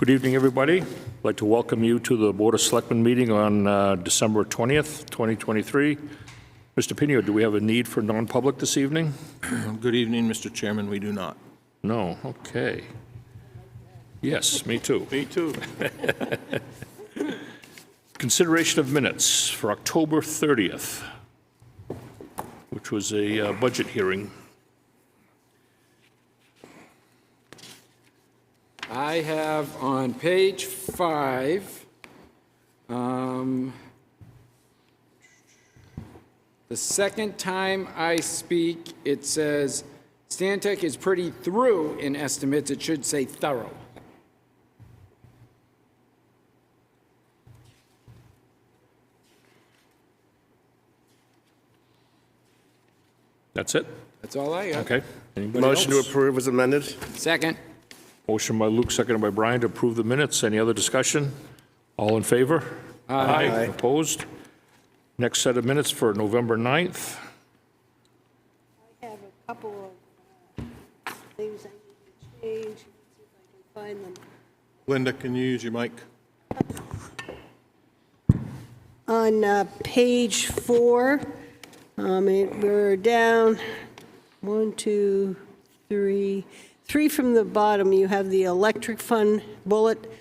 Good evening, everybody. I'd like to welcome you to the Board of Selectmen meeting on December 20th, 2023. Mr. Pino, do we have a need for non-public this evening? Good evening, Mr. Chairman. We do not. No, okay. Yes, me too. Me too. Consideration of minutes for October 30th, which was a budget hearing. I have on page 5, the second time I speak, it says, Stantec is pretty through in estimates. It should say thorough. That's it? That's all I got. Okay. Anybody Motion to else? approve is amended. Second. Motion by Luke, seconded by Brian to approve the minutes. Any other discussion? All in favor? Aye. Opposed? Next set of minutes for November 9th. I have a couple of things I need to change. Let's see if I can find them. Linda, can you use your mic? On page 4, we're down 1, 2, 3 from the bottom. You have the electric fund bullet,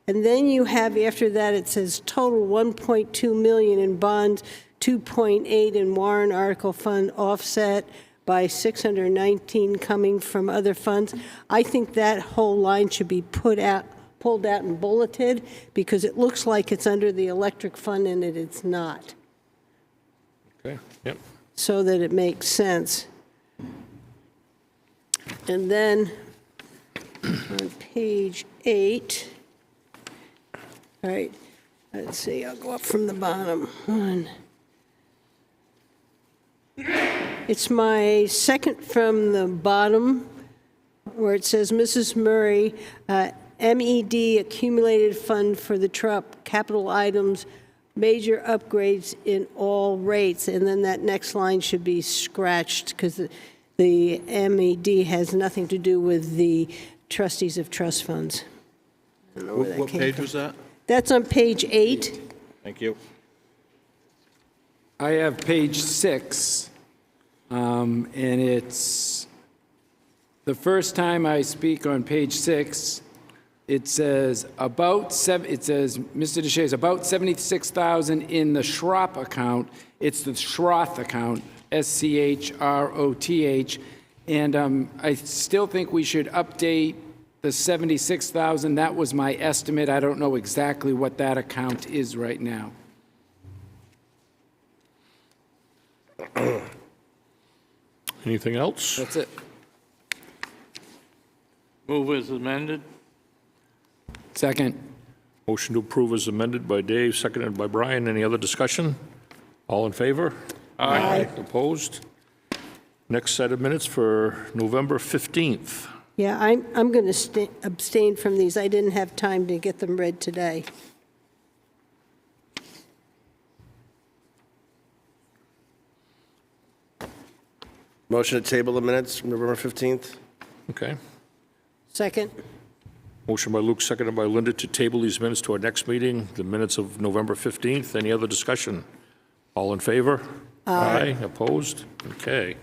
and then you have, after that, it says total 1.2 million in bonds, 2.8 in warrant article fund, offset by 619 coming from other funds. I think that whole line should be pulled out and bulleted, because it looks like it's under the electric fund and it's not, Okay, yep. so that it makes sense. And then on page 8, all right, let's see, I'll go up from the bottom. One. It's my second from the bottom, where it says, Mrs. Murray, MED accumulated fund for the truck, capital items, major upgrades in all rates. And then that next line should be scratched, because the MED has nothing to do with the trustees of trust funds. I don't know where that What came page from. was that? That's on page 8. Thank you. I have page 6, and it's the first time I speak on page 6. It says Mr. Deshays, about 76,000 in the Schroth account. It's the Schroth account, SCHROTH. And I still think we should update the 76,000. That was my estimate. I don't know exactly what that account is right now. Anything else? That's it. Move as amended. Second. Motion to approve is amended by Dave, seconded by Brian. Any other discussion? All in favor? Aye. Opposed? Next set of minutes for November 15th. Yeah, I'm going to abstain from these. I didn't have time to get them read today. Motion to table the minutes from November 15th. Okay. Second. Motion by Luke, seconded by Linda to table these minutes to our next meeting, the minutes of November 15th. Any other discussion? All in favor? Aye. Opposed? Okay.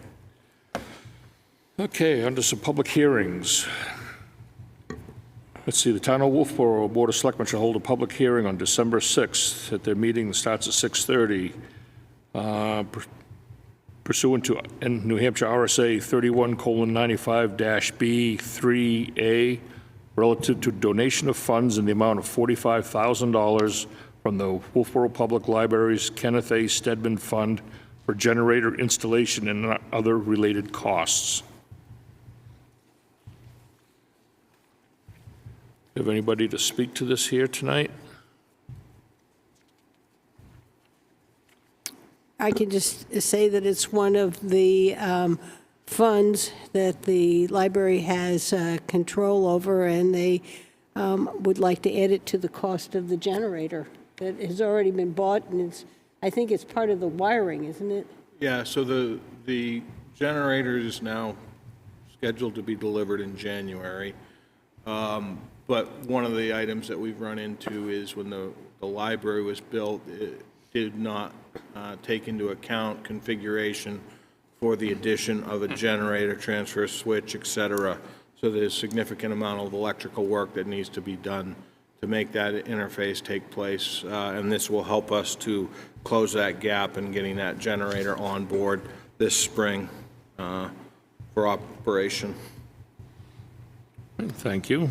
Okay, under some public hearings. Let's see, the Town of Wolfeboro Board of Selectmen shall hold a public hearing on December 6th at their meeting that starts at 6:30. Pursuant to New Hampshire RSA 31:95-B3A, relative to donation of funds in the amount of $45,000 from the Wolfeboro Public Library's Kenneth A. Stedman Fund for generator installation and other related costs. Have anybody to speak to this here tonight? I can just say that it's one of the funds that the library has control over, and they would like to add it to the cost of the generator that has already been bought, and it's, I think it's part of the wiring, isn't it? Yeah, so the generator is now scheduled to be delivered in January. But one of the items that we've run into is when the library was built, it did not take into account configuration for the addition of a generator, transfer switch, et cetera. So there's a significant amount of electrical work that needs to be done to make that interface take place. And this will help us to close that gap in getting that generator on board this spring for operation. Thank you.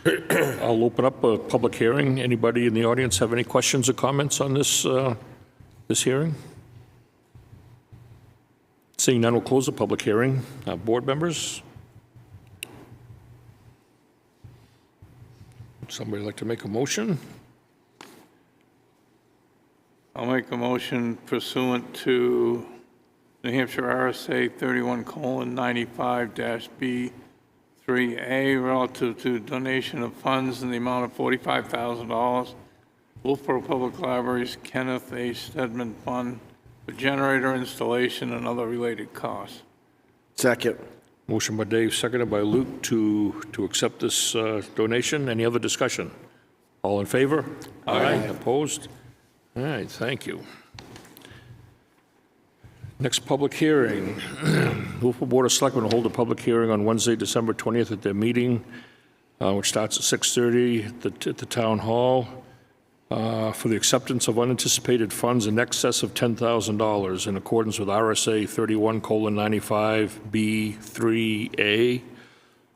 I'll open up a public hearing. Anybody in the audience have any questions or comments on this, this hearing? Seeing none, we'll close the public hearing. Board members? Would somebody like to make a motion? I'll make a motion pursuant to New Hampshire RSA 31:95-B3A relative to donation of funds in the amount of $45,000. Wolfeboro Public Library's Kenneth A. Stedman Fund for generator installation and other related costs. Second. Motion by Dave, seconded by Luke to accept this donation. Any other discussion? All in favor? Aye. Opposed? All right, thank you. Next public hearing. Wolfeboro Board of Selectmen will hold a public hearing on Wednesday, December 20th at their meeting, which starts at 6:30 at the Town Hall, for the acceptance of unanticipated funds in excess of $10,000 in accordance with RSA 31:95B3A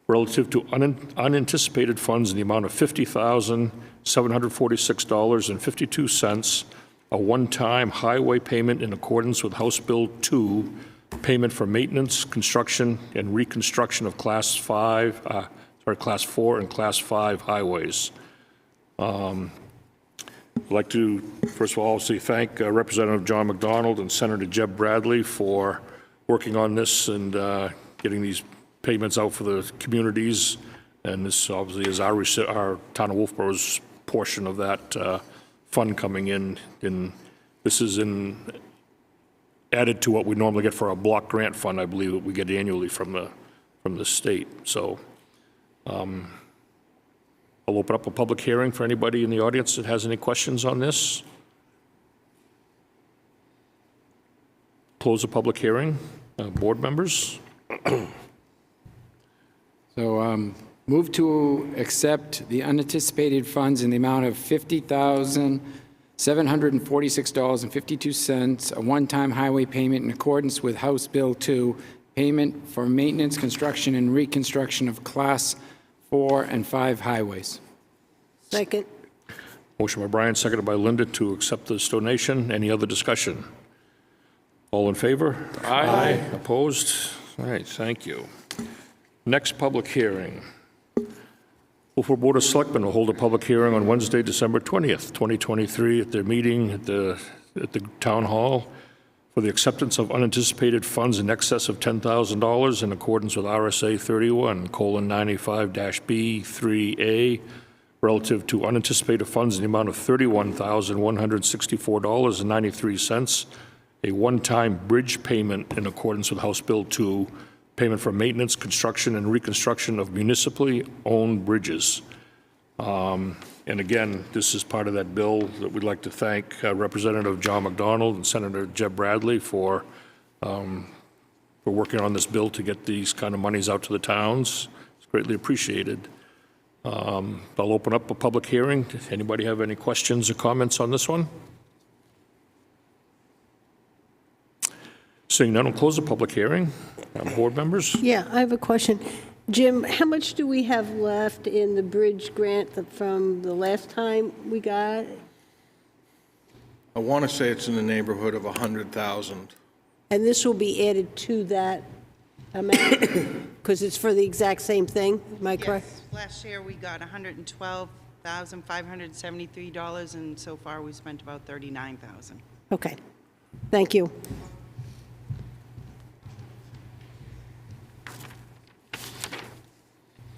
relative to unanticipated funds in the amount of $50,746.52, a one-time highway payment in accordance with House Bill 2, payment for maintenance, construction, and reconstruction of Class 4 and Class 5 highways. I'd like to, first of all, say thank Representative John McDonald and Senator Jeb Bradley for working on this and getting these payments out for the communities. And this obviously is our town of Wolfeboro's portion of that fund coming in. This is added to what we normally get for our block grant fund, I believe, that we get annually from the state. So I'll open up a public hearing for anybody in the audience that has any questions on this. Close the public hearing. Board members? So move to accept the unanticipated funds in the amount of $50,746.52, a one-time highway payment in accordance with House Bill 2, payment for maintenance, construction, and reconstruction of Class 4 and 5 highways. Second. Motion by Brian, seconded by Linda to accept this donation. Any other discussion? All in favor? Aye. Opposed? All right, thank you. Next public hearing. Wolfeboro Board of Selectmen will hold a public hearing on Wednesday, December 20th, 2023, at their meeting at the Town Hall for the acceptance of unanticipated funds in excess of $10,000 in accordance with RSA 31:95-B3A relative to unanticipated funds in the amount of $31,164.93, a one-time bridge payment in accordance with House Bill 2, payment for maintenance, construction, and reconstruction of municipally owned bridges. And again, this is part of that bill that we'd like to thank Representative John McDonald and Senator Jeb Bradley for working on this bill to get these kind of monies out to the towns. It's greatly appreciated. I'll open up a public hearing. Does anybody have any questions or comments on this one? Seeing none, I'll close the public hearing. Board members? Yeah, I have a question. Jim, how much do we have left in the bridge grant from the last time we got? I want to say it's in the neighborhood of 100,000. And this will be added to that amount? Because it's for the exact same thing, am I correct? Yes, last year we got $112,573, and so far we spent about $39,000. Okay, thank you.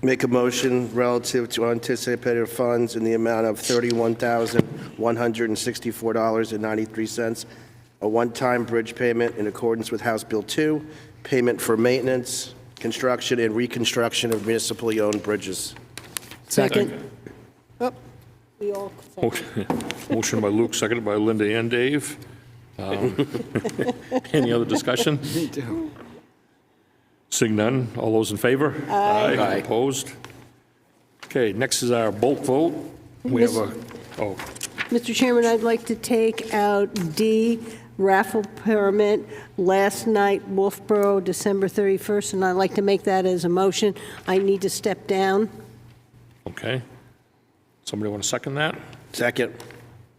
Make a motion relative to unanticipated funds in the amount of $31,164.93, a one-time bridge payment in accordance with House Bill 2, payment for maintenance, construction, and reconstruction of municipally owned bridges. Second. Oh, we all second. Motion by Luke, seconded by Linda and Dave. Any other discussion? Me too. Seeing none, all those in favor? Aye. Opposed? Okay, next is our bulk vote. We have oh, Mr. Chairman, I'd like to take out D, raffle permit, last night, Wolfeboro, December 31st, and I'd like to make that as a motion. I need to step down. okay. Somebody want to second that? Second.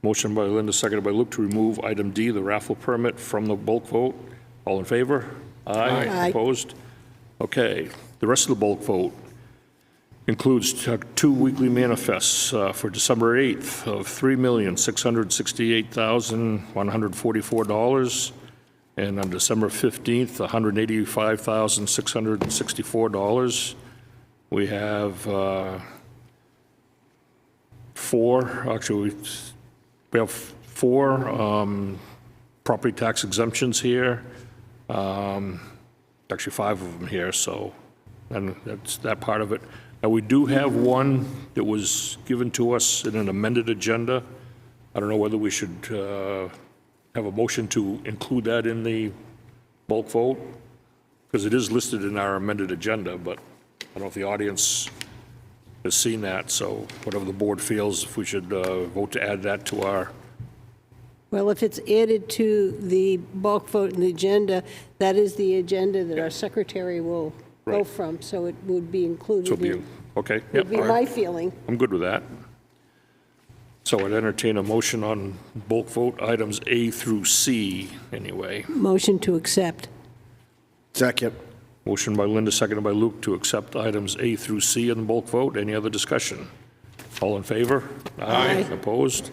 Motion by Linda, seconded by Luke to remove item D, the raffle permit, from the bulk vote. All in favor? Aye. Opposed? Okay. The rest of the bulk vote includes two weekly manifests for December 8th of $3,668,144, and on December 15th, $185,664. We have we have four property tax exemptions here. Actually, 5 of them here, so, and that's that part of it. Now, we do have one that was given to us in an amended agenda. I don't know whether we should have a motion to include that in the bulk vote, because it is listed in our amended agenda, but I don't know if the audience has seen that, so whatever the board feels, if we should vote to add that to our, Well, if it's added to the bulk vote in the agenda, that is the agenda that our secretary will go Right. from, so it would be included so be, in, okay, yep, would be all right. my feeling. I'm good with that. So I'd entertain a motion on bulk vote items A through C, anyway. Motion to accept. Second. Motion by Linda, seconded by Luke, to accept items A through C in the bulk vote. Any other discussion? All in favor? Aye. Opposed?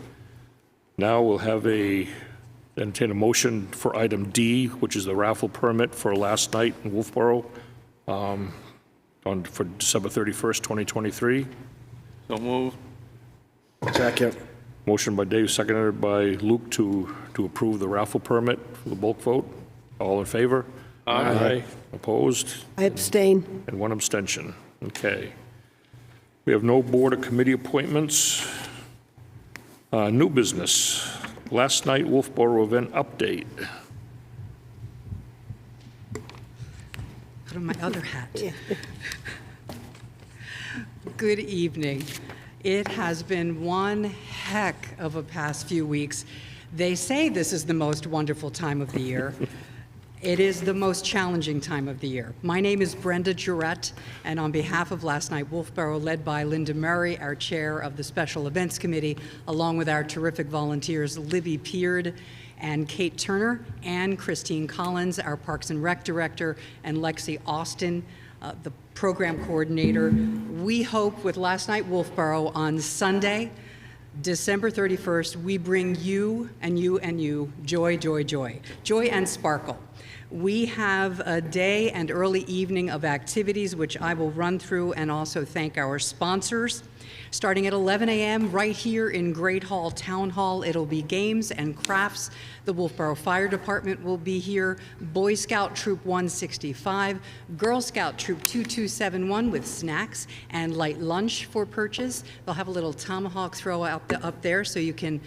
Now we'll have entertain a motion for item D, which is the raffle permit for last night in Wolfeboro, for December 31st, 2023. So moved. Second. Motion by Dave, seconded by Luke to approve the raffle permit for the bulk vote. All in favor? Aye. Opposed? I abstain. And one abstention. Okay. We have no board or committee appointments. New business. Last night, Wolfeboro event update. Put on my other hat. Good evening. It has been one heck of a past few weeks. They say this is the most wonderful time of the year. It is the most challenging time of the year. My name is Brenda Jurett, and on behalf of Last Night Wolfeboro, led by Linda Murray, our chair of the Special Events Committee, along with our terrific volunteers, Libby Peard and Kate Turner, and Christine Collins, our Parks and Rec Director, and Lexi Austin, the program coordinator. We hope with Last Night Wolfeboro on Sunday, December 31st, we bring you and you and you joy, joy, joy, joy and sparkle. We have a day and early evening of activities, which I will run through, and also thank our sponsors. Starting at 11 a.m. right here in Great Hall Town Hall, it'll be games and crafts. The Wolfeboro Fire Department will be here, Boy Scout Troop 165, Girl Scout Troop 2271 with snacks and light lunch for purchase. They'll have a little tomahawk throw up there so you can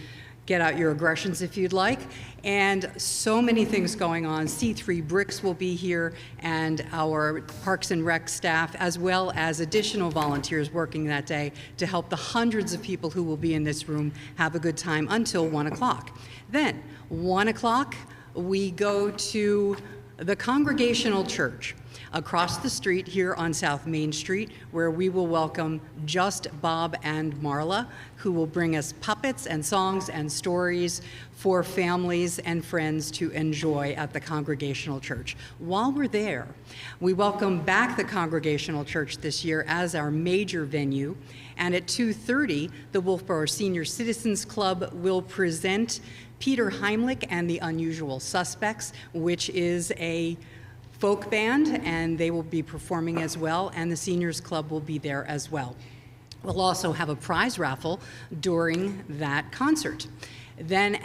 get out your aggressions if you'd like. And so many things going on. C3 Bricks will be here, and our Parks and Rec staff, as well as additional volunteers working that day to help the hundreds of people who will be in this room have a good time until 1 o'clock. Then, 1 o'clock, we go to the Congregational Church across the street here on South Main Street, where we will welcome Just Bob and Marla, who will bring us puppets and songs and stories for families and friends to enjoy at the Congregational Church. While we're there, we welcome back the Congregational Church this year as our major venue, and at 2:30, the Wolfeboro Senior Citizens Club will present Peter Heimlich and the Unusual Suspects, which is a folk band, and they will be performing as well, and the Seniors Club will be there as well. We'll also have a prize raffle during that concert. Then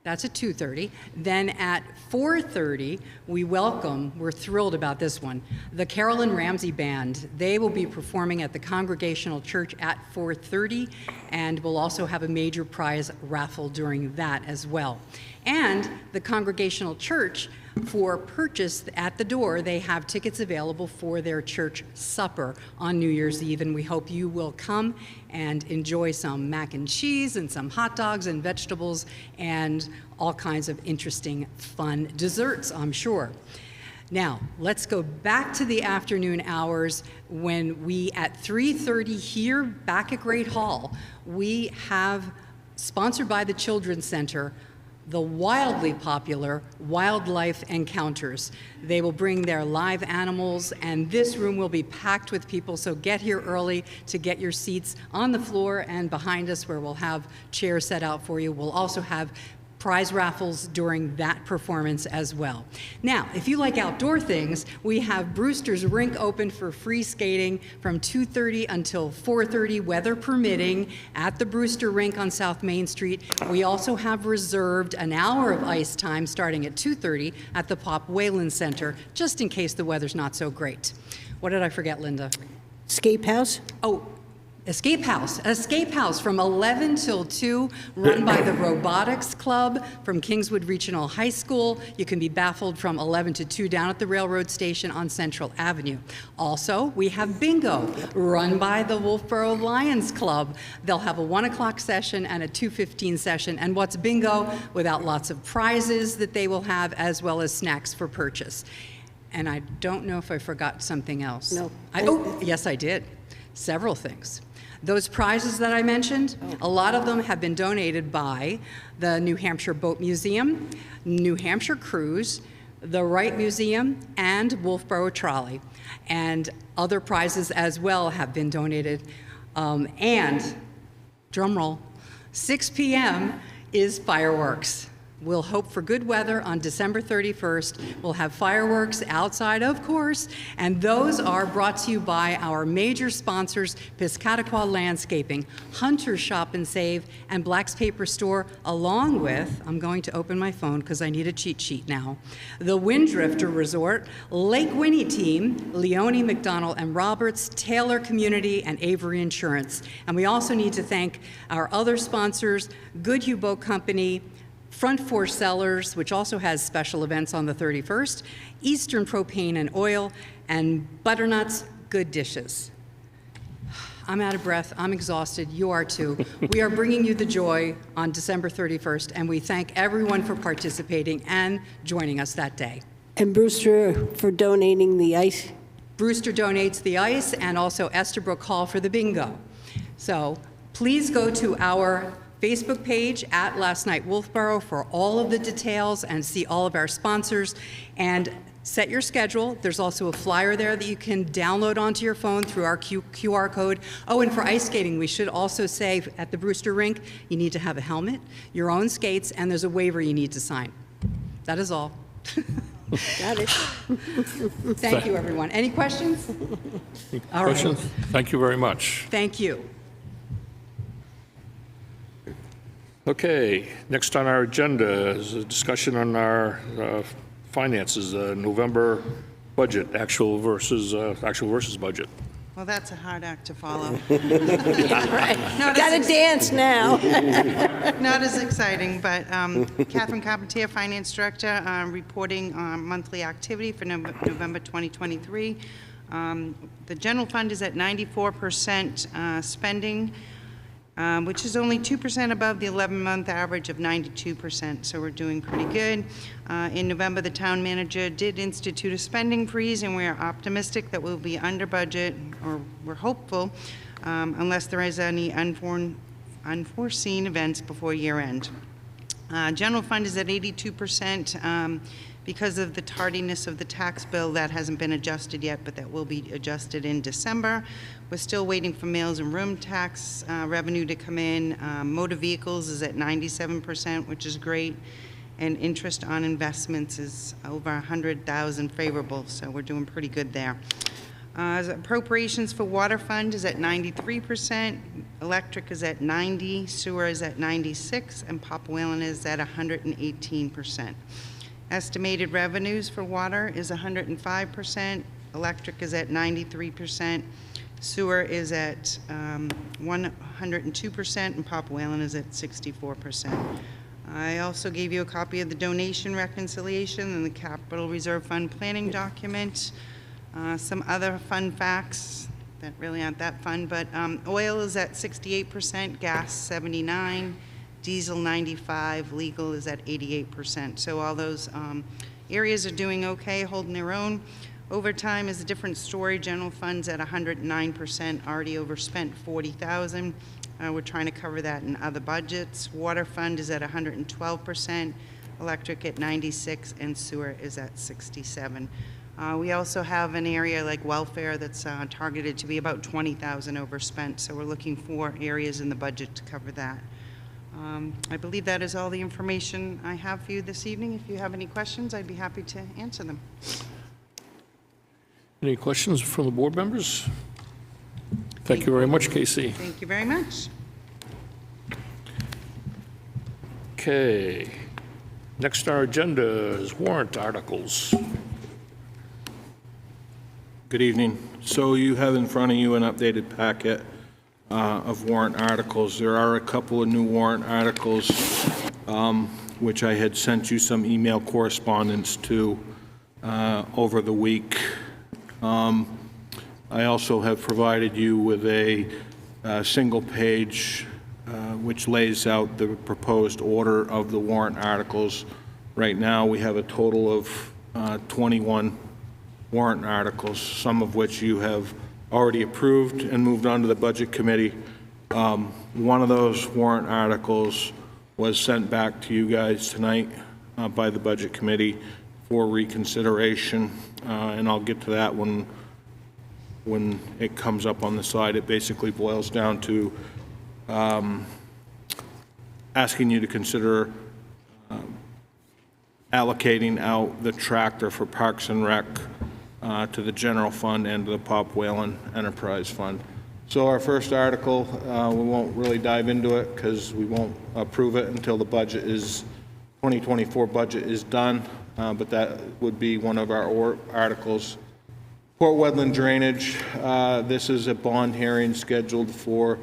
That's at 2:30. Then at 4:30, we're thrilled about this one, the Carolyn Ramsey Band. They will be performing at the Congregational Church at 4:30, and we'll also have a major prize raffle during that as well. And the Congregational Church, for purchase at the door, they have tickets available for their church supper on New Year's Eve, and we hope you will come and enjoy some mac and cheese and some hot dogs and vegetables and all kinds of interesting, fun desserts, I'm sure. Now, let's go back to the afternoon hours when we, at 3:30 here, back at Great Hall, we have, sponsored by the Children's Center, the wildly popular Wildlife Encounters. They will bring their live animals, and this room will be packed with people, so get here early to get your seats on the floor and behind us where we'll have chairs set out for you. We'll also have prize raffles during that performance as well. Now, if you like outdoor things, we have Brewster's Rink open for free skating from 2:30 until 4:30, weather permitting, at the Brewster Rink on South Main Street. We also have reserved an hour of ice time starting at 2:30 at the Pop Whalen Center, just in case the weather's not so great. What did I forget, Linda? Escape House? Oh, Escape House from 11 till 2, run by the Robotics Club from Kingswood Regional High School. You can be baffled from 11 to 2 down at the railroad station on Central Avenue. Also, we have bingo, run by the Wolfeboro Lions Club. They'll have a 1 o'clock session and a 2:15 session. And what's bingo without lots of prizes that they will have, as well as snacks for purchase. And I don't know if I forgot something else. No. Yes, I did. Several things. Those prizes that I mentioned, a lot of them have been donated by the New Hampshire Boat Museum, New Hampshire Cruise, the Wright Museum, and Wolfeboro Trolley. And other prizes as well have been donated. And, drum roll, 6 p.m. is fireworks. We'll hope for good weather on December 31st. We'll have fireworks outside, of course, and those are brought to you by our major sponsors, Piscataqua Landscaping, Hunter Shop and Save, and Black's Paper Store, along with, I'm going to open my phone because I need a cheat sheet now, the Windrifter Resort, Lake Winnie Team, Leone, McDonald, and Roberts, Taylor Community, and Avery Insurance. And we also need to thank our other sponsors, Goodhue Boat Company, Front Four Cellars, which also has special events on the 31st, Eastern Propane and Oil, and Butternuts Good Dishes. I'm out of breath. I'm exhausted. You are too. We are bringing you the joy on December 31st, and we thank everyone for participating and joining us that day. And Brewster for donating the ice. Brewster donates the ice, and also Estabrook Hall for the bingo. So please go to our Facebook page at Last Night Wolfeboro for all of the details and see all of our sponsors, and set your schedule. There's also a flyer there that you can download onto your phone through our QR code. Oh, and for ice skating, we should also say at the Brewster Rink, you need to have a helmet, your own skates, and there's a waiver you need to sign. That is all. Got it. Thank you, everyone. Any questions? All right. Questions? Thank you very much. Thank you. Okay, next on our agenda is a discussion on our finances, November budget, actual versus budget. Well, that's a hard act to follow. Got to dance now. Not as exciting, but Catherine Carpentier, Finance Director, reporting on monthly activity for November 2023. The general fund is at 94% spending, which is only 2% above the 11-month average of 92%, so we're doing pretty good. In November, the town manager did institute a spending freeze, and we're optimistic that we'll be under budget, or we're hopeful, unless there is any unforeseen events before year end. General fund is at 82%. Because of the tardiness of the tax bill, that hasn't been adjusted yet, but that will be adjusted in December. We're still waiting for meals and room tax revenue to come in. Motor vehicles is at 97%, which is great. And interest on investments is over 100,000 favorable, so we're doing pretty good there. Appropriations for water fund is at 93%, electric is at 90%, sewer is at 96%, and Popwellan is at 118%. Estimated revenues for water is 105%, electric is at 93%, sewer is at 102%, and Popwellan is at 64%. I also gave you a copy of the donation reconciliation and the capital reserve fund planning document. Some other fun facts that really aren't that fun, but oil is at 68%, gas 79%, diesel 95%, legal is at 88%. So all those areas are doing okay, holding their own. Overtime is a different story. General fund's at 109%, already overspent 40,000. We're trying to cover that in other budgets. Water fund is at 112%, electric at 96%, and sewer is at 67%. We also have an area like welfare that's targeted to be about 20,000 overspent, so we're looking for areas in the budget to cover that. I believe that is all the information I have for you this evening. If you have any questions, I'd be happy to answer them. Any questions from the board members? Thank you very much, Casey. Thank you very much. Okay. Next on our agenda is warrant articles. Good evening. So you have in front of you an updated packet of warrant articles. There are a couple of new warrant articles which I had sent you some email correspondence to over the week. I also have provided you with a single page which lays out the proposed order of the warrant articles. Right now, we have a total of 21 warrant articles, some of which you have already approved and moved on to the Budget Committee. One of those warrant articles was sent back to you guys tonight by the Budget Committee for reconsideration, and I'll get to that when it comes up on the slide. It basically boils down to asking you to consider allocating out the tractor for Parks and Rec to the general fund and to the Popwellan Enterprise Fund. So our first article, we won't really dive into it because we won't approve it until the budget is, 2024 budget is done, but that would be one of our articles. Port Wetland Drainage, this is a bond hearing scheduled for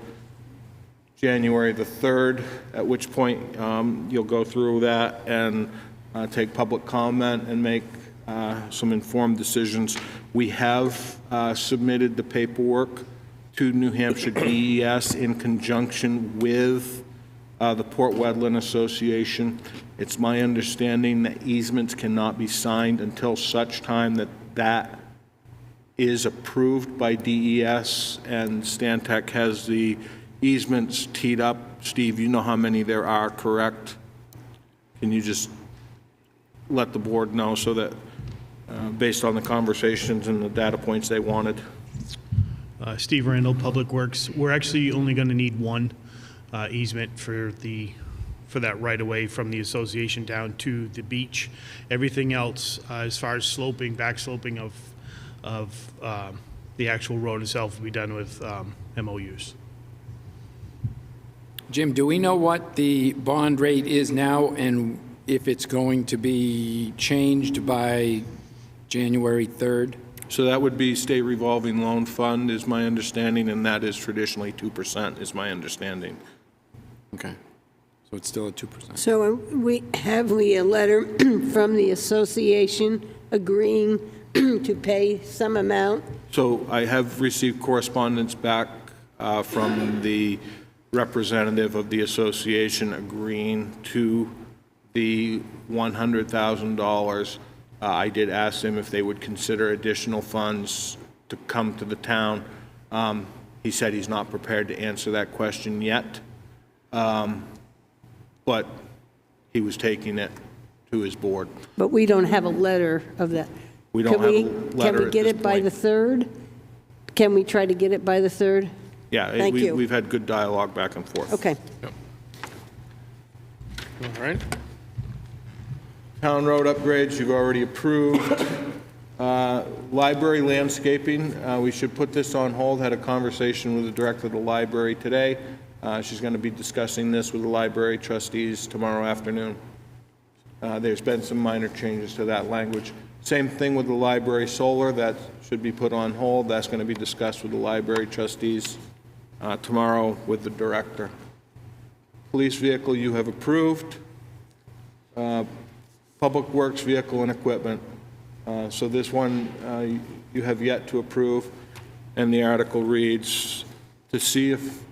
January the 3rd, at which point you'll go through that and take public comment and make some informed decisions. We have submitted the paperwork to New Hampshire DES in conjunction with the Port Wetland Association. It's my understanding that easements cannot be signed until such time that that is approved by DES, and Stantec has the easements teed up. Steve, you know how many there are, correct? Can you just let the board know so that based on the conversations and the data points they wanted? Steve Randall, Public Works. We're actually only going to need one easement for that right of way from the association down to the beach. Everything else, as far as sloping, back sloping of the actual road itself, will be done with MOUs. Jim, do we know what the bond rate is now and if it's going to be changed by January 3rd? So that would be state revolving loan fund is my understanding, and that is traditionally 2% is my understanding. Okay, so it's still at 2%. So we have a letter from the association agreeing to pay some amount? So I have received correspondence back from the representative of the association agreeing to the $100,000. I did ask them if they would consider additional funds to come to the town. He said he's not prepared to answer that question yet, but he was taking it to his board. But we don't have a letter of that. We don't have a letter Can we at get this it by the point. 3rd? Can we try to get it by the 3rd? Yeah, Thank you. we've had good dialogue back and forth. Okay. All right. Town road upgrades, you've already approved. Library landscaping, we should put this on hold. Had a conversation with the director of the library today. She's going to be discussing this with the library trustees tomorrow afternoon. There's been some minor changes to that language. Same thing with the library solar, that should be put on hold. That's going to be discussed with the library trustees tomorrow with the director. Police vehicle you have approved. Public Works vehicle and equipment. So this one you have yet to approve, and the article reads, to see if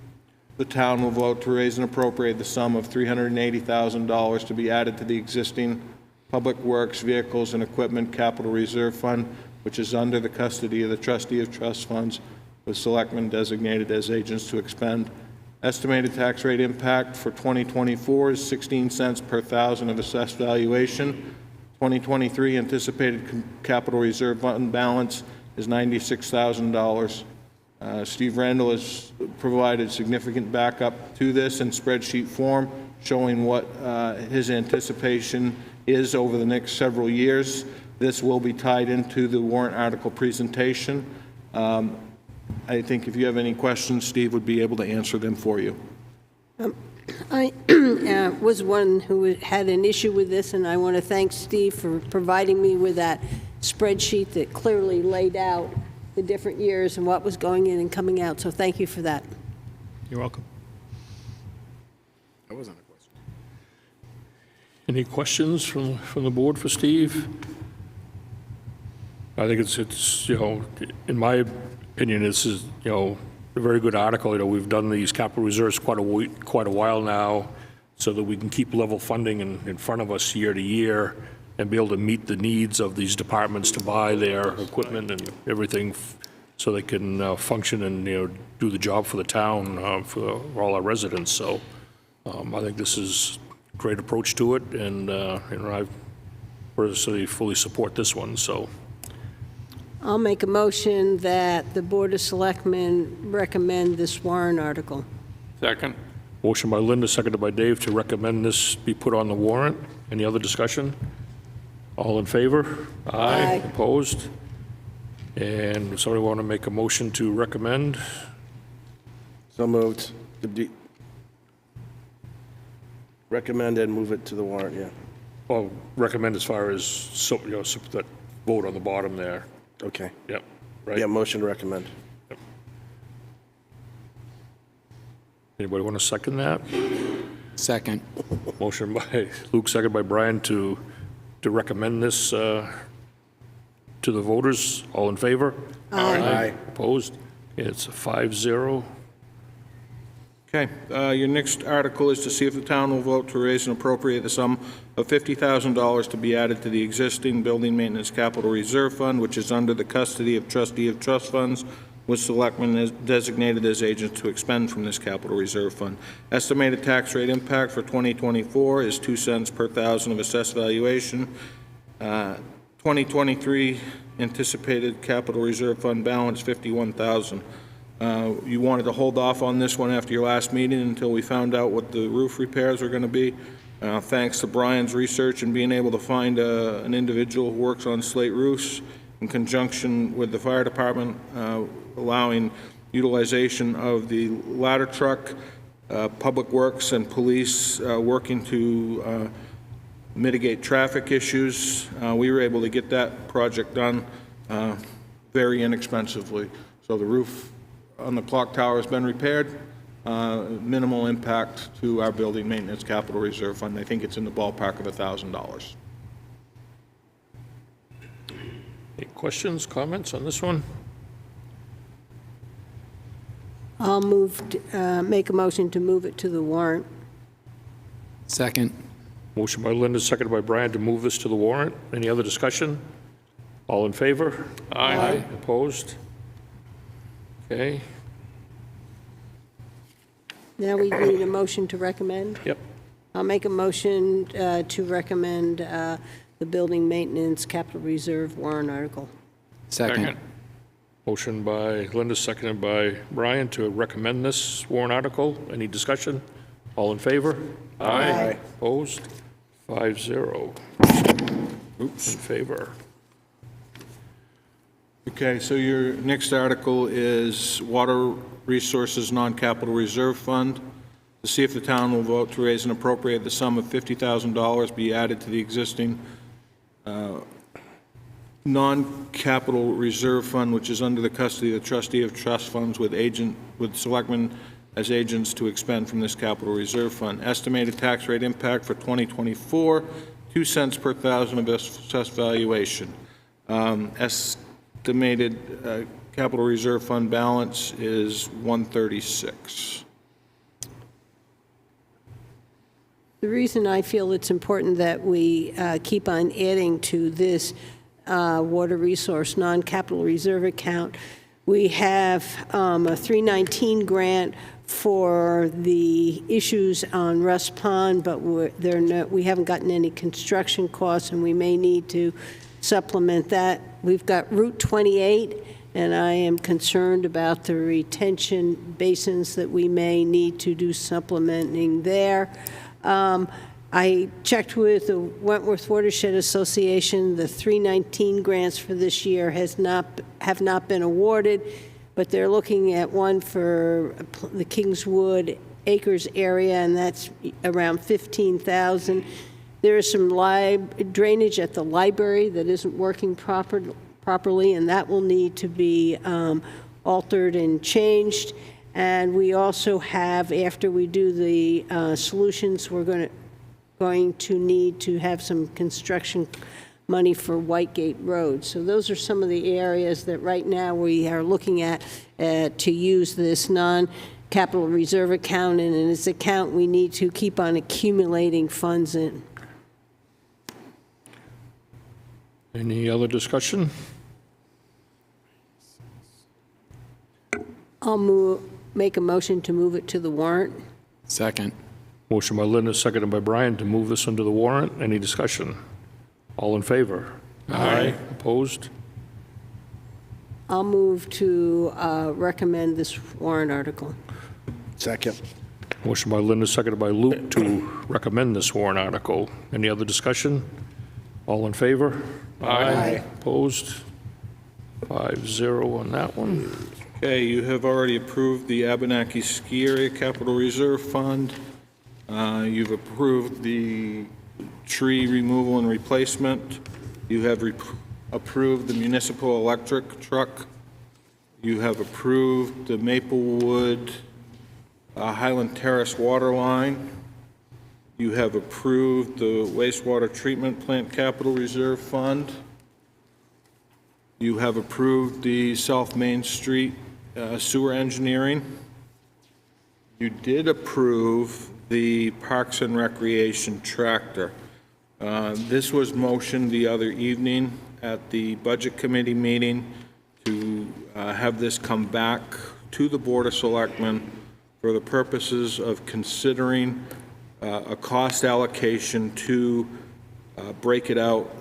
the town will vote to raise and appropriate the sum of $380,000 to be added to the existing Public Works Vehicles and Equipment Capital Reserve Fund, which is under the custody of the trustee of trust funds, with selectmen designated as agents to expend. Estimated tax rate impact for 2024 is 16 cents per thousand of assessed valuation. 2023 anticipated capital reserve fund balance is $96,000. Steve Randall has provided significant backup to this in spreadsheet form, showing what his anticipation is over the next several years. This will be tied into the warrant article presentation. I think if you have any questions, Steve would be able to answer them for you. I was one who had an issue with this, and I want to thank Steve for providing me with that spreadsheet that clearly laid out the different years and what was going in and coming out. So thank you for that. You're welcome. That wasn't a question. Any questions from the board for Steve? I think it's in my opinion, this is, a very good article. We've done these capital reserves quite a while now, so that we can keep level funding in front of us year to year and be able to meet the needs of these departments to buy their equipment and everything so they can function and, do the job for the town, for all our residents. So I think this is a great approach to it, and, I personally fully support this one, so. I'll make a motion that the Board of Selectmen recommend this warrant article. Second. Motion by Linda, seconded by Dave, to recommend this be put on the warrant. Any other discussion? All in favor? Aye. Opposed? And somebody want to make a motion to recommend? So moved. Recommend and move it to the warrant, yeah. Well, recommend as far as, that vote on the bottom there. Okay. Yep, right? Yeah, motion to recommend. Anybody want to second that? Second. Motion by Luke, seconded by Brian to recommend this to the voters. All in favor? Aye. Opposed? It's a 5-0. Okay, your next article is to see if the town will vote to raise and appropriate the sum of $50,000 to be added to the existing Building Maintenance Capital Reserve Fund, which is under the custody of trustee of trust funds, with selectmen designated as agents to expend from this capital reserve fund. Estimated tax rate impact for 2024 is 2 cents per thousand of assessed valuation. 2023 anticipated capital reserve fund balance, $51,000. You wanted to hold off on this one after your last meeting until we found out what the roof repairs are going to be. Thanks to Brian's research and being able to find an individual who works on slate roofs in conjunction with the fire department, allowing utilization of the ladder truck, Public Works and police working to mitigate traffic issues. We were able to get that project done very inexpensively. So the roof on the clock tower has been repaired. Minimal impact to our building maintenance capital reserve fund. I think it's in the ballpark of $1,000. Any questions, comments on this one? I'll make a motion to move it to the warrant. Second. Motion by Linda, seconded by Brian to move this to the warrant. Any other discussion? All in favor? Aye. Opposed? Okay. Now we need a motion to recommend. Yep. I'll make a motion to recommend the Building Maintenance Capital Reserve warrant article. Second. Motion by Linda, seconded by Brian to recommend this warrant article. Any discussion? All in favor? Aye. Opposed? 5-0. Oops. In favor. Okay, so your next article is Water Resources Non-Capital Reserve Fund. To see if the town will vote to raise and appropriate the sum of $50,000 be added to the existing non-capital reserve fund, which is under the custody of the trustee of trust funds with selectmen as agents to expend from this capital reserve fund. Estimated tax rate impact for 2024, 2 cents per thousand of assessed valuation. Estimated capital reserve fund balance is 136. The reason I feel it's important that we keep on adding to this water resource non-capital reserve account, we have a 319 grant for the issues on Russ Pond, but we haven't gotten any construction costs, and we may need to supplement that. We've got Route 28, and I am concerned about the retention basins that we may need to do supplementing there. I checked with the Wentworth Watershed Association. The 319 grants for this year have not been awarded, but they're looking at one for the Kingswood Acres area, and that's around $15,000. There is some drainage at the library that isn't working properly, and that will need to be altered and changed. And we also have, after we do the solutions, we're going to need to have some construction money for Whitegate Road. So those are some of the areas that right now we are looking at to use this non-capital reserve account. And in this account, we need to keep on accumulating funds in. Any other discussion? I'll make a motion to move it to the warrant. Second. Motion by Linda, seconded by Brian, to move this into the warrant. Any discussion? All in favor? Aye. Opposed? I'll move to recommend this warrant article. Second. Motion by Linda, seconded by Luke, to recommend this warrant article. Any other discussion? All in favor? Aye. Opposed? 5-0 on that one. Okay, you have already approved the Abenaki Ski Area Capital Reserve Fund. You've approved the tree removal and replacement. You have approved the municipal electric truck. You have approved the Maplewood Highland Terrace water line. You have approved the wastewater treatment plant capital reserve fund. You have approved the South Main Street sewer engineering. You did approve the Parks and Recreation tractor. This was motioned the other evening at the Budget Committee meeting to have this come back to the Board of Selectmen for the purposes of considering a cost allocation to break it out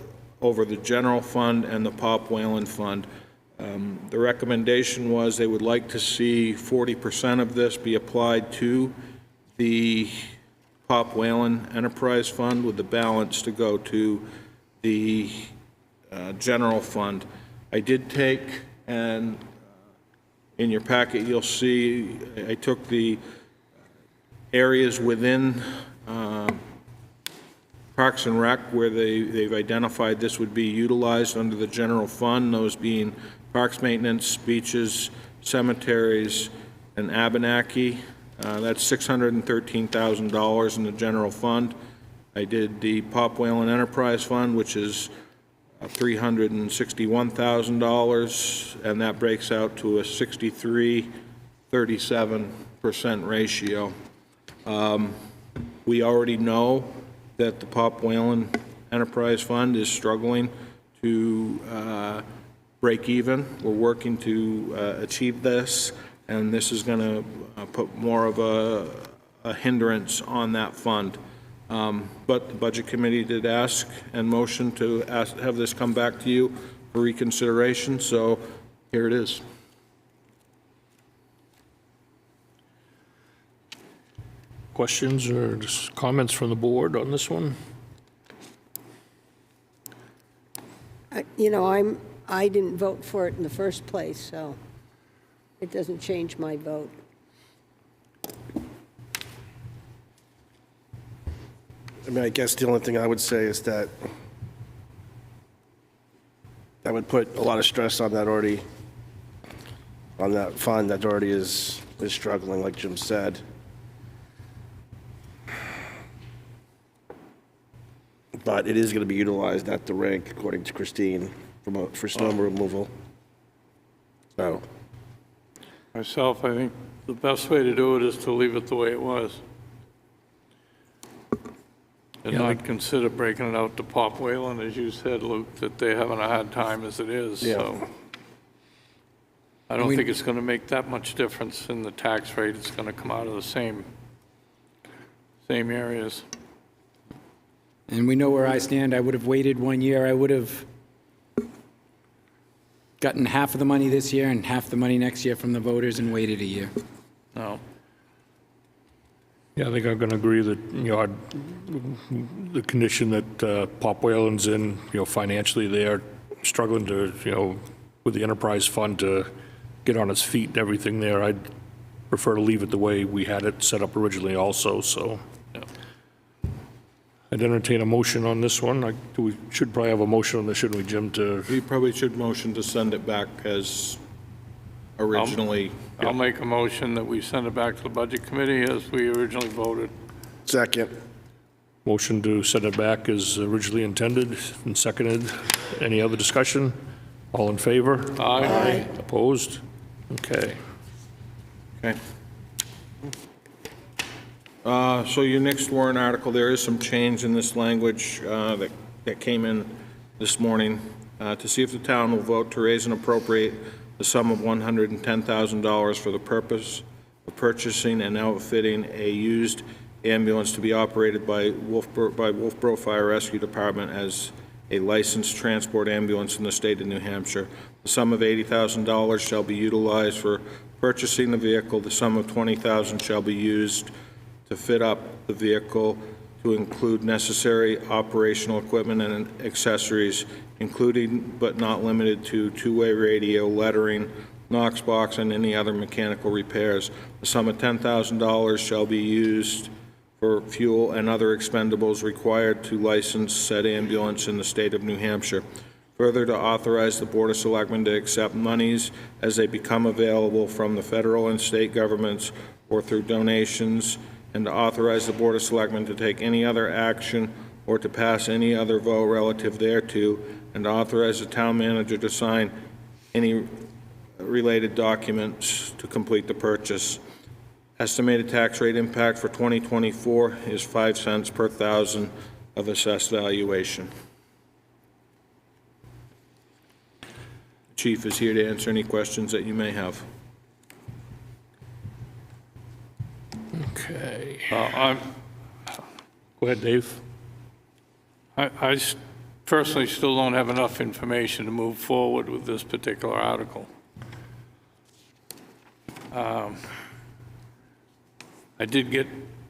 over the general fund and the Pop Whalen Fund. The recommendation was they would like to see 40% of this be applied to the Pop Whalen Enterprise Fund, with the balance to go to the general fund. I did take, and in your packet you'll see, I took the areas within Parks and Rec where they've identified this would be utilized under the general fund, those being parks maintenance, beaches, cemeteries, and Abenaki. That's $613,000 in the general fund. I did the Pop Whalen Enterprise Fund, which is $361,000, and that breaks out to a 63-37% ratio. We already know that the Pop Whalen Enterprise Fund is struggling to break even. We're working to achieve this, and this is going to put more of a hindrance on that fund. But the Budget Committee did ask and motion to have this come back to you for reconsideration, so here it is. Questions or just comments from the board on this one? You know, I didn't vote for it in the first place, so it doesn't change my vote. I mean, I guess the only thing I would say is that that would put a lot of stress on that fund that already is struggling, like Jim said. But it is going to be utilized at the rink, according to Christine, for snow removal. So, Myself, I think the best way to do it is to leave it the way it was. And not consider breaking it out to Pop Whalen, as you said, Luke, that they're having a hard time as it is, Yeah. so. I don't think it's gonna make that much difference in the tax rate. It's gonna come out of the same areas. And we know where I stand. I would have waited 1 year. I would have gotten half of the money this year and half the money next year from the voters and waited a year. No. Yeah, I think I'm going to agree that, the condition that Pop Whalen's in, financially, they are struggling to, with the enterprise fund to get on its feet and everything there. I'd prefer to leave it the way we had it set up originally also, so. I'd entertain a motion on this one. We should probably have a motion on this, shouldn't we, Jim, to, We probably should motion to send it back as originally. I'll make a motion that we send it back to the Budget Committee as we originally voted. second. motion to send it back as originally intended and seconded. Any other discussion? All in favor? Aye. Opposed? Okay. Okay. So your next warrant article, there is some change in this language that came in this morning. To see if the town will vote to raise and appropriate the sum of $110,000 for the purpose of purchasing and outfitting a used ambulance to be operated by Wolfeboro Fire Rescue Department as a licensed transport ambulance in the state of New Hampshire. The sum of $80,000 shall be utilized for purchasing the vehicle. The sum of $20,000 shall be used to fit up the vehicle to include necessary operational equipment and accessories, including but not limited to two-way radio, lettering, Knox box, and any other mechanical repairs. The sum of $10,000 shall be used for fuel and other expendables required to license said ambulance in the state of New Hampshire. Further, to authorize the Board of Selectmen to accept monies as they become available from the federal and state governments or through donations, and to authorize the Board of Selectmen to take any other action or to pass any other vote relative thereto, and to authorize the town manager to sign any related documents to complete the purchase. Estimated tax rate impact for 2024 is 5 cents per thousand of assessed valuation. Chief is here to answer any questions that you may have. Okay. I'm, Go ahead, Dave. I personally still don't have enough information to move forward with this particular article. I did get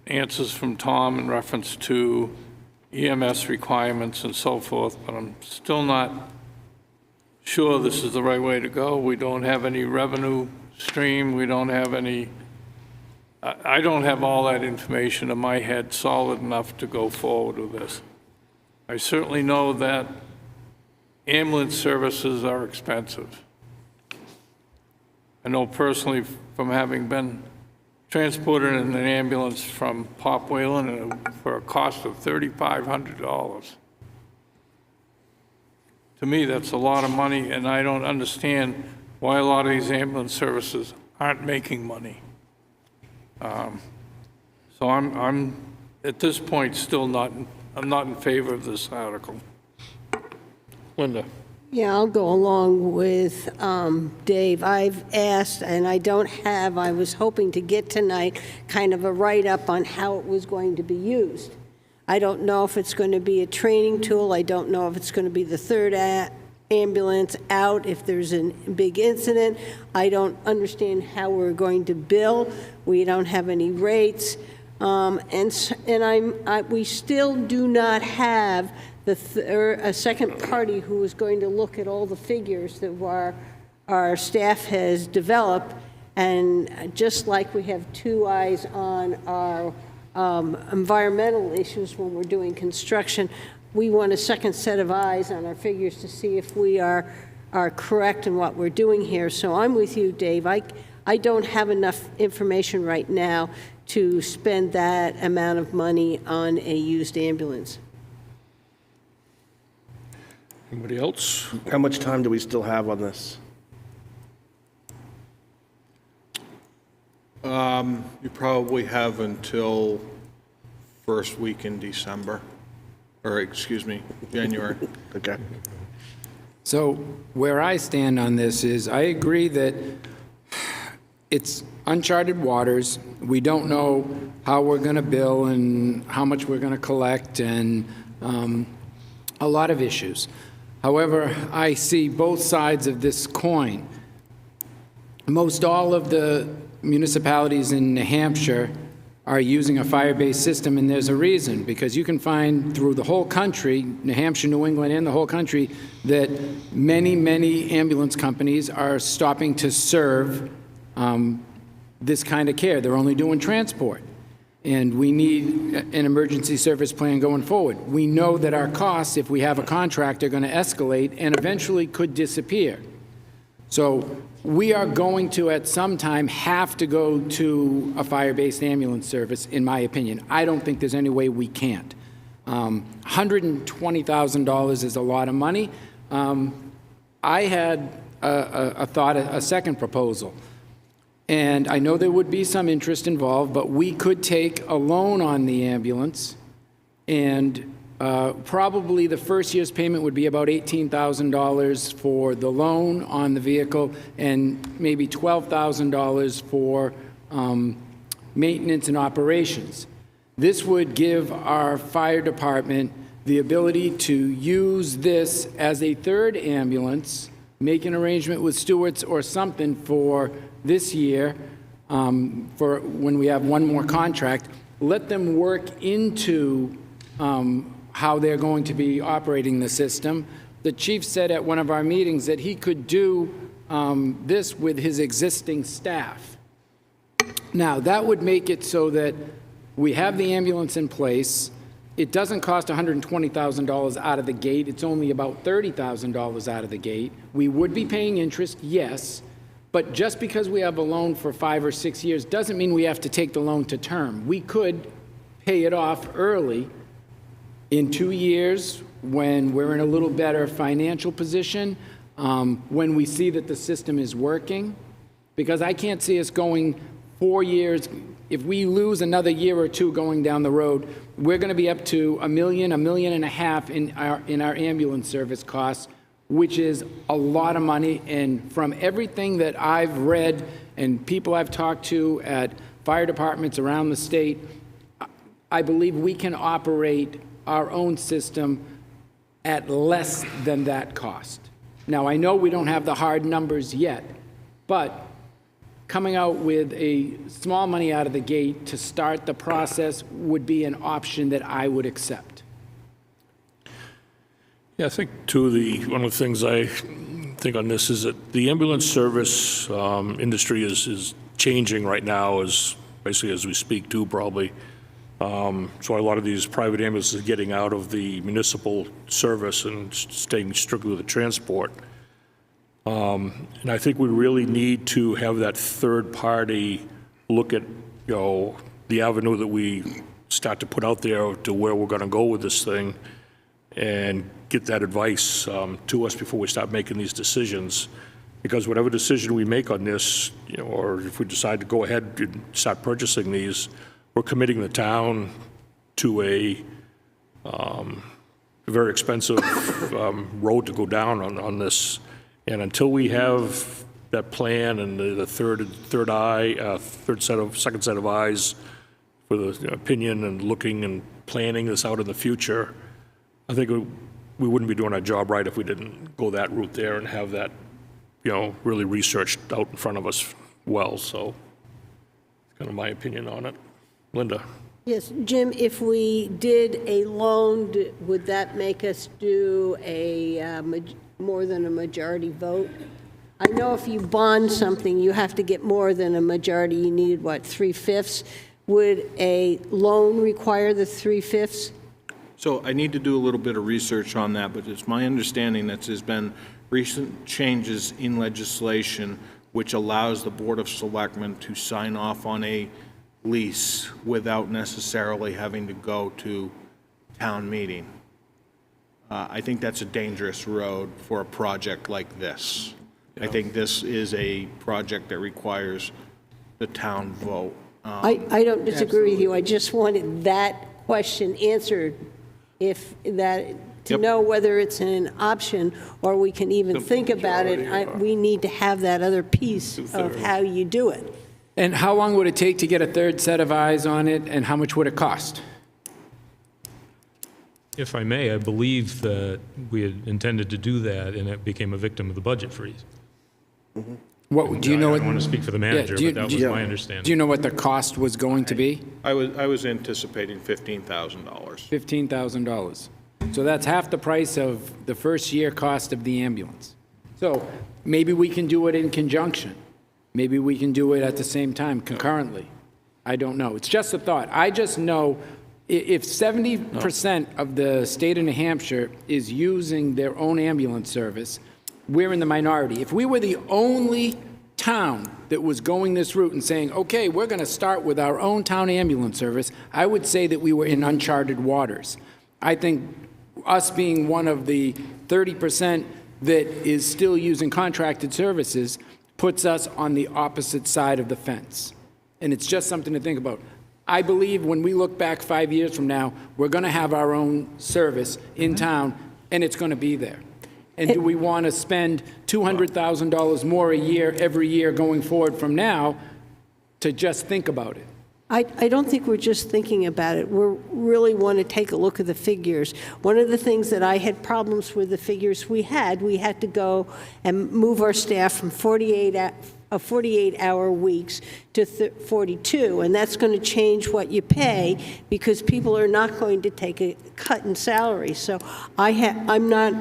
answers from Tom in reference to EMS requirements and so forth, but I'm still not sure this is the right way to go. We don't have any revenue stream. We don't have any, I don't have all that information in my head solid enough to go forward with this. I certainly know that ambulance services are expensive. I know personally from having been transported in an ambulance from Pop Whalen for a cost of $3,500. To me, that's a lot of money, and I don't understand why a lot of these ambulance services aren't making money. So I'm at this point still I'm not in favor of this article. Linda. Yeah, I'll go along with Dave. I've asked, and I don't have, I was hoping to get tonight kind of a write-up on how it was going to be used. I don't know if it's going to be a training tool. I don't know if it's going to be the third ambulance out if there's a big incident. I don't understand how we're going to bill. We don't have any rates. We still do not have a second party who is going to look at all the figures that our staff has developed. And just like we have two eyes on our environmental issues when we're doing construction, we want a second set of eyes on our figures to see if we are correct in what we're doing here. So I'm with you, Dave. I don't have enough information right now to spend that amount of money on a used ambulance. Anybody else? How much time do we still have on this? You probably have until first week in December, or excuse me, January. Okay. So where I stand on this is I agree that it's uncharted waters. We don't know how we're going to bill and how much we're going to collect and a lot of issues. However, I see both sides of this coin. Most all of the municipalities in New Hampshire are using a fire-based system, and there's a reason, because you can find through the whole country, New Hampshire, New England, and the whole country, that many, many ambulance companies are stopping to serve this kind of care. They're only doing transport. And we need an emergency service plan going forward. We know that our costs, if we have a contract, are going to escalate and eventually could disappear. So we are going to, at some time, have to go to a fire-based ambulance service, in my opinion. I don't think there's any way we can't. $120,000 is a lot of money. I had a second proposal. And I know there would be some interest involved, but we could take a loan on the ambulance, and probably the first year's payment would be about $18,000 for the loan on the vehicle and maybe $12,000 for maintenance and operations. This would give our fire department the ability to use this as a third ambulance, make an arrangement with Stewart's or something for this year, for when we have one more contract, let them work into how they're going to be operating the system. The chief said at one of our meetings that he could do this with his existing staff. Now, that would make it so that we have the ambulance in place. It doesn't cost $120,000 out of the gate. It's only about $30,000 out of the gate. We would be paying interest, yes, but just because we have a loan for 5 or 6 years doesn't mean we have to take the loan to term. We could pay it off early in 2 years when we're in a little better financial position, when we see that the system is working, because I can't see us going 4 years. If we lose another year or two going down the road, we're going to be up to $1 million, $1.5 million in our ambulance service costs, which is a lot of money. And from everything that I've read and people I've talked to at fire departments around the state, I believe we can operate our own system at less than that cost. Now, I know we don't have the hard numbers yet, but coming out with a small money out of the gate to start the process would be an option that I would accept. Yeah, I think, too, one of the things I think on this is that the ambulance service industry is changing right now, basically as we speak, too, probably. So a lot of these private ambulances are getting out of the municipal service and staying strictly with the transport. And I think we really need to have that third party look at, the avenue that we start to put out there to where we're going to go with this thing, and get that advice to us before we start making these decisions. Because whatever decision we make on this, or if we decide to go ahead and start purchasing these, we're committing the town to a very expensive road to go down on this. And until we have that plan and the second set of eyes for the opinion and looking and planning this out in the future, I think we wouldn't be doing our job right if we didn't go that route there and have that, really researched out in front of us well. So it's kind of my opinion on it. Linda? Yes, Jim, if we did a loan, would that make us do a more than a majority vote? I know if you bond something, you have to get more than a majority. You need, what, 3/5? Would a loan require the 3/5? So I need to do a little bit of research on that, but it's my understanding that there's been recent changes in legislation which allows the Board of Selectmen to sign off on a lease without necessarily having to go to town meeting. I think that's a dangerous road for a project like this. I think this is a project that requires the town vote. I don't disagree with you. I just wanted that question answered, if that, to Yep. know whether it's an option or we can even think about it. We need to have that other piece of how you do it. And how long would it take to get a third set of eyes on it, and how much would it cost? If I may, I believe that we had intended to do that, and it became a victim of the budget freeze. What, do you know I what? don't want to speak for the manager, do you- but that do was you- my Do understanding. you know what the cost was going to be? I was anticipating $15,000. $15,000. So that's half the price of the first year cost of the ambulance. So maybe we can do it in conjunction. Maybe we can do it at the same time concurrently. I don't know. It's just a thought. I just know if 70% of the state of New Hampshire is using their own ambulance service, we're in the minority. If we were the only town that was going this route and saying, okay, we're going to start with our own town ambulance service, I would say that we were in uncharted waters. I think us being one of the 30% that is still using contracted services puts us on the opposite side of the fence. And it's just something to think about. I believe when we look back 5 years from now, we're going to have our own service in town, and it's going to be there. And do we want to spend $200,000 more a year, every year going forward from now, to just think about it? I don't think we're just thinking about it. We really want to take a look at the figures. One of the things that I had problems with the figures we had to go and move our staff from 48-hour weeks to 42, and that's going to change what you pay because people are not going to take a cut in salary. So I'm not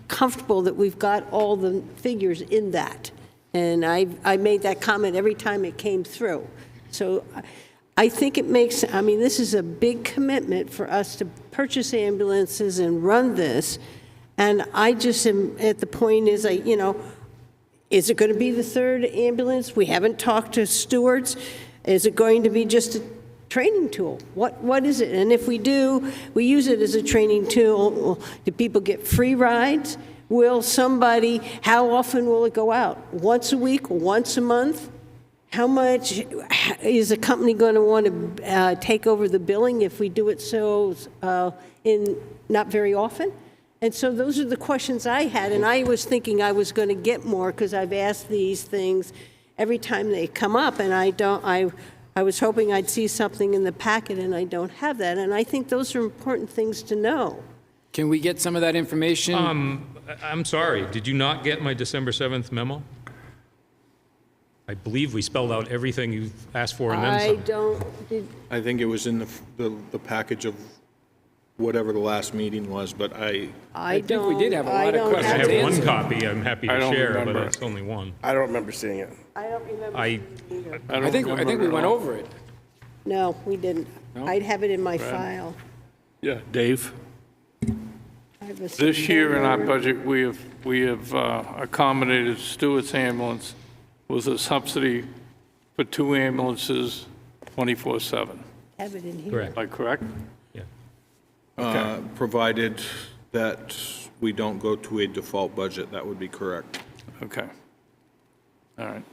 comfortable that we've got all the figures in that. And I made that comment every time it came through. So I think it makes, I mean, this is a big commitment for us to purchase ambulances and run this. And I just am at the point is, is it going to be the third ambulance? We haven't talked to stewards. Is it going to be just a training tool? What is it? And if we do, we use it as a training tool. Do people get free rides? How often will it go out? Once a week, once a month? How much is a company going to want to take over the billing if we do it in not very often? And so those are the questions I had, and I was thinking I was going to get more because I've asked these things every time they come up, and I was hoping I'd see something in the packet, and I don't have that. And I think those are important things to know. Can we get some of that information? I'm sorry, did you not get my December 7th memo? I believe we spelled out everything you've asked for and then some. I think it was in the package of whatever the last meeting was, but I think we did have a lot of I questions have one answered. copy I'm happy to I don't share, but remember. it's only one. I don't remember seeing it. I don't remember. I I think we went over it. No, we didn't. No? I'd have it in my file. Yeah, Dave? I have a This year in our September- budget, we have accommodated Stewart's ambulance with a subsidy for 2 ambulances 24/7. Have it in here. correct. Am I correct? Yeah. provided that we don't go to a default budget, that would be correct. Okay. All right.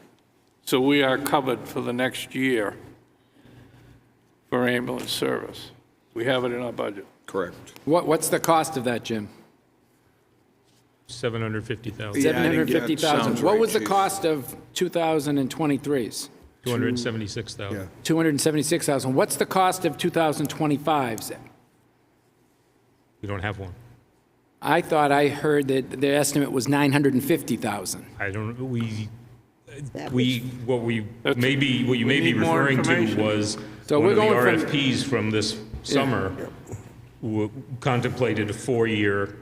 So we are covered for the next year for ambulance service. We have it in our budget. Correct. What's the cost of that, Jim? 750,000, Yeah, I think that 750,000. sounds What right, was the Chief. cost of 2023's? 276,000. 276,000. What's the cost of 2025's? We don't have one. I thought I heard that the estimate was 950,000. I don't, what you may be need more referring to information. was So one we're of the going from- RFPs from this summer contemplated a 4-year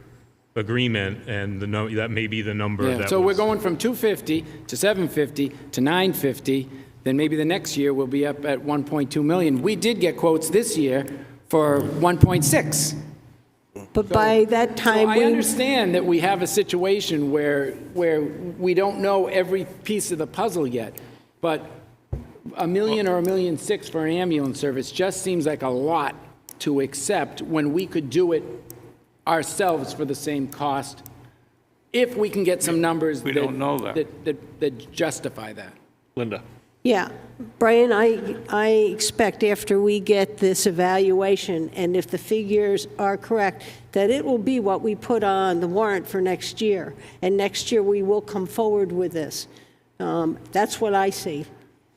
agreement, and that may be the number Yeah, that so we're was. going from 250 to 750 to 950, then maybe the next year we'll be up at 1.2 million. We did get quotes this year for 1.6. But by that So time, I we, understand that we have a situation where we don't know every piece of the puzzle yet, but $1 million or $1.6 million for an ambulance service just seems like a lot to accept when we could do it ourselves for the same cost, if we can get some numbers We don't know that. that justify that. Linda? yeah, Brian, I expect after we get this evaluation, and if the figures are correct, that it will be what we put on the warrant for next year. And next year, we will come forward with this. That's what I see.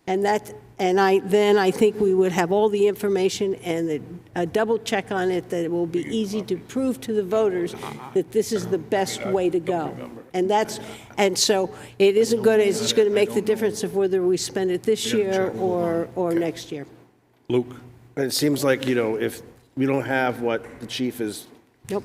And then I think we would have all the information and a double check on it, that it will be easy to prove to the voters that this is the best way to go. And so it isn't going to, it's going to make the difference of whether we spend it this year or next year. Luke? And it seems like, if we don't have what the chief is, Nope.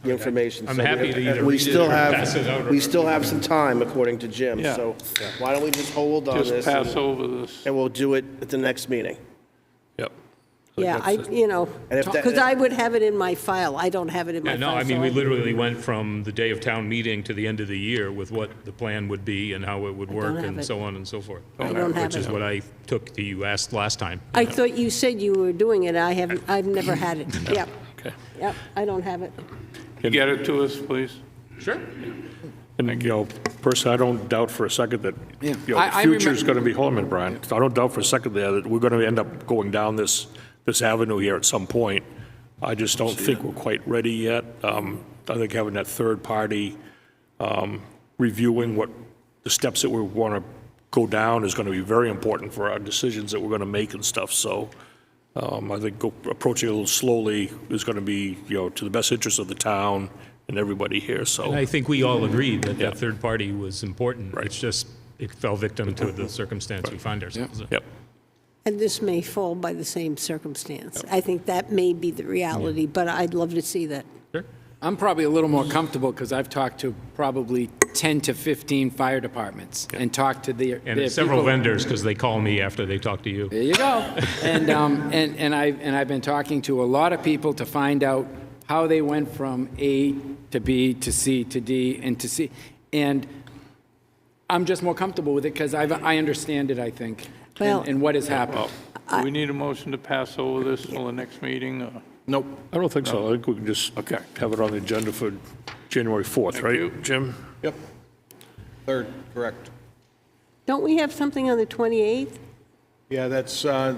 the information. I'm so happy to either we read it still or have- pass it out or- We still have some time, according to Jim, Yeah. so why don't we just hold on Just this? pass over this. And we'll do it at the next meeting. Yep. Yeah, And if that- because I would have it in my file. I don't have it in my Yeah, file. no, I mean, so we literally went from the day of town meeting to the end of the year with what the plan would be and how it would work have and it. so on and so forth. I don't have Which is it. what I took to you asked last time. I thought you said you were doing it. I've never had it. Yep. Okay. Yep, I don't have it. Get it to us, please. Sure. And, personally, I don't doubt for a second that, Yeah. the I future's going to be, hold on a minute, Brian. I don't doubt for a second there that we're going to end up going down this avenue here at some point. I just don't think we're quite ready yet. I think having that third party reviewing what the steps that we want to go down is going to be very important for our decisions that we're going to make and stuff. So I think approaching it a little slowly is going to be, to the best interest of the town and everybody here, so. And I think we all agreed that Yeah. that third party was important. Right. It's just, it fell victim to the circumstance we find ourselves in. Yep. And this may fall by the same circumstance. I think that may be the reality, but I'd love to see that. Sure. I'm probably a little more comfortable because I've talked to probably 10 to 15 fire departments and talked to their And several people. vendors, because they call me after they talk to you. There you go. And I've been talking to a lot of people to find out how they went from A to B to C to D and to C. And I'm just more comfortable with it because I understand it, I think, Well- and what has happened. Do we need a motion to pass over this till the next meeting? or- Nope. I don't think so. I think we can just have it on the agenda for January 4th, right, you. Jim? Yep. Third, correct. Don't we have something on the 28th? Yeah, that's the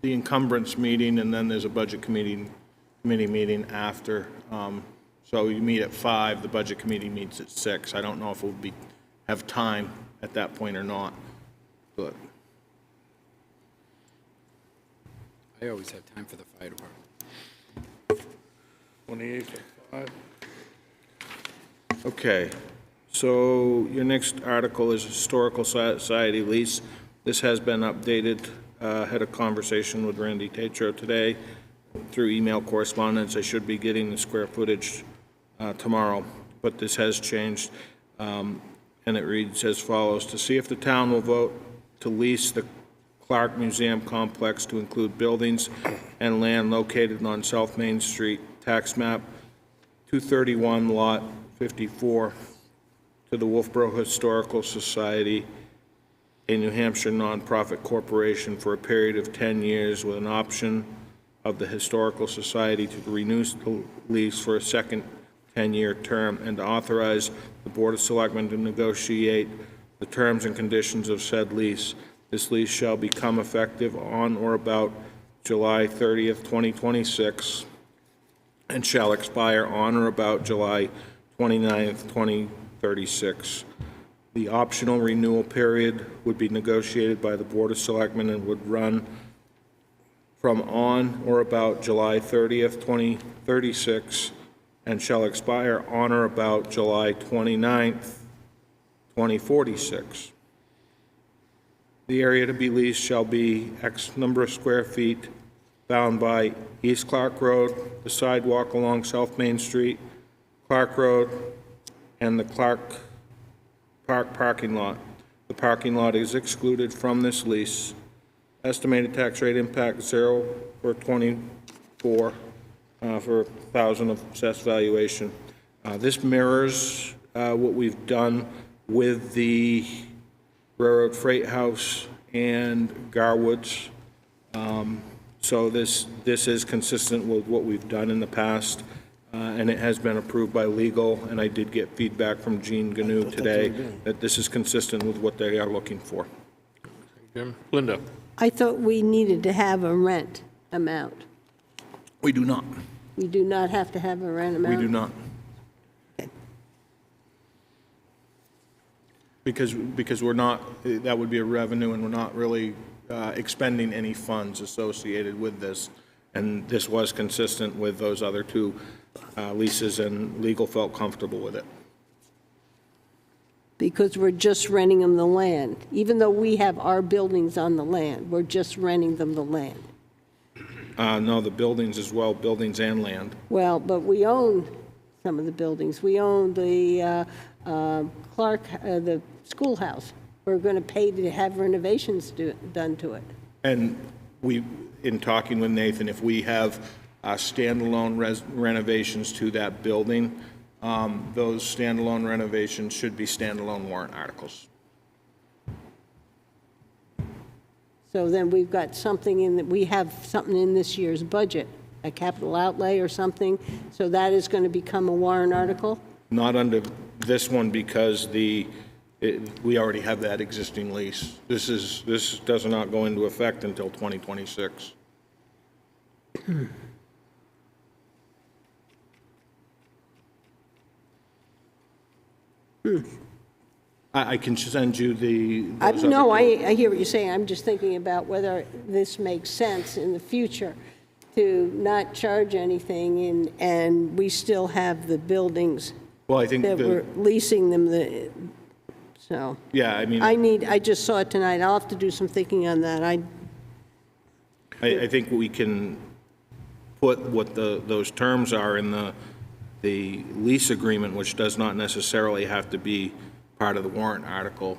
encumbrance meeting, and then there's a budget committee meeting after. So you meet at 5, the budget committee meets at 6. I don't know if we'll have time at that point or not, but. I always have time for the fire department. 28th at 5. Okay, so your next article is Historical Society lease. This has been updated. Had a conversation with Randy Tatro today through email correspondence. I should be getting the square footage tomorrow, but this has changed. And it reads as follows: to see if the town will vote to lease the Clark Museum Complex to include buildings and land located on South Main Street, tax map 231, lot 54, to the Wolfeboro Historical Society, a New Hampshire nonprofit corporation, for a period of 10 years with an option of the Historical Society to renew the lease for a second 10-year term, and to authorize the Board of Selectmen to negotiate the terms and conditions of said lease. This lease shall become effective on or about July 30th, 2026, and shall expire on or about July 29th, 2036. The optional renewal period would be negotiated by the Board of Selectmen and would run from on or about July 30th, 2036, and shall expire on or about July 29th, 2046. The area to be leased shall be X number of square feet bound by East Clark Road, the sidewalk along South Main Street, Clark Road, and the Clark Park parking lot. The parking lot is excluded from this lease. Estimated tax rate impact 0 for 24 for 1,000 of assessed valuation. This mirrors what we've done with the Railroad Freight House and Garwood's. So this is consistent with what we've done in the past, and it has been approved by legal, and I did get feedback from Gene Gnu today that this is consistent with what they are looking for. Jim? Linda? I thought we needed to have a rent amount. We do not. We do not have to have a rent We amount? do not. Okay. Because we're not, that would be a revenue, and we're not really expending any funds associated with this. And this was consistent with those other two leases, and legal felt comfortable with it. Because we're just renting them the land. Even though we have our buildings on the land, we're just renting them the land. No, the buildings as well, buildings and land. Well, but we own some of the buildings. We own the the schoolhouse. We're going to pay to have renovations done to it. And we, in talking with Nathan, if we have standalone renovations to that building, those standalone renovations should be standalone warrant articles. So then we've got something we have something in this year's budget, a capital outlay or something, so that is going to become a warrant article? Not under this one, because we already have that existing lease. This does not go into effect until 2026. I can send you those No, other- I hear what you're saying. I'm just thinking about whether this makes sense in the future to not charge anything, and we still have the buildings Well, I think, that we're leasing them, so. yeah, I mean, I just saw it tonight. I'll have to do some thinking on that. I think we can put what those terms are in the lease agreement, which does not necessarily have to be part of the warrant article,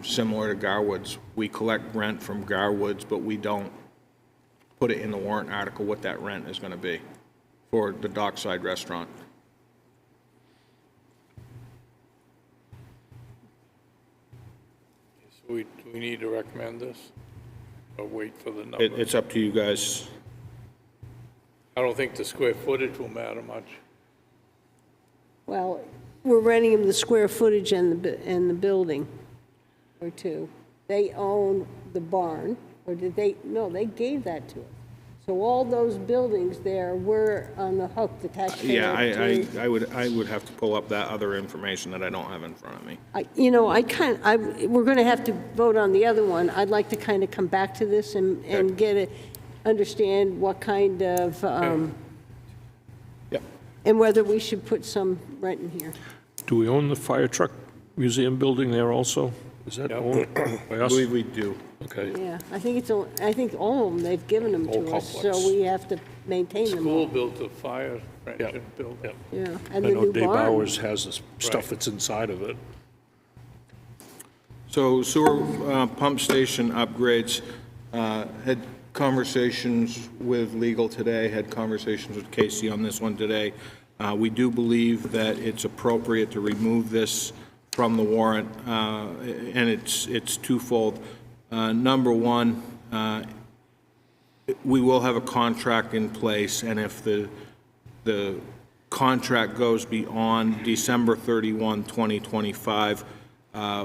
similar to Garwood's. We collect rent from Garwood's, but we don't put it in the warrant article what that rent is going to be for the dockside restaurant. So do we need to recommend this, or wait for the number? It's up to you guys. I don't think the square footage will matter much. Well, we're renting them the square footage and the building, or two. They own the barn, or did they? No, they gave that to us. So all those buildings there were on the hook, the taxpayer. Yeah, I would have to pull up that other information that I don't have in front of me. We're going to have to vote on the other one. I'd like to kind of come back to this and understand what kind of, Yep. and whether we should put some rent in here. Do we own the fire truck museum building there also? Is that owned by I us? believe we do. Okay. Yeah, I think all of them, they've given them Whole to us, so complex. we have to maintain them School all. built a fire Yeah, engine building. yeah. Yeah, I and the know new Dave barn. Bowers has the stuff Right. that's inside of it. So sewer pump station upgrades, had conversations with legal today, had conversations with Casey on this one today. We do believe that it's appropriate to remove this from the warrant, and it's twofold. Number one, we will have a contract in place, and if the contract goes beyond December 31, 2025,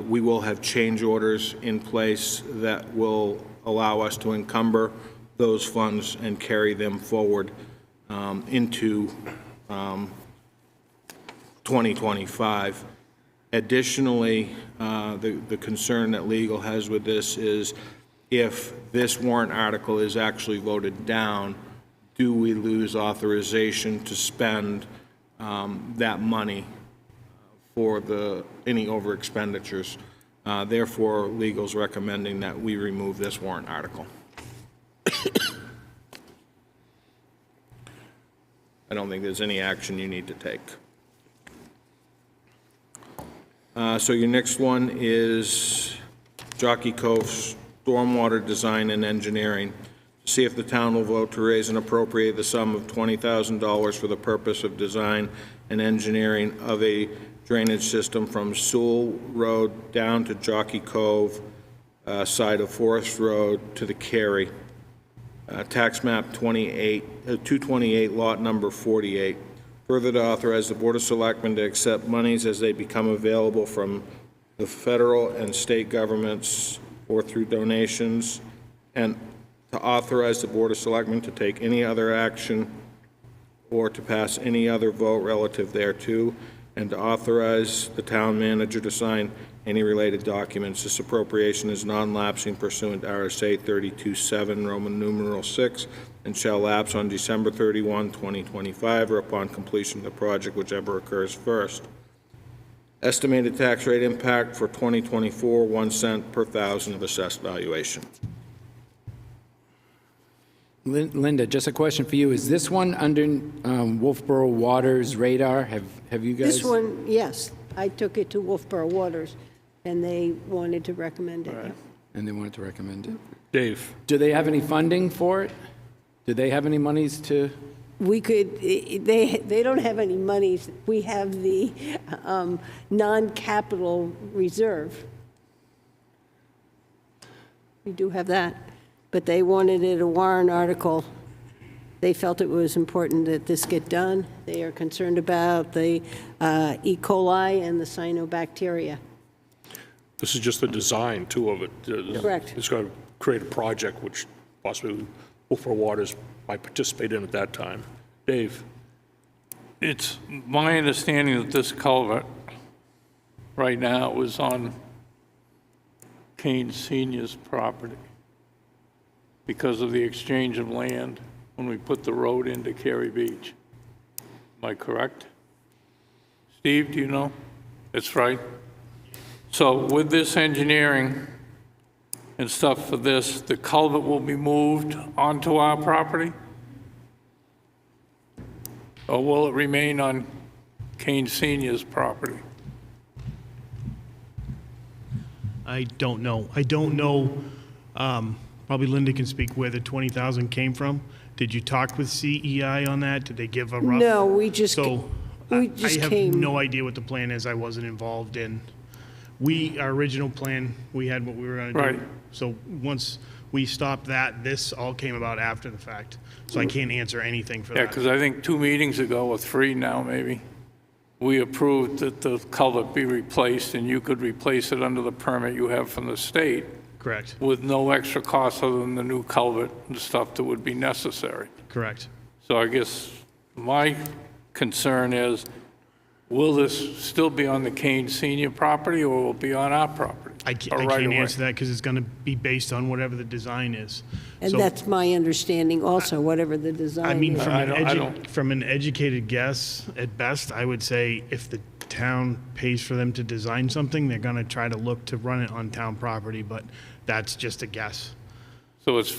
we will have change orders in place that will allow us to encumber those funds and carry them forward into 2025. Additionally, the concern that legal has with this is if this warrant article is actually voted down, do we lose authorization to spend that money for any over expenditures? Therefore, legal's recommending that we remove this warrant article. I don't think there's any action you need to take. So your next one is Jockey Cove Stormwater Design and Engineering. See if the town will vote to raise and appropriate the sum of $20,000 for the purpose of design and engineering of a drainage system from Sewell Road down to Jockey Cove, side of Forest Road to the Cary. Tax map 228, lot number 48. Further to authorize the Board of Selectmen to accept monies as they become available from the federal and state governments or through donations, and to authorize the Board of Selectmen to take any other action or to pass any other vote relative thereto, and to authorize the town manager to sign any related documents. This appropriation is non-lapsing pursuant to RSA 32(7), Roman numeral 6, and shall lapse on December 31, 2025, or upon completion of the project, whichever occurs first. Estimated tax rate impact for 2024, 1 cent per thousand of assessed valuation. Linda, just a question for you. Is this one under Wolfeboro Waters radar? Have you guys? This one, yes, I took it to Wolfeboro Waters, and they wanted to recommend it. Yeah. And they wanted to recommend it. Dave? Do they have any funding for it? Do they have any monies to? We could, they don't have any monies. We have the non-capital reserve. We do have that, but they wanted it a warrant article. They felt it was important that this get done. They are concerned about the E. coli and the cyanobacteria. This is just the design, too, of it. Correct. It's going to create a project which possibly Wolfeboro Waters might participate in at that time. Dave? It's my understanding that this culvert right now is on Kane Senior's property because of the exchange of land when we put the road into Cary Beach. Am I correct? Steve, do you know? That's right. So with this engineering and stuff for this, the culvert will be moved onto our property? Or will it remain on Kane Senior's property? I don't know. I don't know, probably Linda can speak where the 20,000 came from. Did you talk with CEI on that? Did they give a rough? No, we just So, we just I have came. no idea what the plan is. I wasn't involved in. Our original plan, we had what we were gonna do. Right. So once we stopped that, this all came about after the fact. So I can't answer anything for Yeah, that. because I think 2 meetings ago, or 3 now maybe, we approved that the culvert be replaced, and you could replace it under the permit you have from the state Correct, with no extra cost other than the new culvert and stuff that would be necessary. correct. So I guess my concern is, will this still be on the Kane Senior property, or will it be on our property? I Or can't right away? answer that because it's gonna be based on whatever the design is. And So- that's my understanding also, whatever the I design mean, is. from an educated guess, at best, I would say if the town pays for them to design something, they're gonna try to look to run it on town property, but that's just a guess. So it's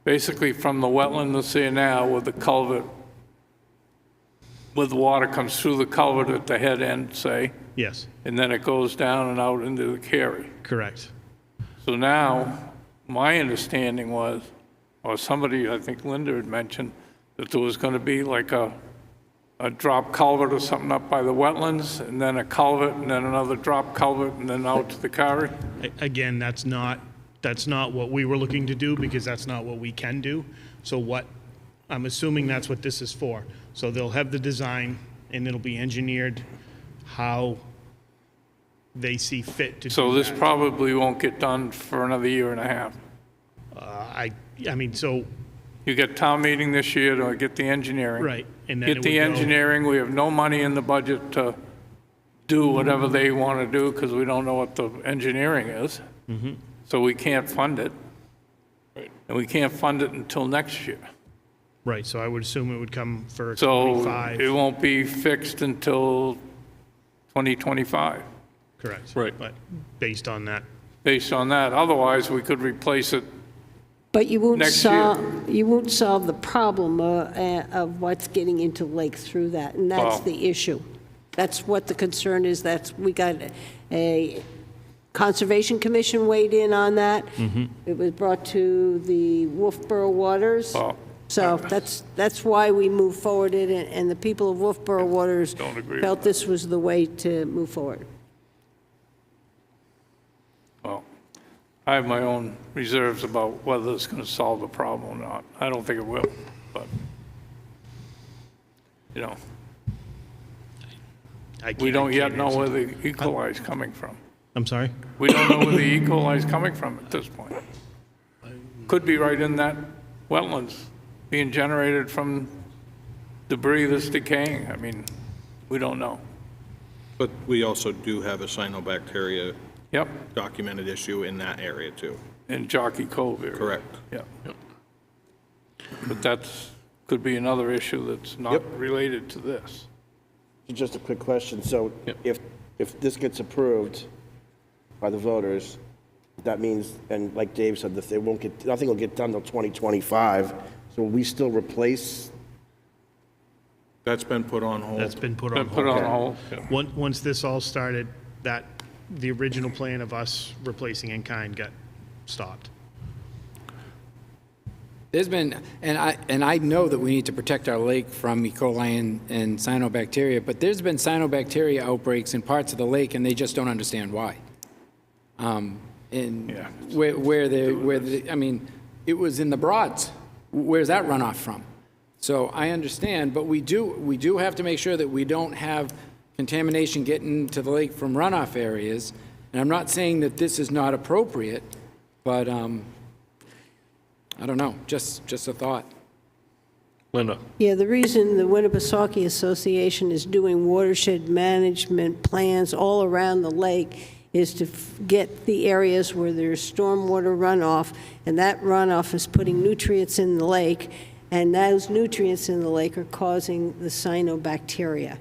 basically from the wetland that's there now with the culvert, with the water comes through the culvert at the head end, say, Yes, and then it goes down and out into the Cary. correct. So now, my understanding was, or somebody, I think Linda had mentioned, that there was going to be like a drop culvert or something up by the wetlands, and then a culvert, and then another drop culvert, and then out to the Cary. Again, that's not what we were looking to do because that's not what we can do. So I'm assuming that's what this is for. So they'll have the design and it'll be engineered how they see fit to do So this that. probably won't get done for another year and a half. I mean, so, You get town meeting this year to get the engineering. right. And then Get it the would go- engineering, we have no money in the budget to do whatever they want to do because we don't know what the engineering is. Mm-hmm. So we can't fund it. And we can't fund it until next year. Right, so I would assume it would come for So 25. it won't be fixed until 2025. Correct. Right. But based on that, based on that. Otherwise, we could replace it. But you won't Next year. solve the problem of what's getting into the lake through that, and that's Well- the issue. That's what the concern is. We got a Conservation Commission weighed in on that. It was brought to the Wolfeboro Waters. Well, So that's why we moved forward it, and the people of Wolfeboro Waters Don't agree with felt this was the way to move forward. Well, I have my own reserves about whether it's going to solve the problem or not. I don't think it will, but, you know, I can't. we don't I yet can't know answer. where the E. coli is coming from. I'm sorry? We don't know where the E. coli is coming from at this point. Could be right in that wetlands, being generated from debris that's decaying. I mean, we don't know. But we also do have a cyanobacteria Yep, documented issue in that area, too. in Jockey Cove area. Correct. Yeah. But that's, could be another issue that's not related to this. Just a quick question. So if this gets approved by the voters, that means, and like Dave said, that nothing will get done till 2025. So will we still replace? That's been put on hold. That's been put on Put hold. on hold. Yeah. Once this all started, the original plan of us replacing in-kind got stopped. There's been, and I know that we need to protect our lake from E. coli and cyanobacteria, but there's been cyanobacteria outbreaks in parts of the lake, and they just don't understand why. And Yeah. I mean, it was in the Broads. Where's that runoff from? So I understand, but we do have to make sure that we don't have contamination getting to the lake from runoff areas. And I'm not saying that this is not appropriate, but I don't know, just a thought. Linda? Yeah, the reason the Winnipesaukee Association is doing watershed management plans all around the lake is to get the areas where there's stormwater runoff, and that runoff is putting nutrients in the lake, and those nutrients in the lake are causing the cyanobacteria.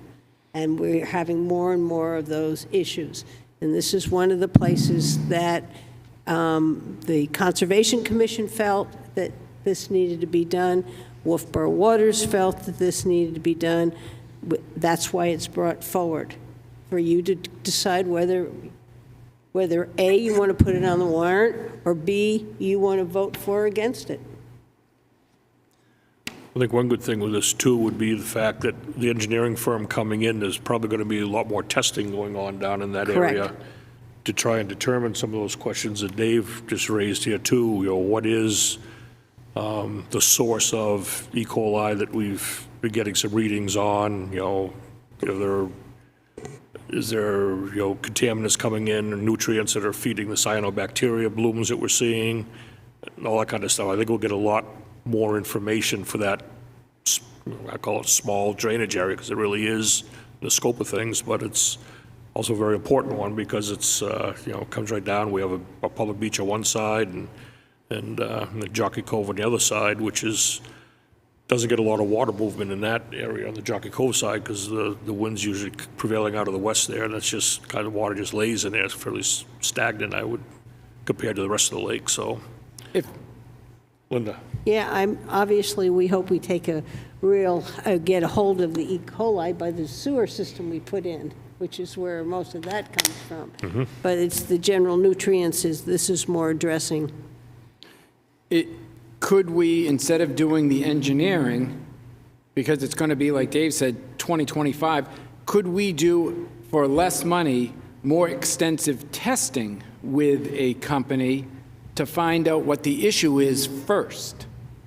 And we're having more and more of those issues. And this is one of the places that the Conservation Commission felt that this needed to be done. Wolfeboro Waters felt that this needed to be done. That's why it's brought forward, for you to decide whether A, you want to put it on the warrant, or B, you want to vote for or against it. I think one good thing with this, too, would be the fact that the engineering firm coming in, there's probably going to be a lot more testing going on down in that Correct. area to try and determine some of those questions that Dave just raised here, too. You know, what is the source of E. coli that we've been getting some readings on? Is there contaminants coming in, or nutrients that are feeding the cyanobacteria blooms that we're seeing, and all that kind of stuff. I think we'll get a lot more information for that, I call it small drainage area, because it really is the scope of things, but it's also a very important one because it's, comes right down. We have a public beach on one side and the Jockey Cove on the other side, which doesn't get a lot of water movement in that area on the Jockey Cove side because the wind's usually prevailing out of the west there, and that's just kind of water just lays in there. It's fairly stagnant, I would, compared to the rest of the lake, so. Linda? Yeah, obviously, we hope we take get a hold of the E. coli by the sewer system we put in, which is where most of that comes from. But it's the general nutrients, this is more addressing. Could we, instead of doing the engineering, because it's going to be, like Dave said, 2025, could we do, for less money, more extensive testing with a company to find out what the issue is first?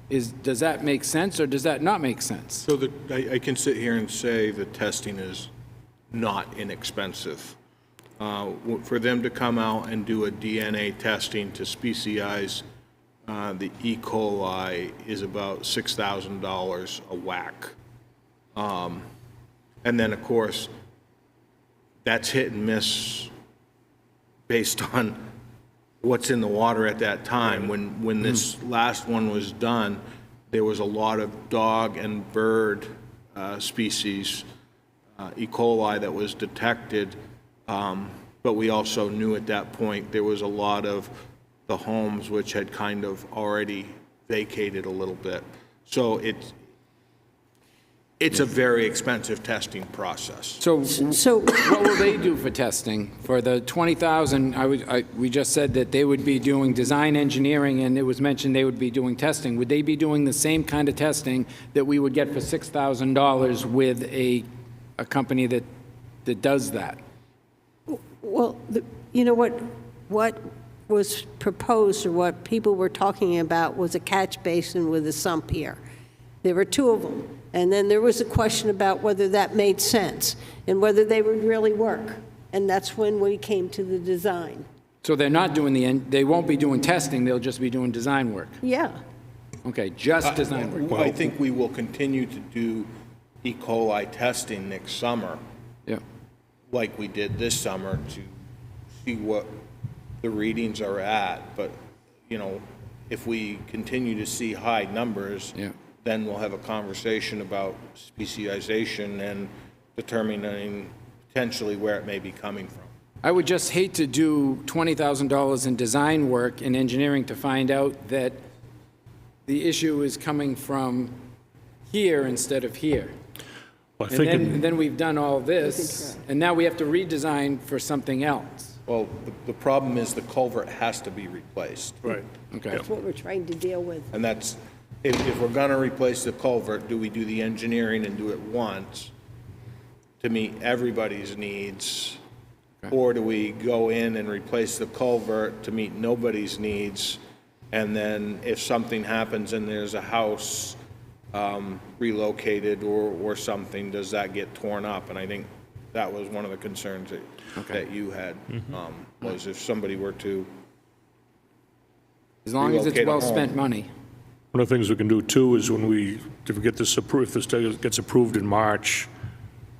Does that make sense, or does that not make sense? So I can sit here and say the testing is not inexpensive. For them to come out and do a DNA testing to specize the E. coli is about $6,000 a whack. And then, of course, that's hit and miss based on what's in the water at that time. When this last one was done, there was a lot of dog and bird species, E. coli, that was detected. but we also knew at that point there was a lot of the homes which had kind of already vacated a little bit. So it's a very expensive testing process. So what will they do for testing? For the 20,000, we just said that they would be doing design engineering, and it was mentioned they would be doing testing. Would they be doing the same kind of testing that we would get for $6,000 with a company that does that? Well, you know what was proposed, or what people were talking about, was a catch basin with a sump here. There were two of them. And then there was a question about whether that made sense and whether they would really work. And that's when we came to the design. So they're not doing they won't be doing testing, they'll just be doing design work? Yeah. Okay, just design work. I think we will continue to do E. coli testing next summer, Yeah. like we did this summer, to see what the readings are at. But, you know, if we continue to see high numbers, Yeah. then we'll have a conversation about specialization and determining potentially where it may be coming from. I would just hate to do $20,000 in design work and engineering to find out that the issue is coming from here instead of here. Well, I And think then we've done all this, and now we have to redesign for something else. Well, the problem is the culvert has to be replaced. right. Okay. That's what we're trying to deal with. And that's, if we're gonna replace the culvert, do we do the engineering and do it once to meet everybody's needs? Or do we go in and replace the culvert to meet nobody's needs? And then if something happens and there's a house relocated or something, does that get torn up? And I think that was one of the concerns that you had, was if somebody were to As long as it's relocate a home. well-spent money. One of the things we can do too is when if we get this approved, if this gets approved in March,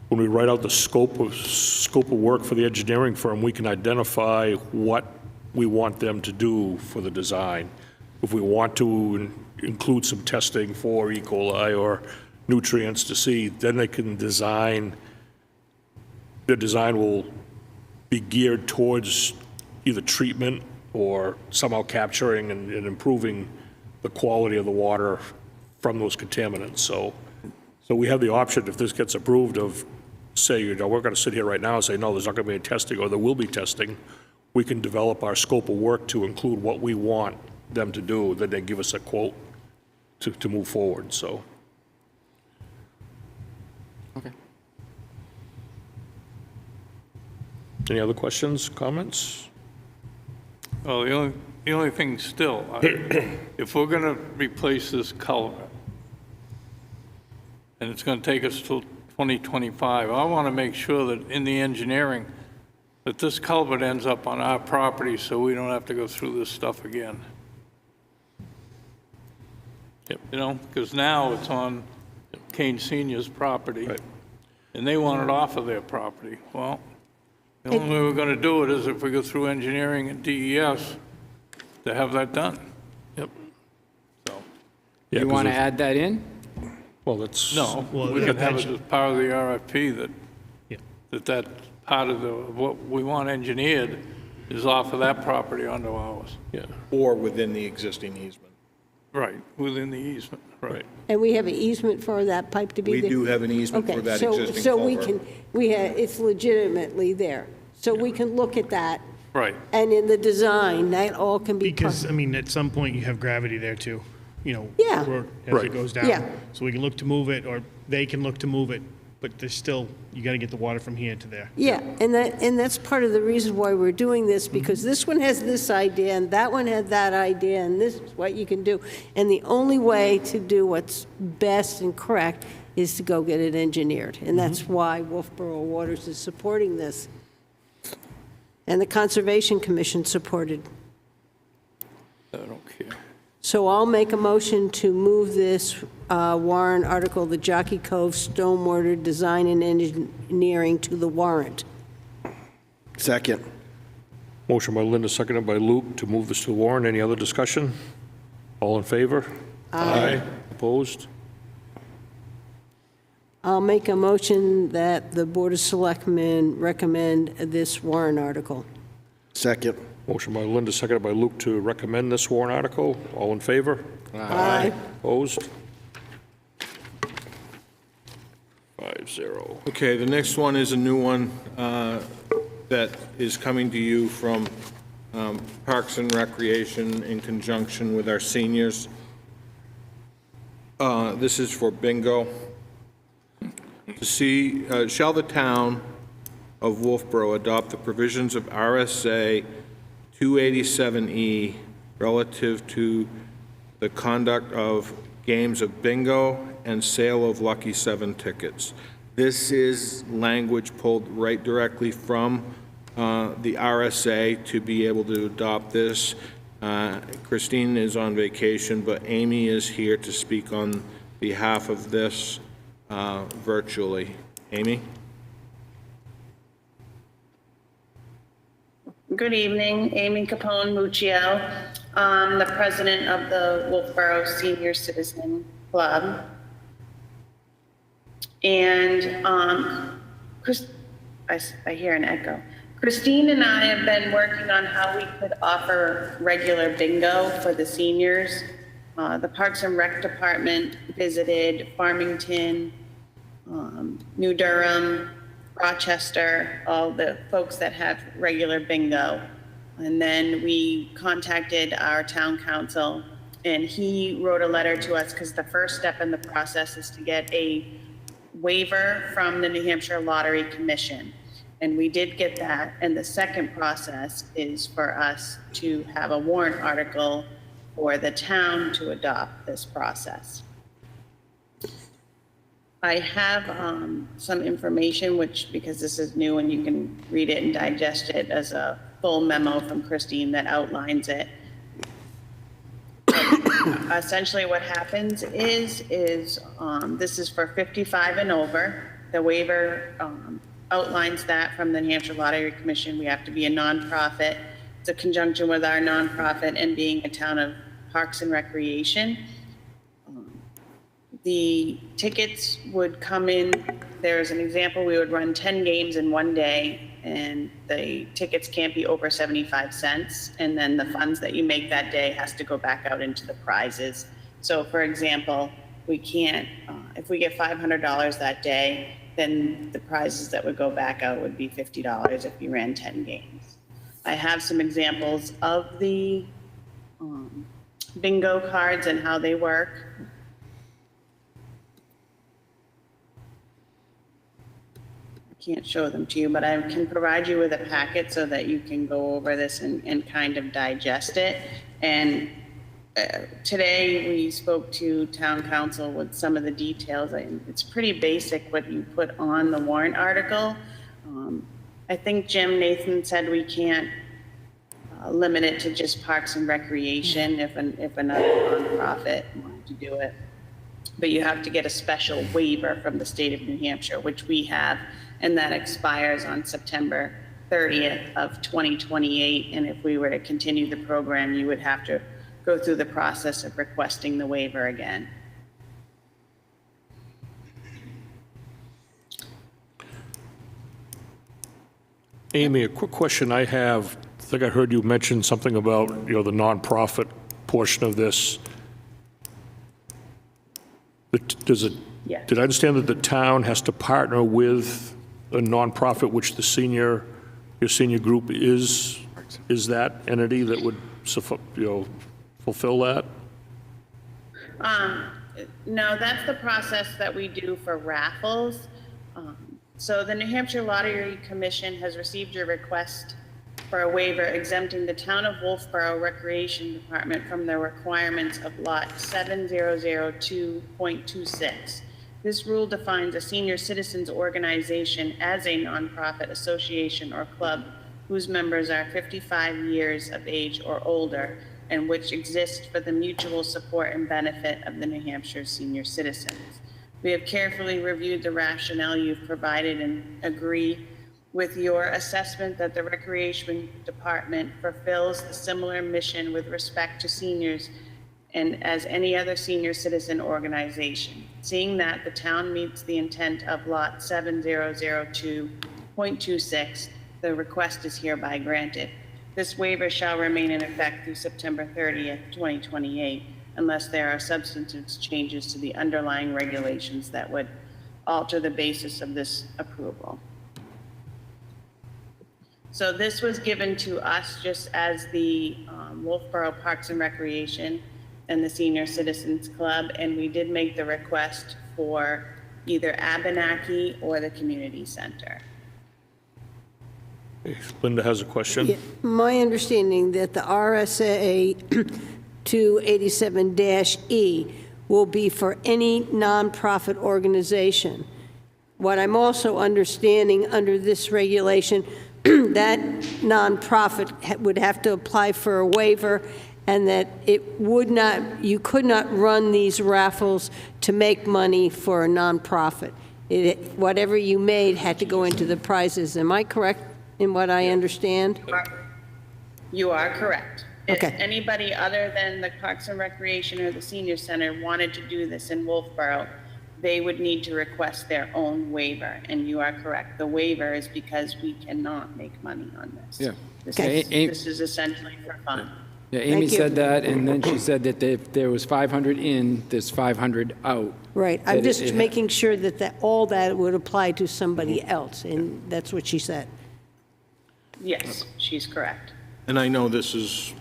when we write out the scope of work for the engineering firm, we can identify what we want them to do for the design. If we want to include some testing for E. coli or nutrients to see, then they can design, their design will be geared towards either treatment or somehow capturing and improving the quality of the water from those contaminants. So we have the option, if this gets approved, of say, you know, we're going to sit here right now and say, no, there's not going to be any testing, or there will be testing. We can develop our scope of work to include what we want them to do, then they give us a quote to move forward, so. Okay. Any other questions, comments? Well, the only thing still, if we're going to replace this culvert, and it's going to take us till 2025, I want to make sure that in the engineering, that this culvert ends up on our property so we don't have to go through this stuff again. Yep. You know, because now it's on Kane Senior's property, Right. and they want it off of their property. Well, the only way we're going to do it is if we go through engineering and DES to have that done. Yep. So, Yeah, You 'cause want to if- add that in? Well, that's. no, Well, we yeah, can have it that as part of the RFP that, Yeah. that part of what we want engineered is off of that property onto ours. Yeah, or within the existing easement. Right, within the easement, right. And we have an easement for that pipe to be We there? do have an easement for Okay, that so, existing so we culvert. can, it's legitimately there. So we can look at that, Right. and in the design, that all can be. Because, I mean, at some point, you have gravity there too, you know. Yeah. or As Right. it goes down. Yeah. So we can look to move it, or they can look to move it, but there's still, you got to get the water from here to there. Yeah, and that's part of the reason why we're doing this, because this one has this idea, and that one had that idea, and this is what you can do. And the only way to do what's best and correct is to go get it engineered. And that's why Wolfeboro Waters is supporting this. And the Conservation Commission supported. I don't care. So I'll make a motion to move this warrant article, the Jockey Cove Stormwater Design and Engineering, to the warrant. Second. motion by Linda, seconded by Luke, to move this to the warrant. Any other discussion? All in favor? Aye. Opposed? I'll make a motion that the Board of Selectmen recommend this warrant article. Second. Motion by Linda, seconded by Luke to recommend this warrant article. All in favor? Aye. Opposed? 5-0. Okay, the next one is a new one that is coming to you from Parks and Recreation in conjunction with our seniors. This is for bingo. To see, shall the town of Wolfeboro adopt the provisions of RSA 287E relative to the conduct of games of bingo and sale of Lucky 7 tickets. This is language pulled right directly from the RSA to be able to adopt this. Christine is on vacation, but Amy is here to speak on behalf of this virtually. Amy? Good evening, Amy Capone Muccio. I'm the president of the Wolfeboro Senior Citizen Club. And I hear an echo. Christine and I have been working on how we could offer regular bingo for the seniors. The Parks and Rec Department visited Farmington, New Durham, Rochester, all the folks that have regular bingo. And then we contacted our town council, and he wrote a letter to us because the first step in the process is to get a waiver from the New Hampshire Lottery Commission. And we did get that. And the second process is for us to have a warrant article for the town to adopt this process. I have some information, which, because this is new and you can read it and digest it as a full memo from Christine that outlines it. Essentially what happens is this is for 55 and over. The waiver outlines that from the New Hampshire Lottery Commission. We have to be a nonprofit. It's a conjunction with our nonprofit and being a town of Parks and Recreation. The tickets would come in, there's an example, we would run 10 games in one day, and the tickets can't be over 75 cents, and then the funds that you make that day has to go back out into the prizes. So for example, we can't, if we get $500 that day, then the prizes that would go back out would be $50 if you ran 10 games. I have some examples of the bingo cards and how they work. Can't show them to you, but I can provide you with a packet so that you can go over this and kind of digest it. And today we spoke to town council with some of the details. It's pretty basic what you put on the warrant article. I think Jim Nathan said we can't limit it to just Parks and Recreation if another nonprofit wanted to do it. But you have to get a special waiver from the state of New Hampshire, which we have, and that expires on September 30th of 2028. And if we were to continue the program, you would have to go through the process of requesting the waiver again. Amy, a quick question I have. I think I heard you mention something about, the nonprofit portion of this. Yes. Did I understand that the town has to partner with a nonprofit, which your senior group is that entity that would, fulfill that? No, that's the process that we do for raffles. So the New Hampshire Lottery Commission has received your request for a waiver exempting the town of Wolfeboro Recreation Department from the requirements of Lot 7002.26. This rule defines a senior citizens organization as a nonprofit association or club whose members are 55 years of age or older and which exists for the mutual support and benefit of the New Hampshire senior citizens. We have carefully reviewed the rationale you've provided and agree with your assessment that the Recreation Department fulfills a similar mission with respect to seniors and as any other senior citizen organization. Seeing that the town meets the intent of Lot 7002.26, the request is hereby granted. This waiver shall remain in effect through September 30th, 2028, unless there are substantive changes to the underlying regulations that would alter the basis of this approval. So this was given to us just as the Wolfeboro Parks and Recreation and the Senior Citizens Club, and we did make the request for either Abenaki or the community center. Linda has a question. Yeah, my understanding that the RSA 287-E will be for any nonprofit organization. What I'm also understanding under this regulation, that nonprofit would have to apply for a waiver, and that it would not, you could not run these raffles to make money for a nonprofit. Whatever you made had to go into the prizes. Am I correct in what I understand? You are correct. If Okay. anybody other than the Parks and Recreation or the Senior Center wanted to do this in Wolfeboro, they would need to request their own waiver, and you are correct. The waiver is because we cannot make money on this. Yeah. This Okay. this is essentially for fun. Yeah, Amy Thank you. said that, and then she said that if there was 500 in, there's 500 out. Right, I'm That just it- making sure that all that would apply to somebody else, and that's what she said. Yes, she's correct. And I know this is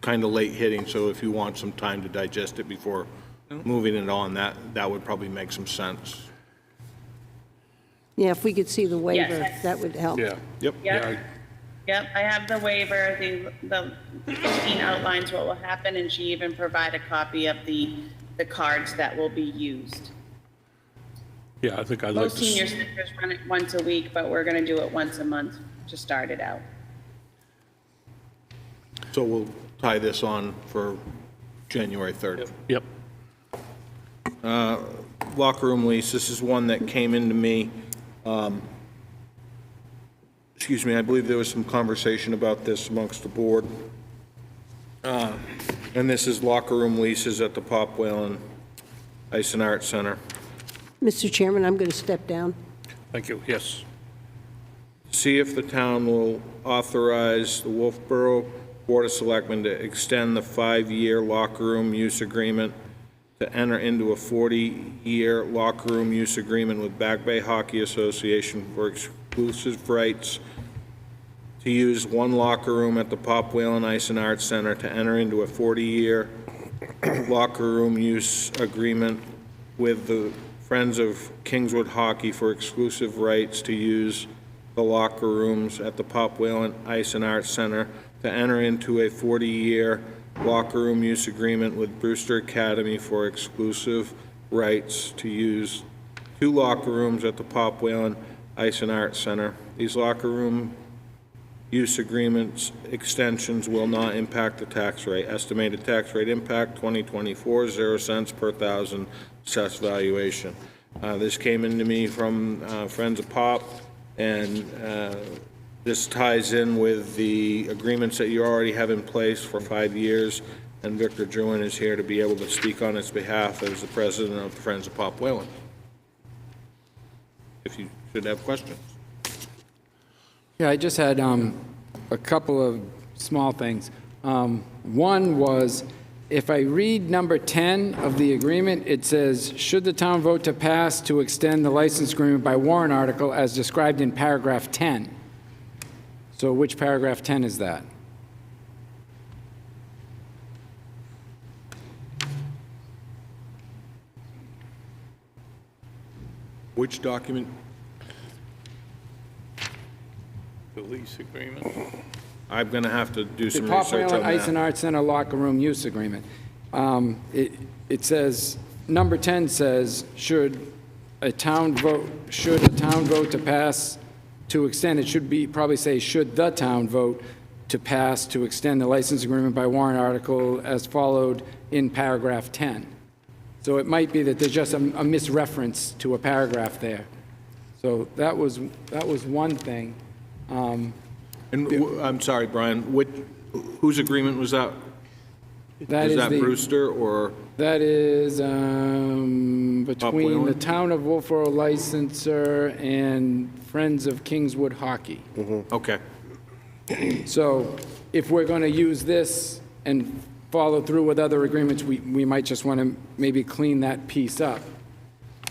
kind of late hitting, so if you want some time to digest it before moving it on, that would probably make some sense. Yeah, if we could see the waiver, Yes. that would help. Yeah. Yep. Yep. Yep, I have the waiver, the Christine outlines what will happen, and she even provided a copy of the cards that will be used. Yeah, I think I'd like Most to. senior centers run it once a week, but we're gonna do it once a month to start it out. So we'll tie this on for January 3rd. Yep. Locker room lease, this is one that came into me. Excuse me, I believe there was some conversation about this amongst the board. And this is locker room leases at the Pop Whalen Ice and Art Center. Mr. Chairman, I'm going to step down. Thank you. Yes. See if the town will authorize the Wolfeboro Board of Selectmen to extend the 5-year locker room use agreement to enter into a 40-year locker room use agreement with Back Bay Hockey Association for exclusive rights to use one locker room at the Pop Whalen Ice and Arts Center, to enter into a 40-year locker room use agreement with the Friends of Kingswood Hockey for exclusive rights to use the locker rooms at the Pop Whalen Ice and Arts Center, to enter into a 40-year locker room use agreement with Brewster Academy for exclusive rights to use 2 locker rooms at the Pop Whalen Ice and Arts Center. These locker room use agreements extensions will not impact the tax rate. Estimated tax rate impact 2024, 0 cents per thousand assessed valuation. This came into me from Friends of Pop, and this ties in with the agreements that you already have in place for 5 years, and Victor Druin is here to be able to speak on its behalf as the president of the Friends of Pop Whalen. If you should have questions. Yeah, I just had a couple of small things. One was, if I read number 10 of the agreement, it says, should the town vote to pass to extend the license agreement by warrant article as described in paragraph 10. So which paragraph 10 is that? Which document? The lease agreement. I'm going to have to do The some Pop research on Whalen Ice and that. Arts Center locker room use agreement. It says, number 10 says, should a town vote to pass to extend, it should be, probably say, should the town vote to pass to extend the license agreement by warrant article as followed in paragraph 10. So it might be that there's just a misreference to a paragraph there. So that was one thing. And I'm sorry, Brian, whose agreement was that? That Is is that the, Brewster or, that is between the Whalen? Town of Wolfeboro licensor and Friends of Kingswood Hockey. okay. So if we're going to use this and follow through with other agreements, we might just want to maybe clean that piece up.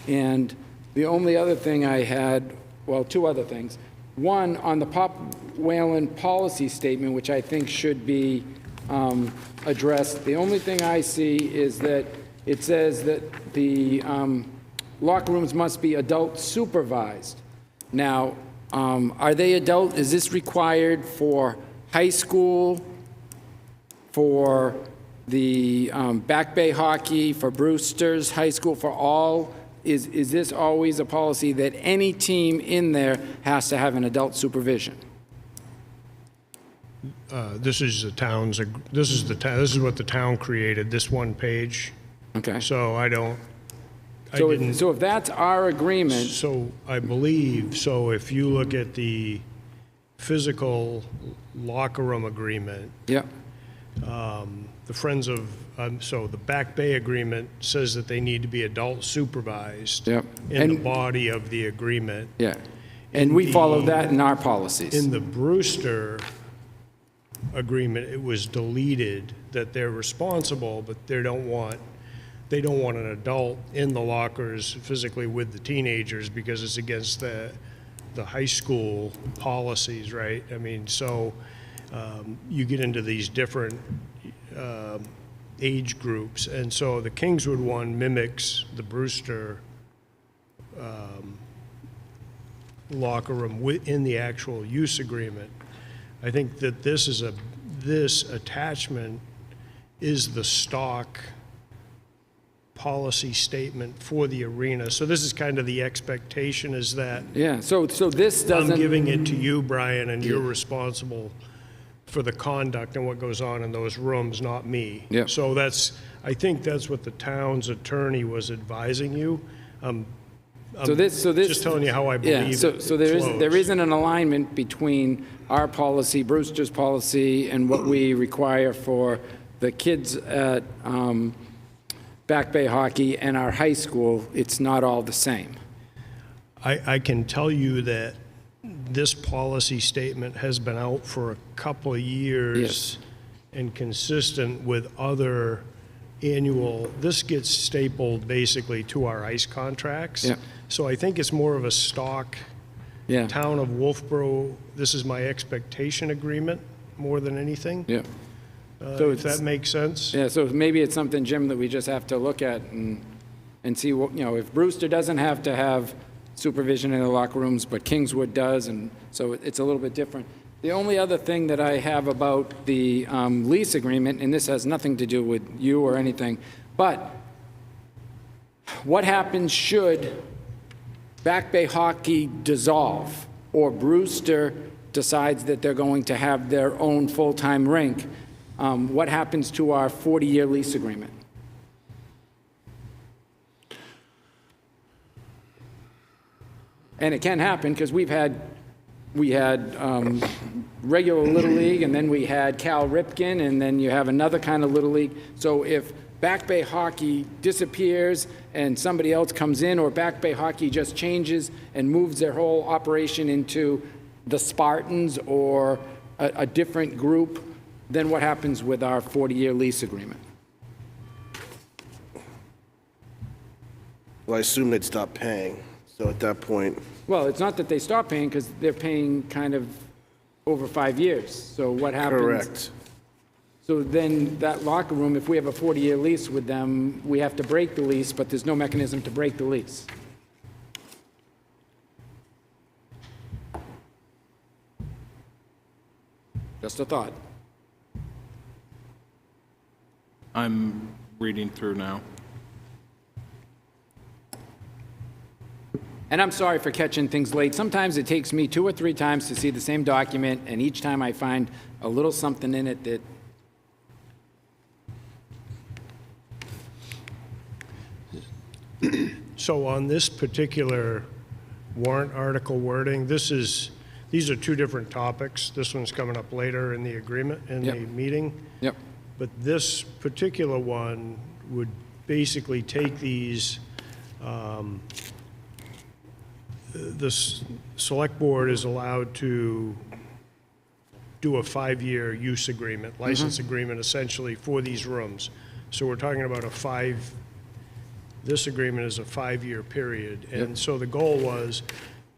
And the only other thing I had, well, two other things. One, on the Pop Whalen policy statement, which I think should be addressed, the only thing I see is that it says that the locker rooms must be adult supervised. Now, are they adult, is this required for high school, for the Back Bay hockey, for Brewster's High School, for all? Is this always a policy that any team in there has to have an adult supervision? This is the town's, this is what the town created, this one page. Okay. So I So didn't. if that's our agreement, So I believe, so if you look at the physical locker room agreement, yeah, the Friends of, so the Back Bay agreement says that they need to be adult supervised Yep. in the And- body of the agreement. yeah. And we follow that in our policies. In the Brewster agreement, it was deleted that they're responsible, but they don't want an adult in the lockers physically with the teenagers because it's against the high school policies, right? I mean, so you get into these different age groups, and so the Kingswood one mimics the Brewster locker room in the actual use agreement. I think that this attachment is the stock policy statement for the arena. So this is kind of the expectation is that Yeah, so this I'm doesn't, giving it to you, Brian, and you're responsible for the conduct and what goes on in those rooms, not me. Yeah. So I think that's what the town's attorney was advising you. so this. Just telling you how I Yeah, believe so it there flows. isn't an alignment between our policy, Brewster's policy, and what we require for the kids at Back Bay Hockey and our high school. It's not all the same. I can tell you that this policy statement has been out for a couple of years Yes. and consistent with other this gets stapled basically to our ICE contracts. Yeah. So I think it's more of a stock Yeah, Town of Wolfeboro, this is my expectation agreement more than anything. yeah. So If that makes sense. Yeah, so maybe it's something, Jim, that we just have to look at and see what, if Brewster doesn't have to have supervision in the locker rooms, but Kingswood does, and so it's a little bit different. The only other thing that I have about the lease agreement, and this has nothing to do with you or anything, but what happens should Back Bay Hockey dissolve, or Brewster decides that they're going to have their own full-time rink? What happens to our 40-year lease agreement? And it can happen, because we had regular Little League, and then we had Cal Ripken, and then you have another kind of Little League. So if Back Bay Hockey disappears and somebody else comes in, or Back Bay Hockey just changes and moves their whole operation into the Spartans or a different group, then what happens with our 40-year lease agreement? Well, I assume they'd stop paying, so at that point, Well, it's not that they stop paying, because they're paying kind of over 5 years. So what happens? correct. So then that locker room, if we have a 40-year lease with them, we have to break the lease, but there's no mechanism to break the lease. Just a thought. I'm reading through now. And I'm sorry for catching things late. Sometimes it takes me 2 or 3 times to see the same document, and each time I find a little something in it that, So on this particular warrant article wording, these are two different topics. This one's coming up later in the agreement, in the Yep. meeting. yep, But this particular one would basically take these, select board is allowed to do a 5-year use agreement, license agreement essentially for these rooms. So we're talking about this agreement is a 5-year period. And so the goal was,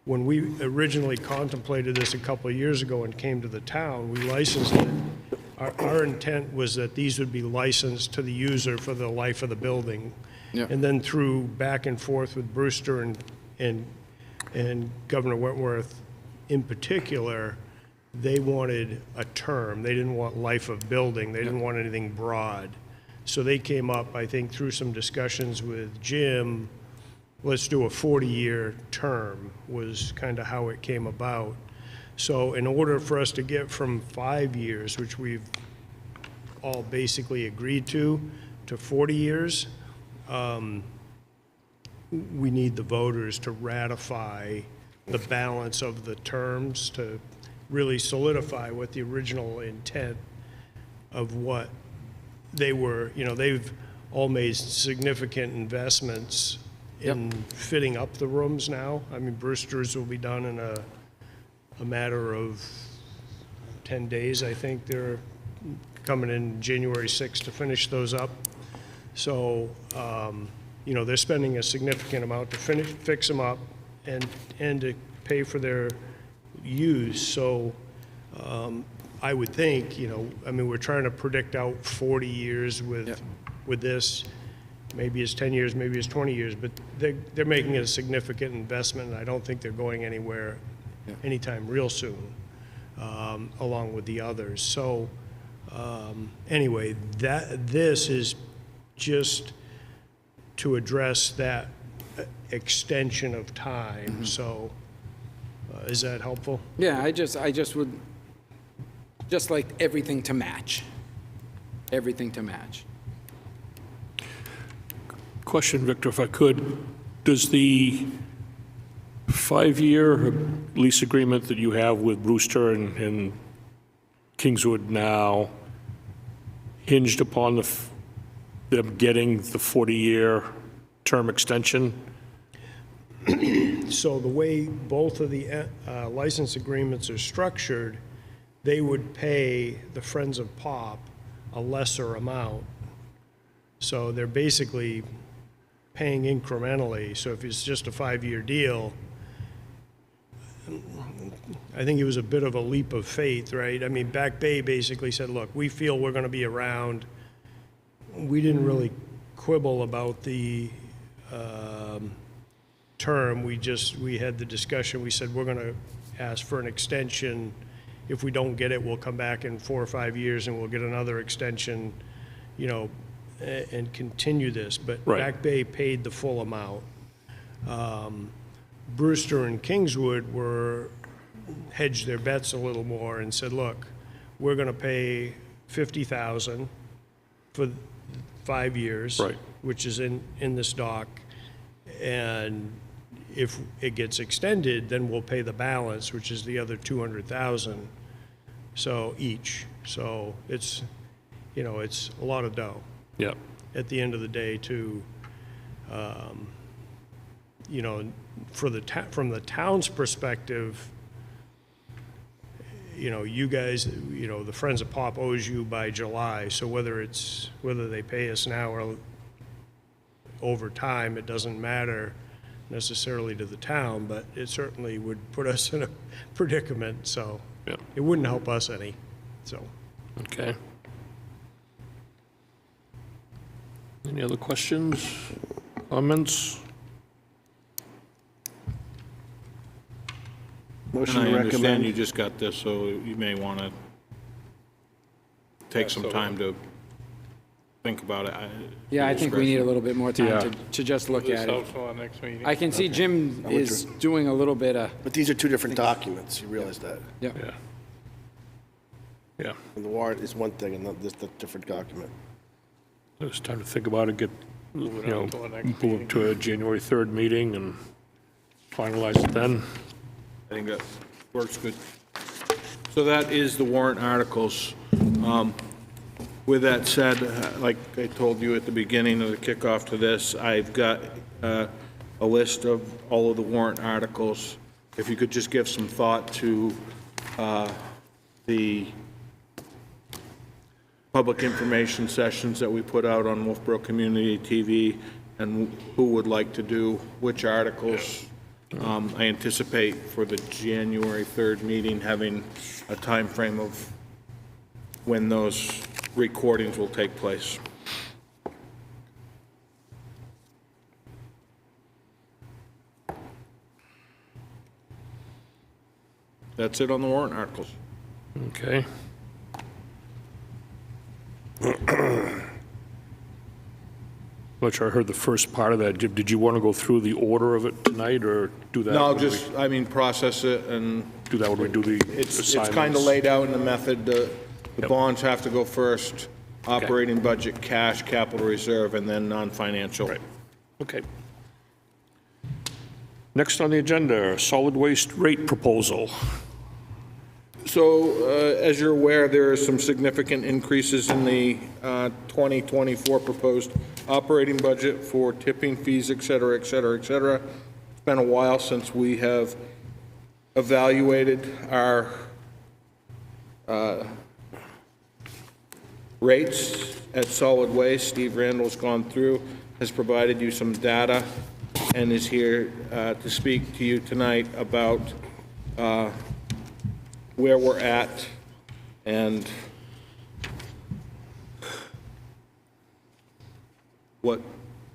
when we originally contemplated this a couple of years ago and came to the town, we licensed it. Our intent was that these would be licensed to the user for the life of the building. Yeah. And then through back and forth with Brewster and Governor Wentworth in particular, they wanted a term. They didn't want life of building. They didn't want anything broad. So they came up, I think, through some discussions with Jim, let's do a 40-year term, was kind of how it came about. So in order for us to get from 5 years, which we've all basically agreed to 40 years, we need the voters to ratify the balance of the terms to really solidify what the original intent of what they were. They've all made significant investments in fitting up the rooms now. I mean, Brewster's will be done in a matter of 10 days, I think. They're coming in January 6th to finish those up. So, they're spending a significant amount to fix them up and to pay for their use. So, I would think, we're trying to predict out 40 years with this. Maybe it's 10 years, maybe it's 20 years, but they're making a significant investment, and I don't think they're going anywhere anytime real soon, along with the others. So, anyway, this is just to address that extension of time. So, is that helpful? Yeah, I just would just like everything to match. Everything to match. Question, Victor, if I could. Does the 5-year lease agreement that you have with Brewster and Kingswood now hinged upon them getting the 40-year term extension? So the way both of the license agreements are structured, they would pay the Friends of Pop a lesser amount. So they're basically paying incrementally. So if it's just a 5-year deal, I think it was a bit of a leap of faith, right? I mean, Back Bay basically said, look, we feel we're going to be around. We didn't really quibble about the term. We had the discussion. We said, we're going to ask for an extension. If we don't get it, we'll come back in 4 or 5 years and we'll get another extension, and continue this. But Right. Back Bay paid the full amount. Brewster and Kingswood hedged their bets a little more and said, look, we're going to pay $50,000 for 5 years, Right. which is in this doc. And if it gets extended, then we'll pay the balance, which is the other $200,000. So each. So it's a lot of dough. Yeah. At the end of the day, from the town's perspective, you guys, the Friends of Pop owes you by July. So whether they pay us now or over time, it doesn't matter necessarily to the town, but it certainly would put us in a predicament. So Yeah. it wouldn't help us any. So. Okay. Any other questions, comments? And Motion I to understand recommend. you just got this, so you may want to take some time to think about it. Yeah, I think we need a little bit more time Yeah. to just look This at it. out for our next meeting. I can see Jim is doing a little bit of, But these are two different documents, you realize that? yeah. Yeah. Yeah. And the warrant is one thing, and this is a different document. It's time to think about it, Move it on to our next move it to a January 3rd meeting and finalize it then. I think that works good. So that is the warrant articles. With that said, like I told you at the beginning of the kickoff to this, I've got a list of all of the warrant articles. If you could just give some thought to the public information sessions that we put out on Wolfeboro Community TV and who would like to do which articles. I anticipate for the January 3rd meeting having a time frame of when those recordings will take place. That's it on the warrant articles. Okay. Not sure I heard the first part of that. Did you want to go through the order of it tonight, or do that? No, when we just, I mean, process it and do that when we do the it's kind of assignments? laid out in the method. The Yep. bonds have to go first, operating budget, cash, capital reserve, and then non-financial. Right. Okay. Next on the agenda, solid waste rate proposal. So, as you're aware, there are some significant increases in the 2024 proposed operating budget for tipping fees, et cetera, et cetera, et cetera. It's been a while since we have evaluated our rates at solid waste. Steve Randall's gone through, has provided you some data, and is here to speak to you tonight about where we're at and what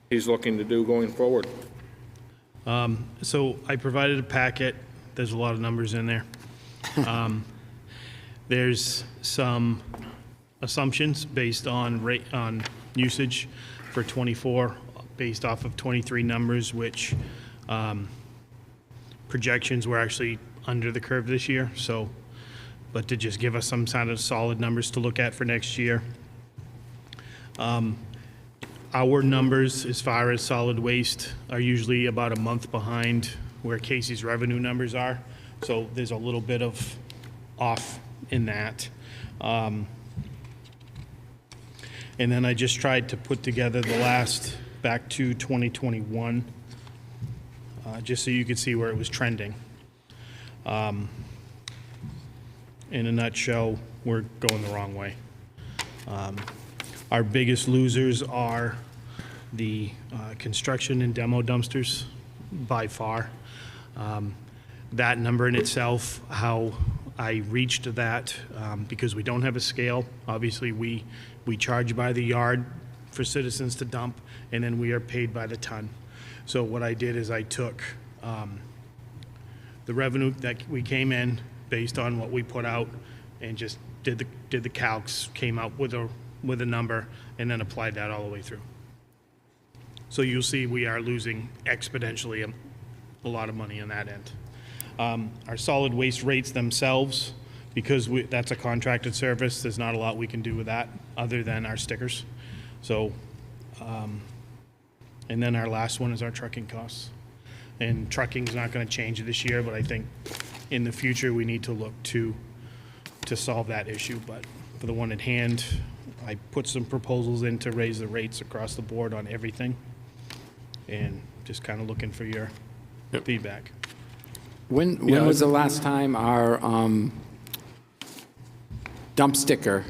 he's looking to do going forward. So I provided a packet. There's a lot of numbers in there. There's some assumptions based on rate, on usage for 24, based off of 23 numbers, which projections were actually under the curve this year. So, but to just give us some kind of solid numbers to look at for next year. Our numbers, as far as solid waste, are usually about a month behind where Casey's revenue numbers are. So there's a little bit of off in that. And then I just tried to put together the last, back to 2021, just so you could see where it was trending. In a nutshell, we're going the wrong way. Our biggest losers are the construction and demo dumpsters, by far. That number in itself, how I reached that, because we don't have a scale. Obviously, we charge by the yard for citizens to dump, and then we are paid by the ton. So what I did is I took the revenue that we came in based on what we put out, and just did the calcs, came out with a number, and then applied that all the way through. So you'll see we are losing exponentially a lot of money on that end. Our solid waste rates themselves, because that's a contracted service, there's not a lot we can do with that other than our stickers. So, and then our last one is our trucking costs. And trucking's not going to change this year, but I think in the future we need to look to solve that issue. But for the one at hand, I put some proposals in to raise the rates across the board on everything, and just kind of looking for your feedback. When was the last time our dump sticker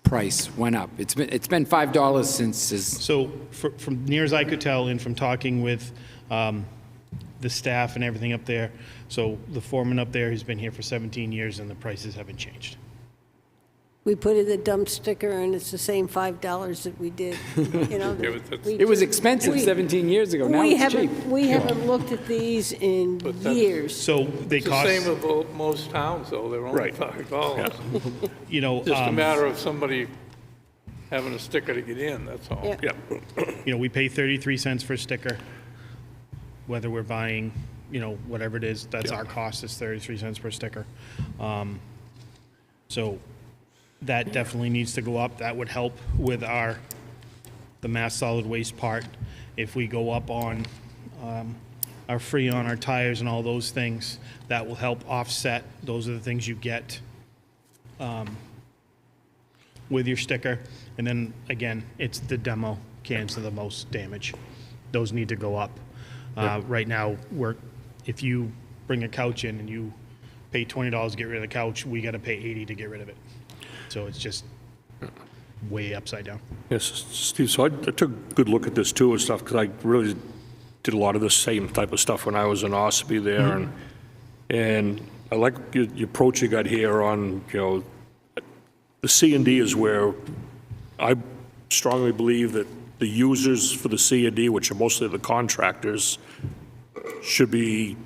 price went up? It's been $5 since So from near as I could tell, and from talking with the staff and everything up there, so the foreman up there has been here for 17 years and the prices haven't changed. We put in the dump sticker, and it's the same $5 that we did, you know. It was expensive 17 years ago. Now it's cheap. We haven't looked at these in years. So they It's the cost, same with most towns, though, they're only Right. $5. you know, Just a matter of somebody having a sticker to get in, that's all. Yeah. you know, we pay 33 cents for a sticker, whether we're buying, you know, whatever it is, that's our cost, is 33 cents per sticker. So that definitely needs to go up. That would help with the mass solid waste part. If we go up on our Freon, our tires and all those things, that will help offset. Those are the things you get with your sticker. And then, again, it's the demo cans are the most damage. Those need to go up. Right now, if you bring a couch in and you pay $20 to get rid of the couch, we got to pay $80 to get rid of it. So it's just way upside down. Yes, Steve, so I took a good look at this too and stuff, because I really did a lot of the same type of stuff when I was in Ossipee there, and I like your approach you got here on, the C&D is where I strongly believe that the users for the C&D, which are mostly the contractors, should be,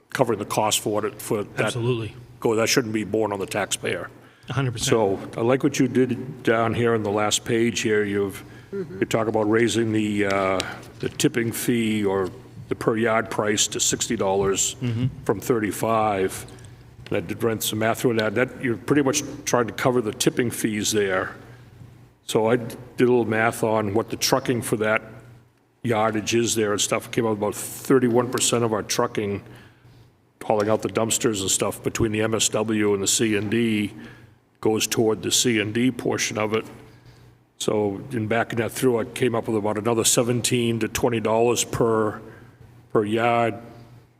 covering the cost for that. Absolutely. That shouldn't be borne on the taxpayer. 100%. So I like what you did down here on the last page here. You talk about raising the tipping fee or the per yard price to $60 from $35. And I did run some math through that. You're pretty much trying to cover the tipping fees there. So I did a little math on what the trucking for that yardage is there and stuff. It came out about 31% of our trucking, hauling out the dumpsters and stuff between the MSW and the C&D, goes toward the C&D portion of it. So in backing that through, I came up with about another $17 to $20 per yard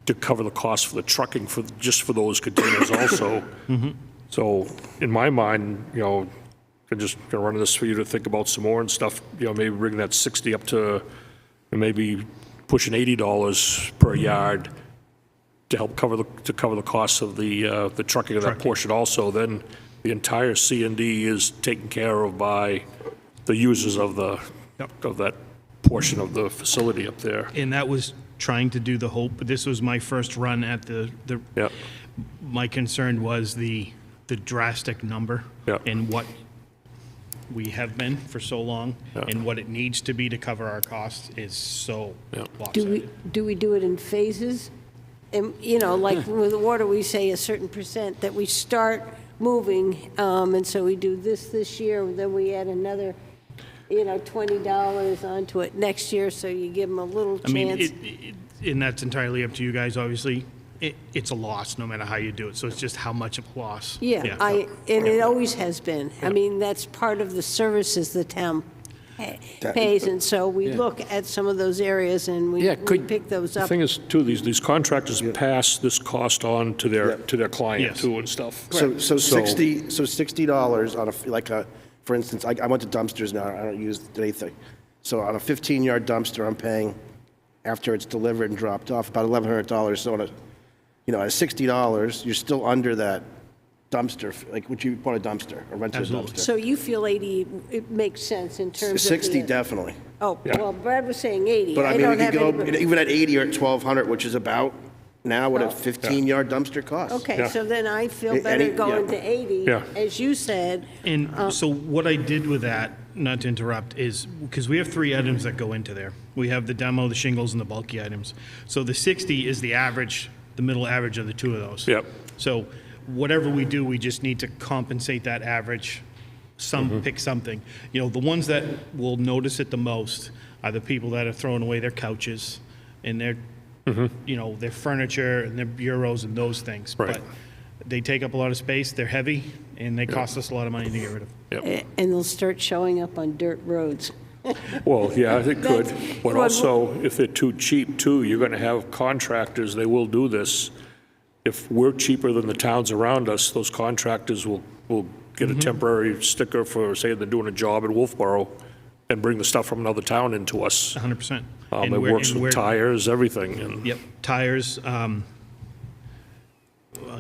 to cover the cost for the trucking just for those containers also. So in my mind, I'm just going to run this for you to think about some more and stuff, maybe bring that 60 up to maybe pushing $80 per yard to help cover the costs of the trucking of that portion also. Then the entire C&D is taken care of by the users of that portion of the facility up there. And that was trying to do the hope, but this was my first run at my concern was the drastic number and what we have been for so long and what it needs to be to cover our costs is so lopsided. Do we do it in phases? And, like with the water, we say a certain percent that we start moving, and so we do this year, then we add another, $20 onto it next year, so you give them a little chance. I mean, and that's entirely up to you guys, obviously. It's a loss, no matter how you do it, so it's just how much of a loss. And it always has been. I mean, that's part of the services the town pays, and so we look at some of those areas and we pick those The up. thing is, too, these contractors pass this cost on to their client, Yes. too, and stuff. So $60 on for instance, I went to dumpsters now, I don't use anything. So on a 15-yard dumpster, I'm paying, after it's delivered and dropped off, about $1,100. So at $60, you're still under that dumpster, like would you want a dumpster or rent a dumpster? So you feel 80, it makes sense in terms of 60 definitely. Oh, well, Brad was saying 80. But I mean, don't we could have go, any- even at 80 or at 1,200, which is about now what a 15-yard dumpster costs. Okay, so then I feel Any- better yeah. going to 80, Yeah. as you said. And so what I did with that, not to interrupt, is because we have 3 items that go into there. We have the demo, the shingles, and the bulky items. So the 60 is the average, the middle average of the 2 of those. Yep. So whatever we do, we just need to compensate that average, pick something. The ones that will notice it the most are the people that are throwing away their couches and their, their furniture and their bureaus and those things. Right. But they take up a lot of space, they're heavy, and they cost us a lot of money to get rid of. And they'll start showing up on dirt roads. Well, yeah, it could. That's- But well, also, if they're too cheap, too, you're going to have contractors, they will do this. If we're cheaper than the towns around us, those contractors will get a temporary sticker for, say, they're doing a job in Wolfeboro, and bring the stuff from another town into us. 100%. It works with tires, everything. And Yep, tires. I'll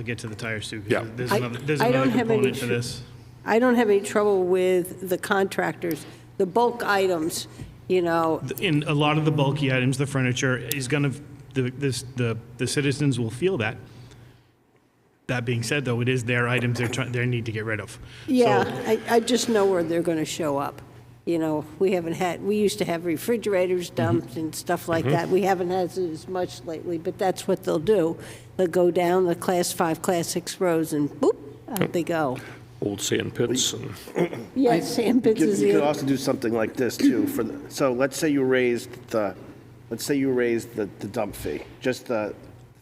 get to the tires too. 'Cause Yeah. There's I- another I don't have any component to this. I don't have any trouble with the contractors, the bulk items, In a lot of the bulky items, the furniture is going to, the citizens will feel that. That being said, though, it is their items they need to get rid of. Yeah, So, I just know where they're going to show up. We used to have refrigerators dumped and stuff like that. We haven't had it as much lately, but that's what they'll do. They'll go down the Class 5, Class 6 rows and boop, out they go. old sand pits. And Yes, sand pits is You could the, also do something like this too, so let's say you raised the dump fee, just the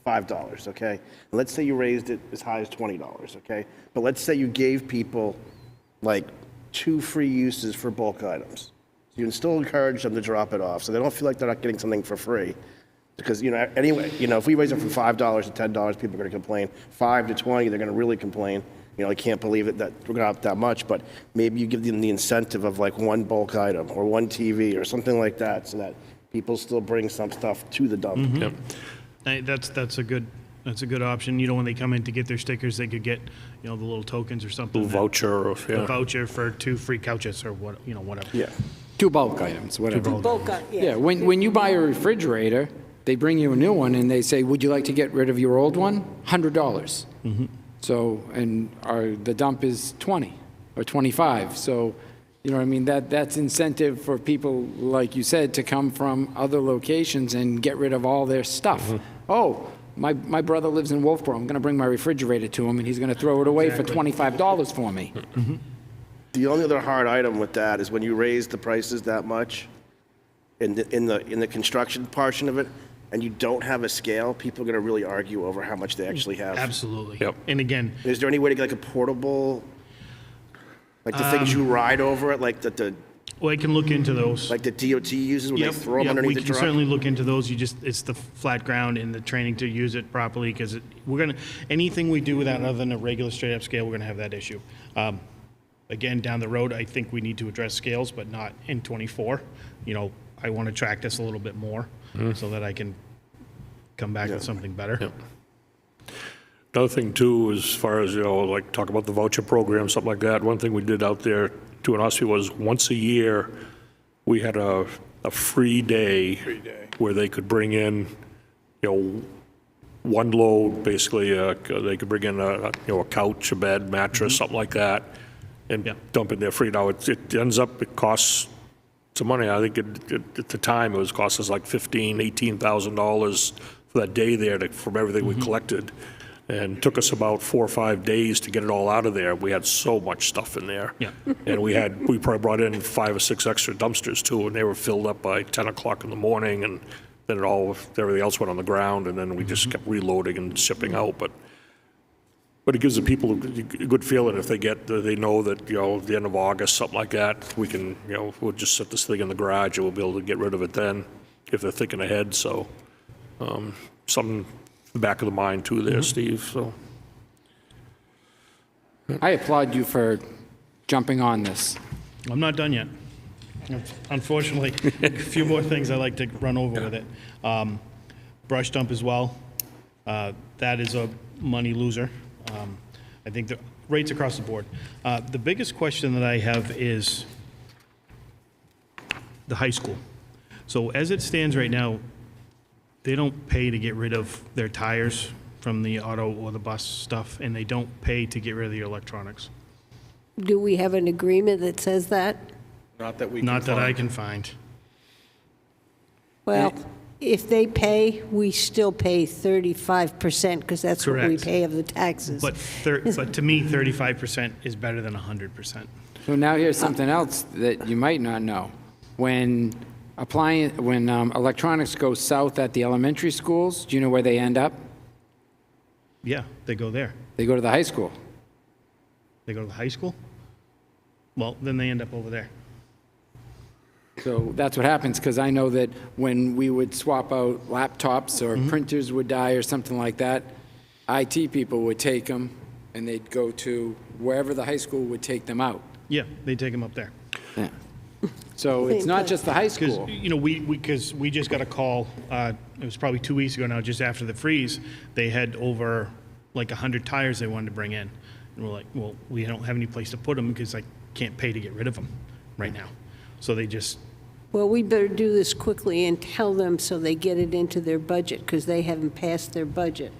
$5, okay? And let's say you raised it as high as $20, okay? But let's say you gave people like 2 free uses for bulk items. You can still encourage them to drop it off, so they don't feel like they're not getting something for free. Because, anyway, if we raise it from $5 to $10, people are going to complain. 5 to 20, they're going to really complain. I can't believe it that we're going to up that much, but maybe you give them the incentive of like 1 bulk item or 1 TV or something like that, so that people still bring some stuff to the dump. Yep. That's a good option. When they come in to get their stickers, they could get, the little tokens or something. Little voucher, or, A voucher for 2 free couches or whatever. Yeah. 2 bulk items, whatever. Bulk, Yeah, when you buy a refrigerator, they bring you a new one and they say, would you like to get rid of your old one? $100. So, and the dump is 20 or 25. So, that's incentive for people, like you said, to come from other locations and get rid of all their stuff. Oh, my brother lives in Wolfeboro. I'm going to bring my refrigerator to him and he's going to throw it away for $25 for me. The only other hard item with that is when you raise the prices that much in the construction portion of it, and you don't have a scale, people are going to really argue over how much they actually have. Absolutely. Yep. And again, Is there any way to get like a portable, like the things you ride over it, like well, I can look into those. like the DOT uses when Yep, they throw them yep, underneath we the can truck? certainly look into those. It's the flat ground and the training to use it properly, because anything we do with that other than a regular straight-up scale, we're going to have that issue. Again, down the road, I think we need to address scales, but not in '24. I want to track this a little bit more so that I can come back with something better. Yep. Another thing too, as far as, like talk about the voucher program, something like that, one thing we did out there too in Ospey was once a year, we had a free day where they could bring in, 1 load, basically, they could bring in a couch, a bed, mattress, something like that, and dump it there free. Now, it ends up, it costs some money. I think at the time, it was cost us like $15,000, $18,000 for that day there from everything we collected. And took us about 4 or 5 days to get it all out of there. We had so much stuff in there. Yeah. And we probably brought in 5 or 6 extra dumpsters too, and they were filled up by 10 o'clock in the morning, and then everything else went on the ground, and then we just kept reloading and shipping out. But it gives the people a good feeling if they know that, at the end of August, something like that, we can, we'll just set this thing in the garage and we'll be able to get rid of it then, if they're thinking ahead, so, something in the back of the mind too there, Steve, so. I applaud you for jumping on this. I'm not done yet. Unfortunately, a few more things I'd like to run over with it. Brush dump as well. That is a money loser. I think the rates across the board. The biggest question that I have is the high school. So as it stands right now, they don't pay to get rid of their tires from the auto or the bus stuff, and they don't pay to get rid of the electronics. do we have an agreement that says that? Not that we can Not that I find. can find. Well, if they pay, we still pay 35%, because that's what we Correct. pay of the taxes. But to me, 35% is better than 100%. So now here's something else that you might not know. When electronics go south at the elementary schools, do you know where they end up? Yeah, they go there. They go to the high school. They go to the high school? Well, then they end up over there. So that's what happens, because I know that when we would swap out laptops or printers would die or something like that, IT people would take them and they'd go to wherever the high school would take them out. Yeah, they take them up there. Yeah. So it's not just the high Because, school. we just got a call, it was probably 2 weeks ago now, just after the freeze, they had over like 100 tires they wanted to bring in. And we're like, well, we don't have any place to put them because I can't pay to get rid of them right now. So they just, Well, we better do this quickly and tell them so they get it into their budget, because they haven't passed their budget.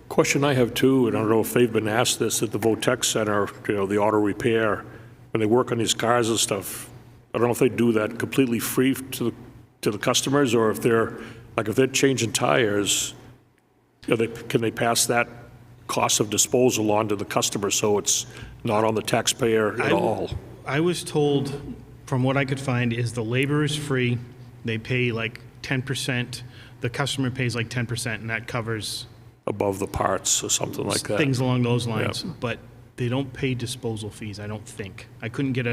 Question I have too, and I don't know if they've been asked this, at the Votech Center, the auto repair, when they work on these cars and stuff, I don't know if they do that completely free to the customers, or if they're changing tires, can they pass that cost of disposal on to the customer so it's not on the taxpayer at all? I was told, from what I could find, is the labor is free. They pay like 10%. The customer pays like 10%, and that covers Above the parts or something like that? things along those lines. Yeah. But They don't pay disposal fees, I don't think. I couldn't get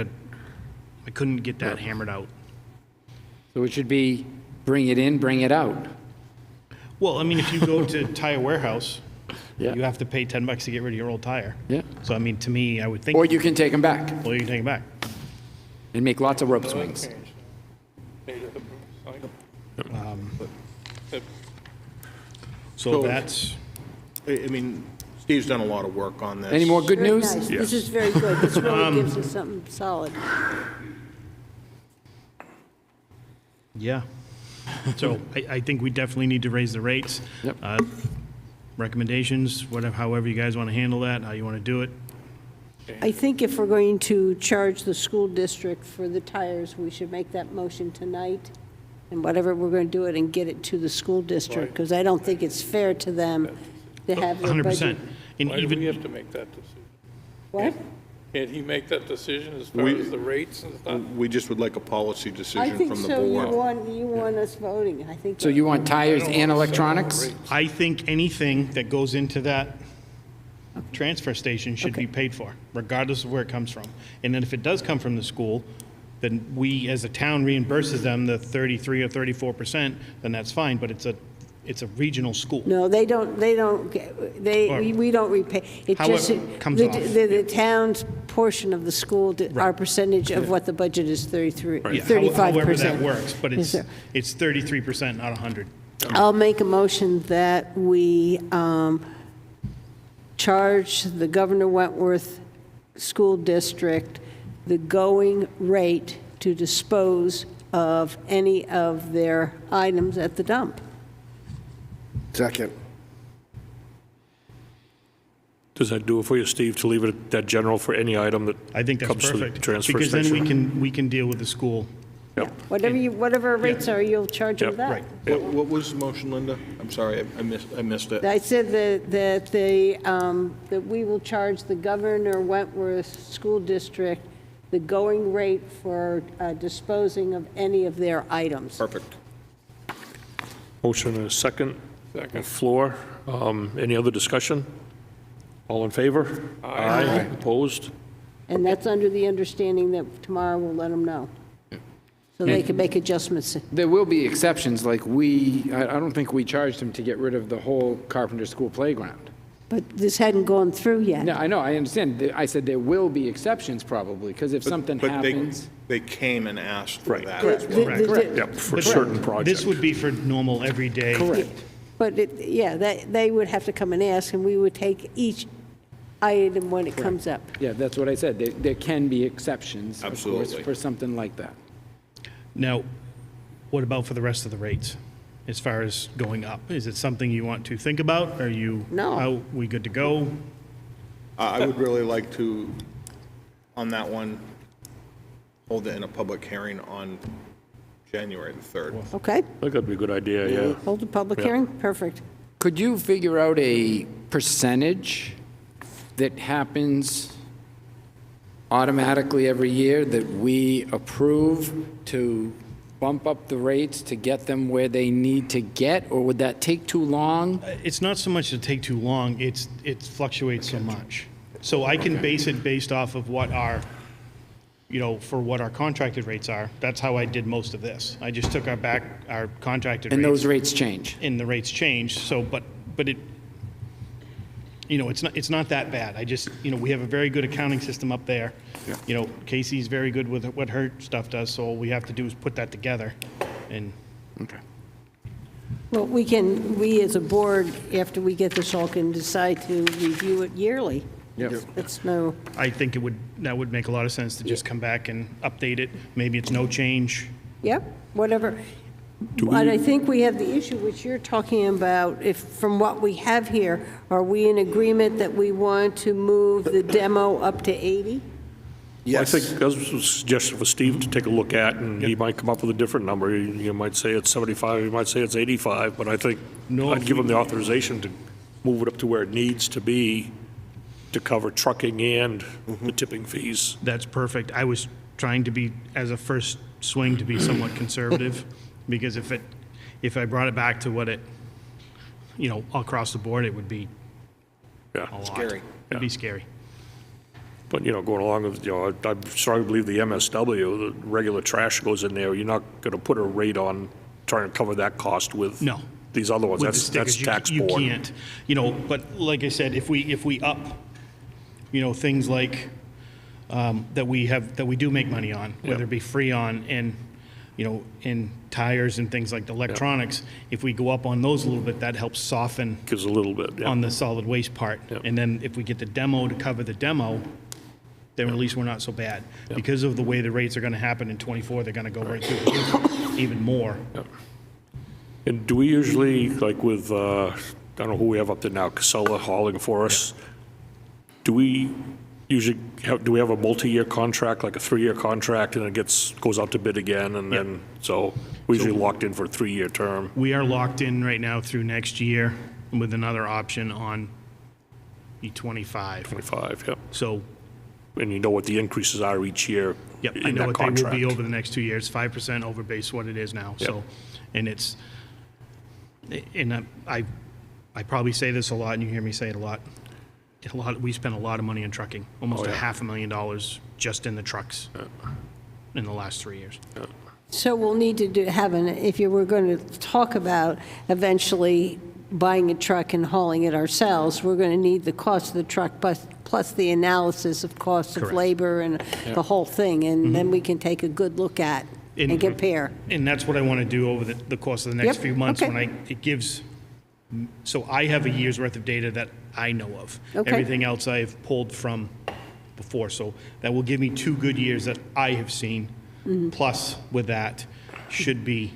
that hammered out. So it should be bring it in, bring it out. Well, I mean, if you go to Tire Warehouse, Yeah. you have to pay 10 bucks to get rid of your old tire. Yeah. So, I mean, to me, I would think. Or you can take them back Or you can take it back. and make lots of rope swings. So that's, I mean, Steve's done a lot of work on this. Any more good Very news? nice. This is very good. This really gives us something solid. yeah. So I think we definitely need to raise the rates. Yep. Recommendations, whatever, however you guys want to handle that, how you want to do it. I think if we're going to charge the school district for the tires, we should make that motion tonight, and whatever we're going to do it and get it to the school district, because I don't think it's fair to them to have their 100%. budget. And Why do we even, have to make that decision? What? Can't he make that decision as far as the rates and stuff? We just would like a policy I decision think from the so. board. You want us voting. I think. So you want tires and electronics? I think anything that goes into that transfer station should be paid for, regardless of where it comes from. And then if it does come from the school, then we, as a town, reimburses them the 33 or 34%, then that's fine, but it's a regional school. No, they don't, we don't repay. It However, just, it comes the off. the town's portion of the school, our percentage of what the budget is 35%. Yeah, however that works, but Yes, sir. it's 33%, not 100. I'll make a motion that we charge the Governor Wentworth School District the going rate to dispose of any of their items at the dump. Second. Does that do it for you, Steve, to leave it at that general for any item that I think that's comes to the perfect. transfer Because then station? we can deal with the school. Yep. Whatever rates are, you'll charge them Yep, that. right. What was the motion, Linda? I'm sorry, I missed it. I said that we will charge the Governor Wentworth School District the going rate for disposing of any of their items. Perfect. Motion and a second. Second. Floor. Any other discussion? All in favor? Aye. Opposed? And that's under the understanding that tomorrow we'll let them know. So they can make adjustments. There will be exceptions, like I don't think we charged them to get rid of the whole Carpenter School playground. But this hadn't gone through yet. No, I know, I understand. I said there will be exceptions probably, because if something But happens. they came and asked for Right. that. The- as well. Correct. Yep, for certain projects. This would be for normal, everyday. Correct. But they would have to come and ask, and we would take each item when it comes up. Yeah, that's what I said. There can be exceptions, of course, Absolutely. for something like that. Now, what about for the rest of the rates, as far as going up? Is it something you want to think about? Are you? No. Are we good to go? I would really like to, on that one, hold it in a public hearing on January the 3rd. Okay? I think that'd be a good idea, yeah. Hold the public Yeah. hearing? Perfect. Could you figure out a percentage that happens automatically every year that we approve to bump up the rates to get them where they need to get, or would that take too long? It's not so much to take too long, it fluctuates so much. So I can base it based off of what our, for what our contracted rates are. That's how I did most of this. I just took our contracted rates. And those rates change? And the rates changed, so, but it, it's not that bad. I just, we have a very good accounting system up there. Casey's very good with what her stuff does, so all we have to do is put that together, and Okay. Well, we as a board, after we get this all, can decide to review it yearly. Yep. It's no, I think that would make a lot of sense to just come back and update it. Maybe it's no change. yep, whatever. But I think we have the issue which you're talking about, if, from what we have here, are we in agreement that we want to move the demo up to 80? I think that's a suggestion for Steve to take a look at, and he might come up with a different number. You might say it's 75, you might say it's 85, but I think I'd give him the authorization to move it up to where it needs to be to cover trucking and the tipping fees. That's perfect. I was trying to be, as a first swing, to be somewhat conservative, because if I brought it back to what it, across the board, it would be Yeah. a lot. Scary. It'd be scary. But, going along with, I'm starting to believe the MSW, the regular trash goes in there, you're not going to put a rate on trying to cover that cost with No. these other ones. With the That's stickers, tax you board. can't, but like I said, if we up, things like, that we do make money on, whether it be Freon and, in tires and things like the electronics, if we go up on those a little bit, that helps soften Gives a little bit, yeah. on the solid waste part. Yep. And then if we get the demo to cover the demo, then at least we're not so bad. Because of the way the rates are gonna happen in '24, they're gonna go right through the roof even more. And do we usually, like with, I don't know who we have up there now, Casella hauling for us? Do we usually, do we have a multi-year contract, like a 3-year contract, and it goes out to bid again, and then, so we're usually locked in for a 3-year term? We are locked in right now through next year with another option on E25. 25, yep. So, And you know what the increases are each year yep, in I know that what they will be contract. over the next 2 years, 5% over base what it is now. So, and it's, and I probably say this a lot, and you hear me say it a lot. We spent a lot of money on trucking, almost $500,000 just in the trucks in the last 3 years. So we'll need to have if you were going to talk about eventually buying a truck and hauling it ourselves, we're going to need the cost of the truck plus the analysis of cost of Correct. labor and the whole thing, and then we can take a good look at and compare. And that's what I want to do over the course of the next Yep, few months okay. when it gives, so I have a year's worth of data that I know of. Okay. Everything else I've pulled from before, so that will give me 2 good years that I have seen. Plus, with that, should be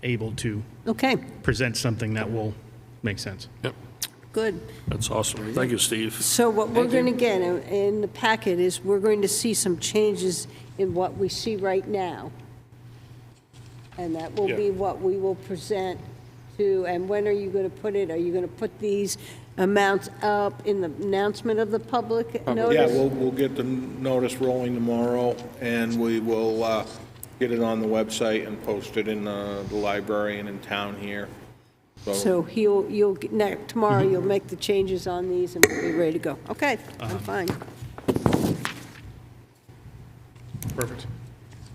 able to Okay, present something that will make sense. Yep, good. that's awesome. Thank you, Steve. So what we're going to get in the packet is we're going to see some changes in what we see right now. And that will be what we will present to, and when are you going to put it? Are you going to put these amounts up in the announcement of the public notice? Yeah, we'll get the notice rolling tomorrow, and we will get it on the website and post it in the library and in town here. So tomorrow you'll make the changes on these and we'll be ready to go. Okay, I'm fine. Perfect.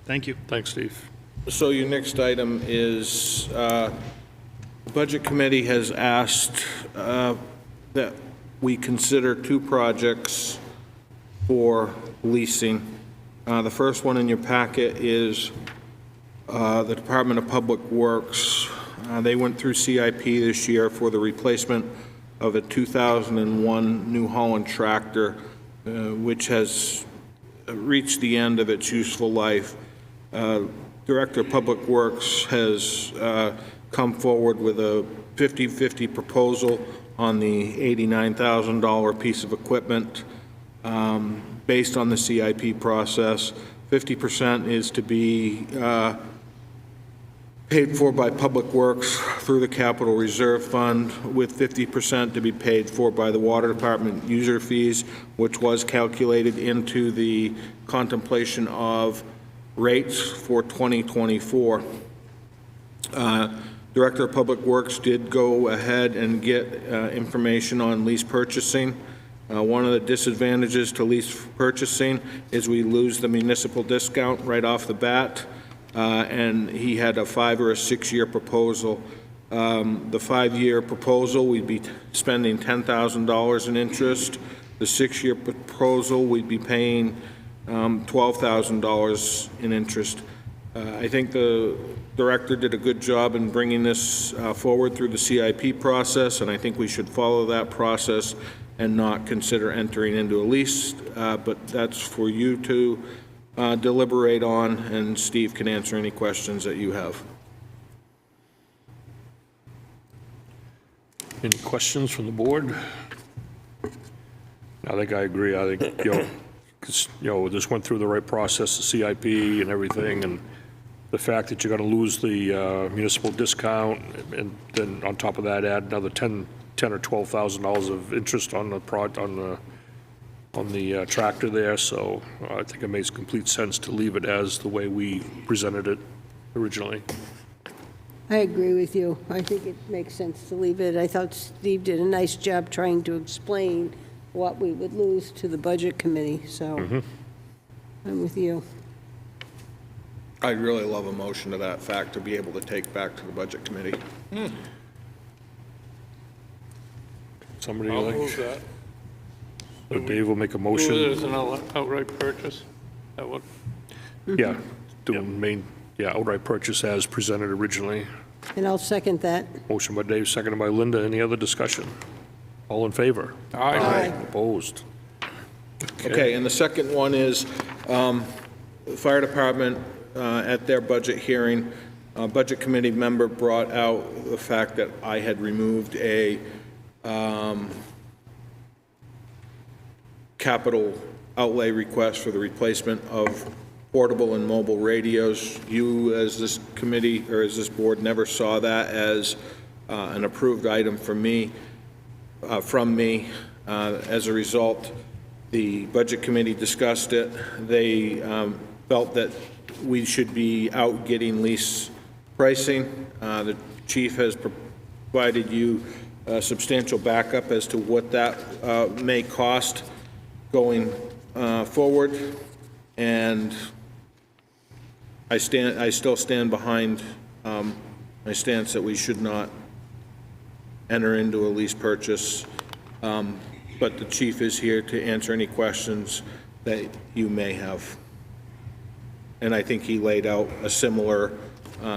Thank you. Thanks, Steve. So your next item is, the Budget Committee has asked that we consider 2 projects for leasing. The first one in your packet is the Department of Public Works. They went through CIP this year for the replacement of a 2001 New Holland tractor, which has reached the end of its useful life. Director of Public Works has come forward with a 50-50 proposal on the $89,000 piece of equipment based on the CIP process. 50% is to be paid for by Public Works through the Capital Reserve Fund, with 50% to be paid for by the Water Department user fees, which was calculated into the contemplation of rates for 2024. Director of Public Works did go ahead and get information on lease purchasing. One of the disadvantages to lease purchasing is we lose the municipal discount right off the bat, and he had a 5 or a 6-year proposal. The 5-year proposal, we'd be spending $10,000 in interest. The 6-year proposal, we'd be paying $12,000 in interest. I think the director did a good job in bringing this forward through the CIP process, and I think we should follow that process and not consider entering into a lease, but that's for you to deliberate on, and Steve can answer any questions that you have. Any questions from the board? I think I agree. I think, 'cause, this went through the right process, the CIP and everything, and the fact that you're going to lose the municipal discount, and then on top of that, add another $10,000 or $12,000 of interest on the tractor there. So I think it makes complete sense to leave it as the way we presented it originally. I agree with you. I think it makes sense to leave it. I thought Steve did a nice job trying to explain what we would lose to the Budget Committee, so I'm with you. I'd really love a motion to that fact to be able to take back to the Budget Committee. Somebody I'll like, move that. so Dave will make a Move it motion. as an outright purchase. That would, Yeah, outright purchase as presented originally. And I'll second that. Motion by Dave, seconded by Linda. Any other discussion? All in favor? aye. Opposed? Okay, and the second one is, the Fire Department, at their budget hearing, a Budget Committee member brought out the fact that I had removed a capital outlay request for the replacement of portable and mobile radios. You, as this committee, or as this board, never saw that as an approved item for me, from me. As a result, the Budget Committee discussed it. They felt that we should be out getting lease pricing. The chief has provided you substantial backup as to what that may cost going forward, and I still stand behind my stance that we should not enter into a lease purchase, but the chief is here to answer any questions that you may have. And I think he laid out a similar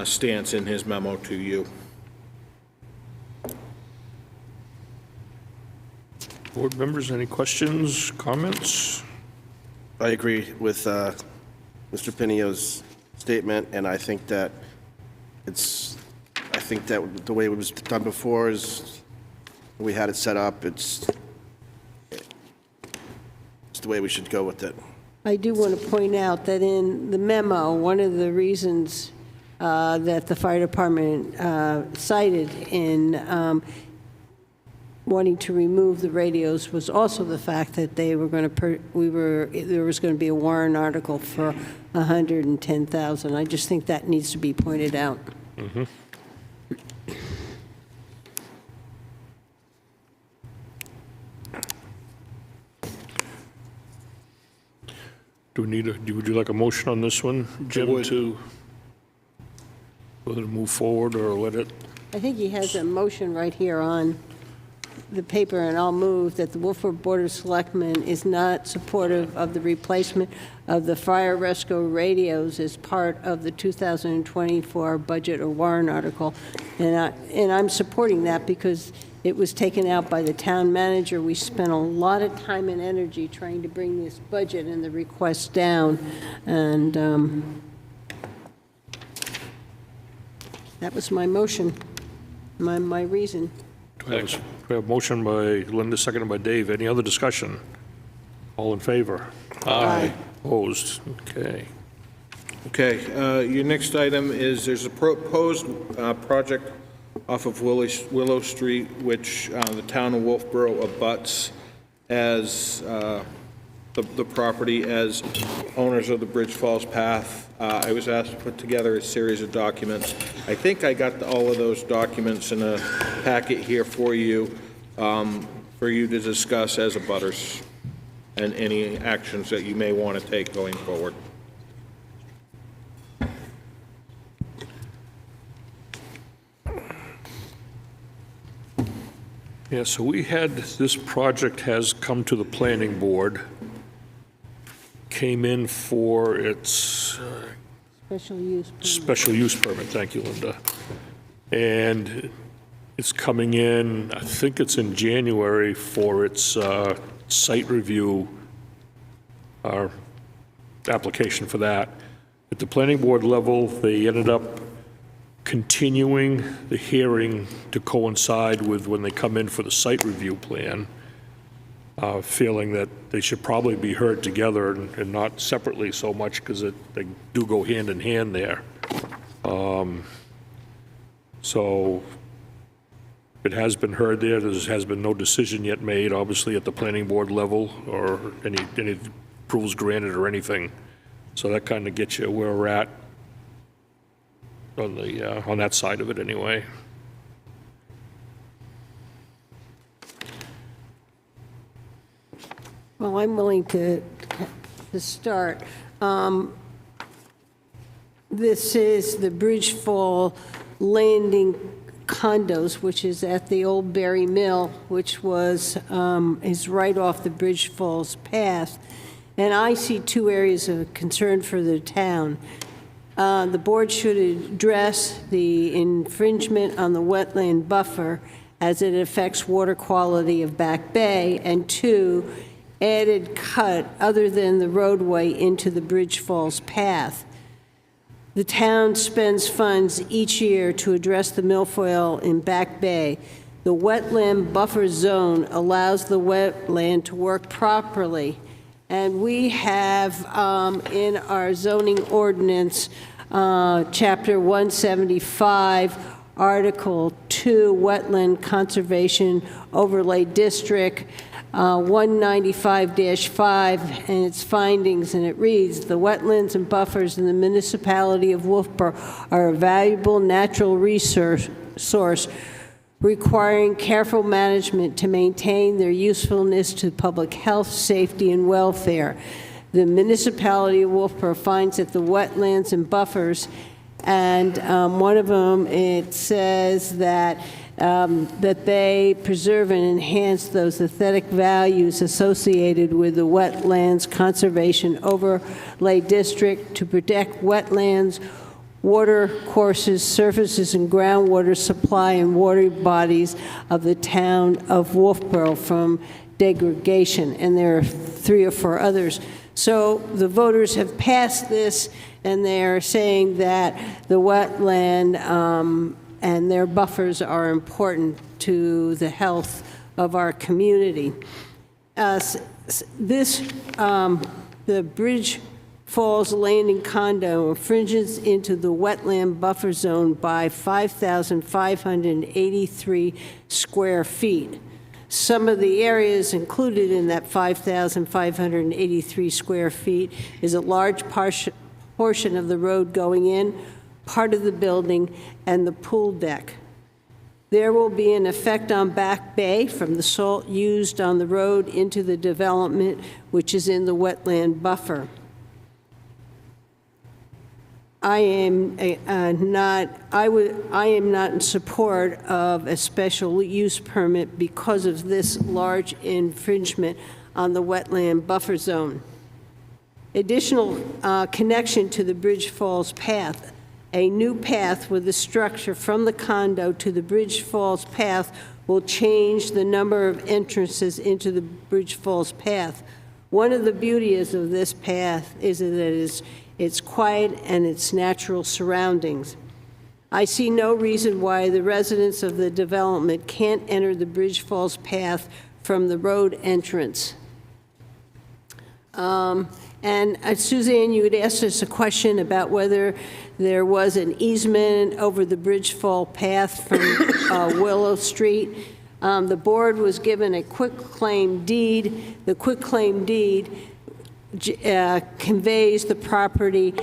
stance in his memo to you. Board members, any questions, comments? I agree with Mr. Pinio's statement, and I think that the way it was done before is, we had it set up, it's the way we should go with it. I do want to point out that in the memo, one of the reasons that the fire department cited in wanting to remove the radios was also the fact that they were going to, there was going to be a warrant article for $110,000. I just think that needs to be pointed out. Would you like a motion on this one, Jim, would. to whether to move forward or let it? I think he has a motion right here on the paper, and I'll move that the Wolfeboro Board of Selectmen is not supportive of the replacement of the fire rescue radios as part of the 2024 budget or warrant article. And I'm supporting that because it was taken out by the town manager. We spent a lot of time and energy trying to bring this budget and the request down, and that was my motion, my reason. We have a motion by Linda, seconded by Dave. Any other discussion? All in favor? Aye. Opposed? Okay. Okay, your next item is, there's a proposed project off of Willow Street, which the town of Wolfeboro abuts as the property as owners of the Bridge Falls Path. I was asked to put together a series of documents. I think I got all of those documents in a packet here for you to discuss as abutters and any actions that you may want to take going forward. Yeah, so this project has come to the planning board, came in for its Special use permit. special use permit, thank you, Linda. And it's coming in, I think it's in January for its site review, our application for that. At the planning board level, they ended up continuing the hearing to coincide with when they come in for the site review plan, feeling that they should probably be heard together and not separately so much because they do go hand in hand there. So it has been heard there. There has been no decision yet made, obviously, at the planning board level or any approvals granted or anything. So that kind of gets you where we're at on that side of it anyway. Well, I'm willing to start. This is the Bridgefall Landing condos, which is at the old Berry Mill, which was, is right off the Bridge Falls path. And I see two areas of concern for the town. The board should address the infringement on the wetland buffer as it affects water quality of Back Bay, and two, added cut other than the roadway into the Bridge Falls path. The town spends funds each year to address the milfoil in Back Bay. The wetland buffer zone allows the wetland to work properly. And we have in our zoning ordinance, Chapter 175, Article 2, Wetland Conservation Overlay District, 195-5 and its findings, and it reads, the wetlands and buffers in the municipality of Wolfeboro are a valuable natural resource requiring careful management to maintain their usefulness to public health, safety, and welfare. The municipality of Wolfeboro finds that the wetlands and buffers, and one of them, it says that that they preserve and enhance those aesthetic values associated with the Wetlands Conservation Overlay District to protect wetlands, water courses, surfaces, and groundwater supply and water bodies of the town of Wolfeboro from degradation. And there are 3 or 4 others. So the voters have passed this, and they are saying that the wetland and their buffers are important to the health of our community. The Bridge Falls Landing condo infringes into the wetland buffer zone by 5,583 square feet. Some of the areas included in that 5,583 square feet is a large portion of the road going in, part of the building, and the pool deck. There will be an effect on Back Bay from the salt used on the road into the development, which is in the wetland buffer. I am not in support of a special use permit because of this large infringement on the wetland buffer zone. Additional connection to the Bridge Falls path. A new path with a structure from the condo to the Bridge Falls path will change the number of entrances into the Bridge Falls path. One of the beauties of this path is that it's quiet and its natural surroundings. I see no reason why the residents of the development can't enter the Bridge Falls path from the road entrance. And Suzanne, you had asked us a question about whether there was an easement over the Bridge Fall path from Willow Street. The board was given a quitclaim deed. The quitclaim deed conveys the property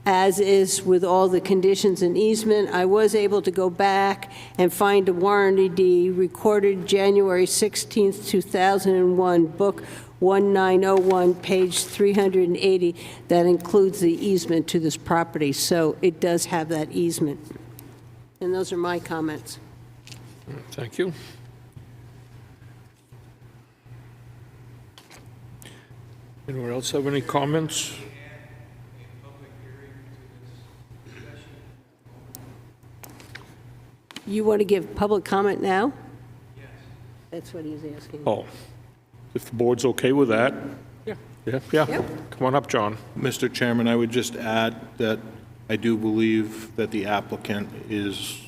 as is with all the conditions and easement. I was able to go back and find a warranty deed recorded January 16th, 2001, book 1901, page 380, that includes the easement to this property. So it does have that easement. And those are my comments. Thank you. Anyone else have any comments? You want to give public comment now? Yes. That's what he's asking. Oh, if the board's okay with that? Yeah. Yeah, Yep. Come on up, John. Mr. Chairman, I would just add that I do believe that the applicant is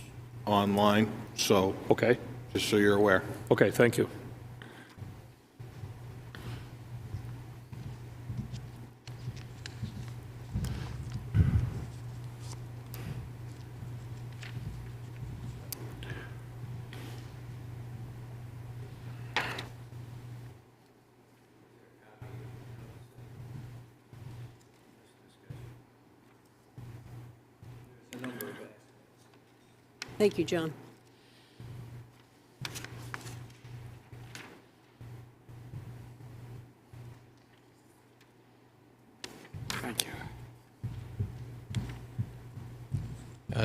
online, so Okay, just so you're aware. okay, thank you. Thank you, John.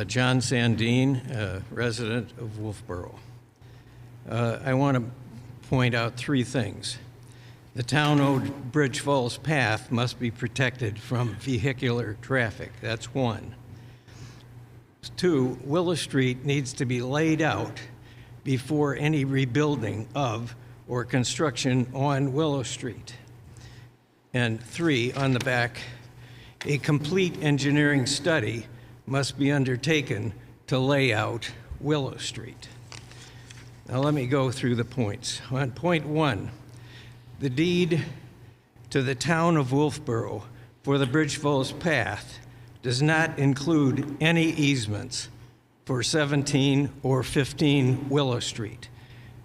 John Sandine, resident of Wolfeboro. I want to point out three things. The town-owned Bridge Falls path must be protected from vehicular traffic. That's one. Two, Willow Street needs to be laid out before any rebuilding of or construction on Willow Street. And three, on the back, a complete engineering study must be undertaken to lay out Willow Street. Now let me go through the points. On point one, the deed to the town of Wolfeboro for the Bridge Falls path does not include any easements for 17 or 15 Willow Street.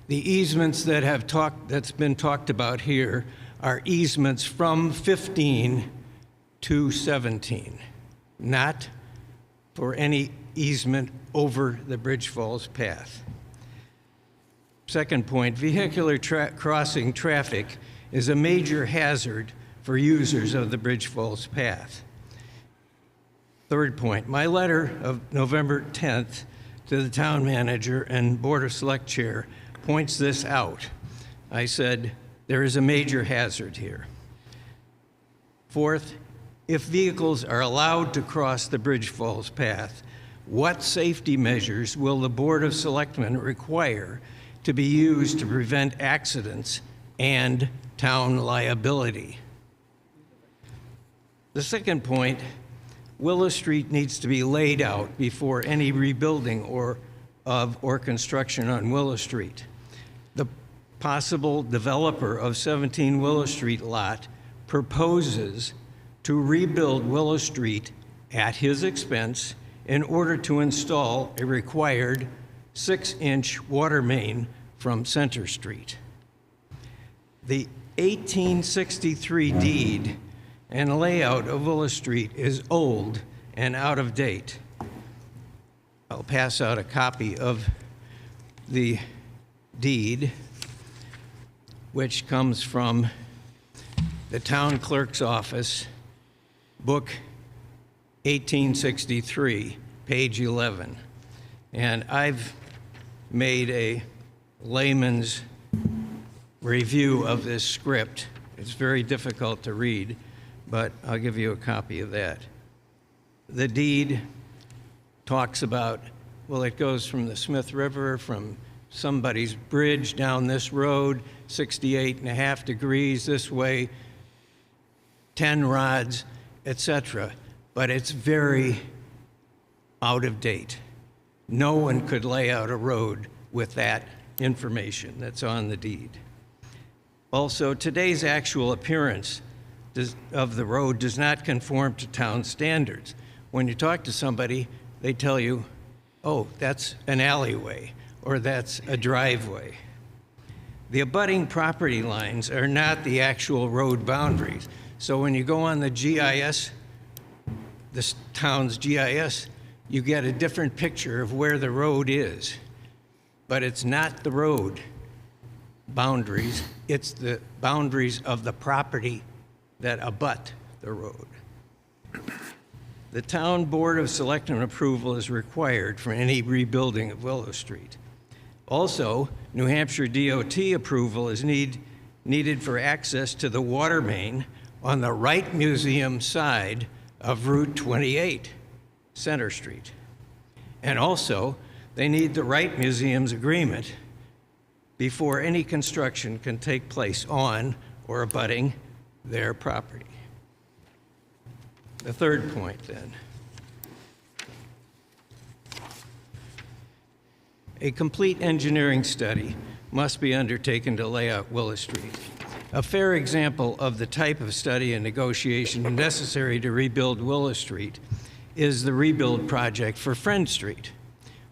The easements that's been talked about here are easements from 15 to 17, not for any easement over the Bridge Falls path. Second point, vehicular crossing traffic is a major hazard for users of the Bridge Falls path. Third point, my letter of November 10th to the town manager and Board of Select Chair points this out. I said, there is a major hazard here. Fourth, if vehicles are allowed to cross the Bridge Falls path, what safety measures will the Board of Selectmen require to be used to prevent accidents and town liability? The second point, Willow Street needs to be laid out before any rebuilding or construction on Willow Street. The possible developer of 17 Willow Street lot proposes to rebuild Willow Street at his expense in order to install a required 6-inch water main from Center Street. The 1863 deed and layout of Willow Street is old and out of date. I'll pass out a copy of the deed, which comes from the town clerk's office, book 1863, page 11. And I've made a layman's review of this script. It's very difficult to read, but I'll give you a copy of that. The deed talks about, well, it goes from the Smith River, from somebody's bridge down this road, 68.5 degrees this way, 10 rods, etc. But it's very out of date. No one could lay out a road with that information that's on the deed. Also, today's actual appearance of the road does not conform to town standards. When you talk to somebody, they tell you, oh, that's an alleyway, or that's a driveway. The abutting property lines are not the actual road boundaries. So when you go on the GIS, this town's GIS, you get a different picture of where the road is. But it's not the road boundaries, it's the boundaries of the property that abut the road. The Town Board of Selectmen approval is required for any rebuilding of Willow Street. Also, New Hampshire DOT approval is needed for access to the water main on the Wright Museum side of Route 28, Center Street. And also, they need the Wright Museum's agreement before any construction can take place on or abutting their property. The third point, then. A complete engineering study must be undertaken to lay out Willow Street. A fair example of the type of study and negotiation necessary to rebuild Willow Street is the rebuild project for Friend Street.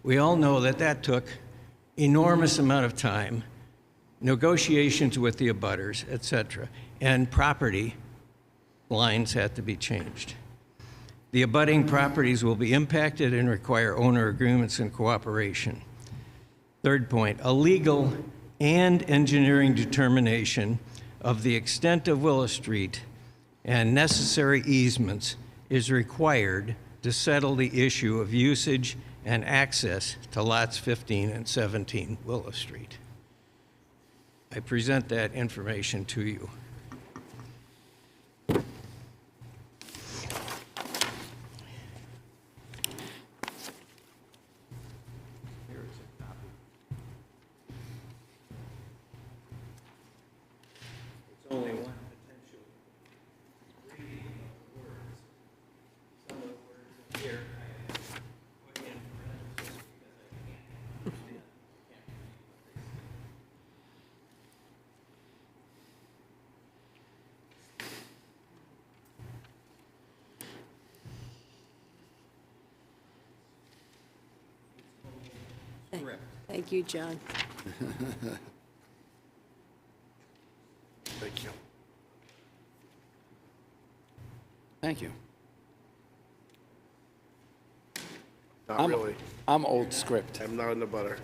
We all know that that took enormous amount of time, negotiations with the abutters, etc., and property lines had to be changed. The abutting properties will be impacted and require owner agreements and cooperation. Third point, a legal and engineering determination of the extent of Willow Street and necessary easements is required to settle the issue of usage and access to lots 15 and 17 Willow Street. I present that information to you. Only one potential reading of the words. Some of the words in here I have put in parentheses because I can't understand, can't read what they say. Thank you, John. Thank you. Thank you. Not really. I'm old script. I'm not in the butter.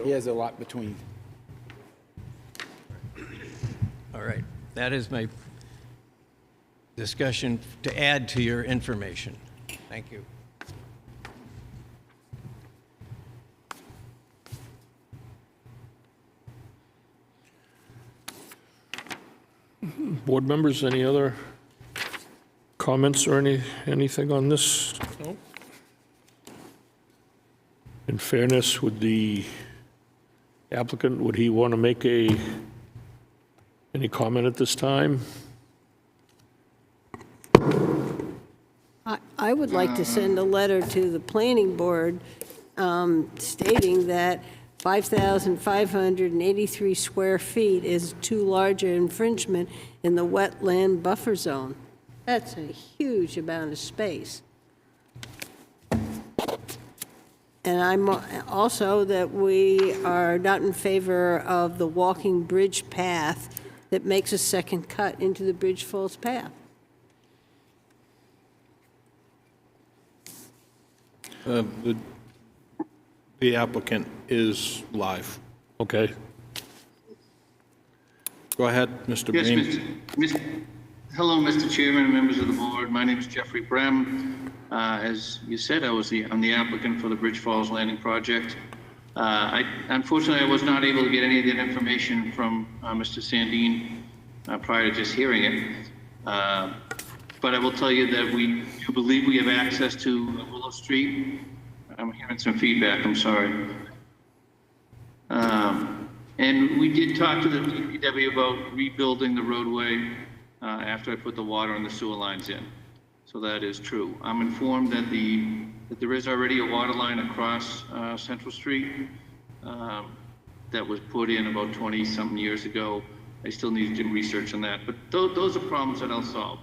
He has a lot between. All right, that is my discussion to add to your information. Thank you. Board members, any other comments or anything on this? Nope. In fairness, would the applicant, would he want to make any comment at this time? I would like to send a letter to the planning board stating that 5,583 square feet is too large an infringement in the wetland buffer zone. That's a huge amount of space. And I'm also that we are not in favor of the walking bridge path that makes a second cut into the Bridge Falls path. The applicant is live. Okay. Go ahead, Mr. Yes, Breen. hello, Mr. Chairman and members of the board. My name is Jeffrey Brem. As you said, I'm the applicant for the Bridge Falls Landing Project. Unfortunately, I was not able to get any of that information from Mr. Sandin prior to just hearing it. But I will tell you that we do believe we have access to Willow Street. I'm hearing some feedback, I'm sorry. And we did talk to the DPW about rebuilding the roadway after I put the water and the sewer lines in. So that is true. I'm informed that there is already a water line across Central Street that was put in about 20-something years ago. I still need to do research on that, but those are problems that I'll solve.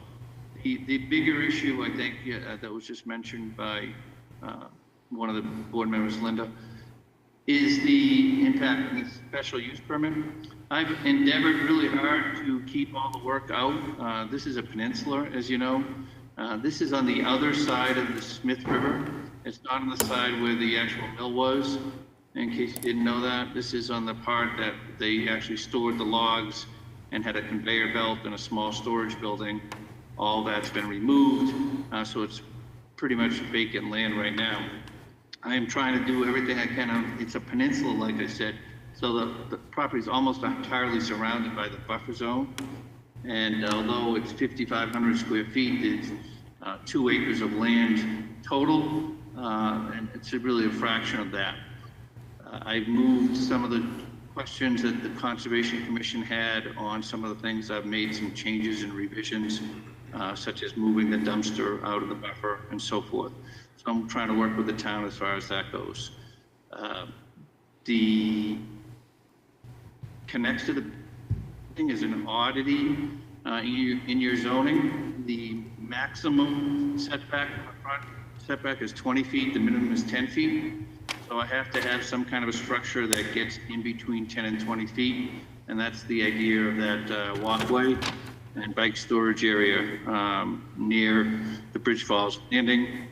The bigger issue, I think, that was just mentioned by one of the board members, Linda, is the impact of the special use permit. I've endeavored really hard to keep all the work out. This is a peninsula, as you know. This is on the other side of the Smith River. It's not on the side where the actual mill was. In case you didn't know that, this is on the part that they actually stored the logs and had a conveyor belt and a small storage building. All that's been removed, so it's pretty much vacant land right now. I am trying to do everything I can. It's a peninsula, like I said, so the property is almost entirely surrounded by the buffer zone. And although it's 5,500 square feet, it's 2 acres of land total, and it's really a fraction of that. I've moved some of the questions that the Conservation Commission had on some of the things. I've made some changes and revisions, such as moving the dumpster out of the buffer and so forth. So I'm trying to work with the town as far as that goes. The connects to the thing is an oddity in your zoning. The maximum setback is 20 feet, the minimum is 10 feet. So I have to have some kind of a structure that gets in between 10 and 20 feet. And that's the idea of that walkway and bike storage area near the Bridge Falls Landing,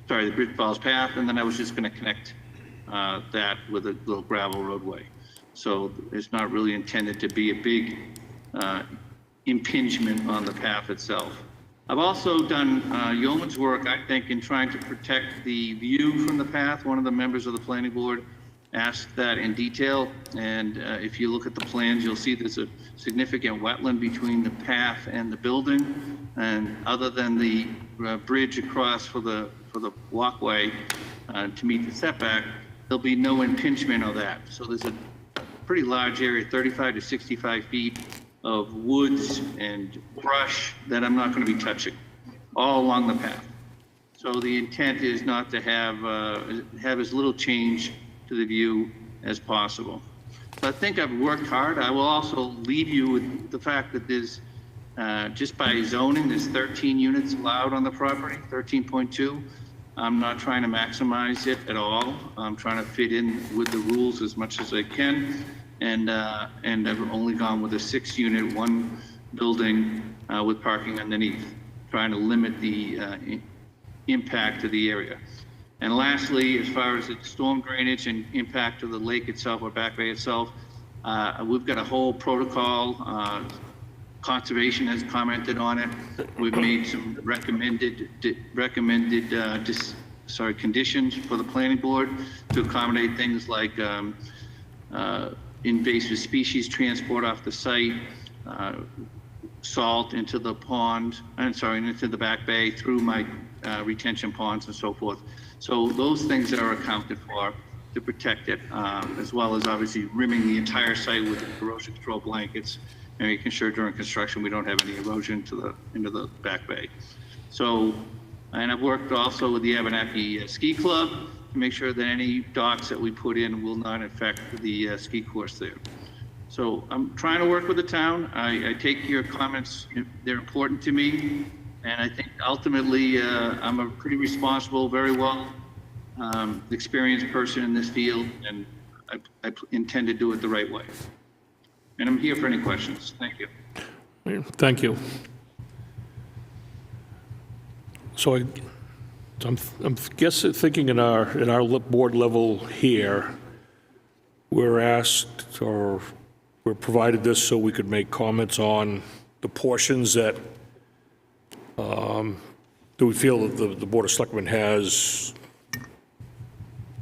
the Bridge Falls path. And then I was just gonna connect that with a little gravel roadway. So it's not really intended to be a big impingement on the path itself. I've also done yeoman's work, I think, in trying to protect the view from the path. One of the members of the planning board asked that in detail, and if you look at the plans, you'll see there's a significant wetland between the path and the building, and other than the bridge across for the walkway to meet the setback, there'll be no impingement of that. So there's a pretty large area, 35 to 65 feet of woods and brush that I'm not going to be touching, all along the path. So the intent is not to have as little change to the view as possible. So I think I've worked hard. I will also leave you with the fact that there's, just by zoning, there's 13 units allowed on the property, 13.2. I'm not trying to maximize it at all. I'm trying to fit in with the rules as much as I can. And I've only gone with a 6-unit, one building with parking underneath, trying to limit the impact to the area. And lastly, as far as the storm drainage and impact to the lake itself or Back Bay itself, we've got a whole protocol. Conservation has commented on it. We've made some recommended conditions for the planning board to accommodate things like invasive species transport off the site, salt into the pond, into the Back Bay through my retention ponds and so forth. So those things are accounted for to protect it, as well as obviously rimming the entire site with corrosion control blankets and making sure during construction we don't have any erosion into the Back Bay. So, and I've worked also with the Abenaki Ski Club to make sure that any docks that we put in will not affect the ski course there. So I'm trying to work with the town. I take your comments, they're important to me. And I think ultimately I'm a pretty responsible, very well experienced person in this field, and I intend to do it the right way. And I'm here for any questions. Thank you. Thank you. So I'm thinking in our board level here, we're asked or we're provided this so we could make comments on the portions that do we feel that the Board of Selectmen has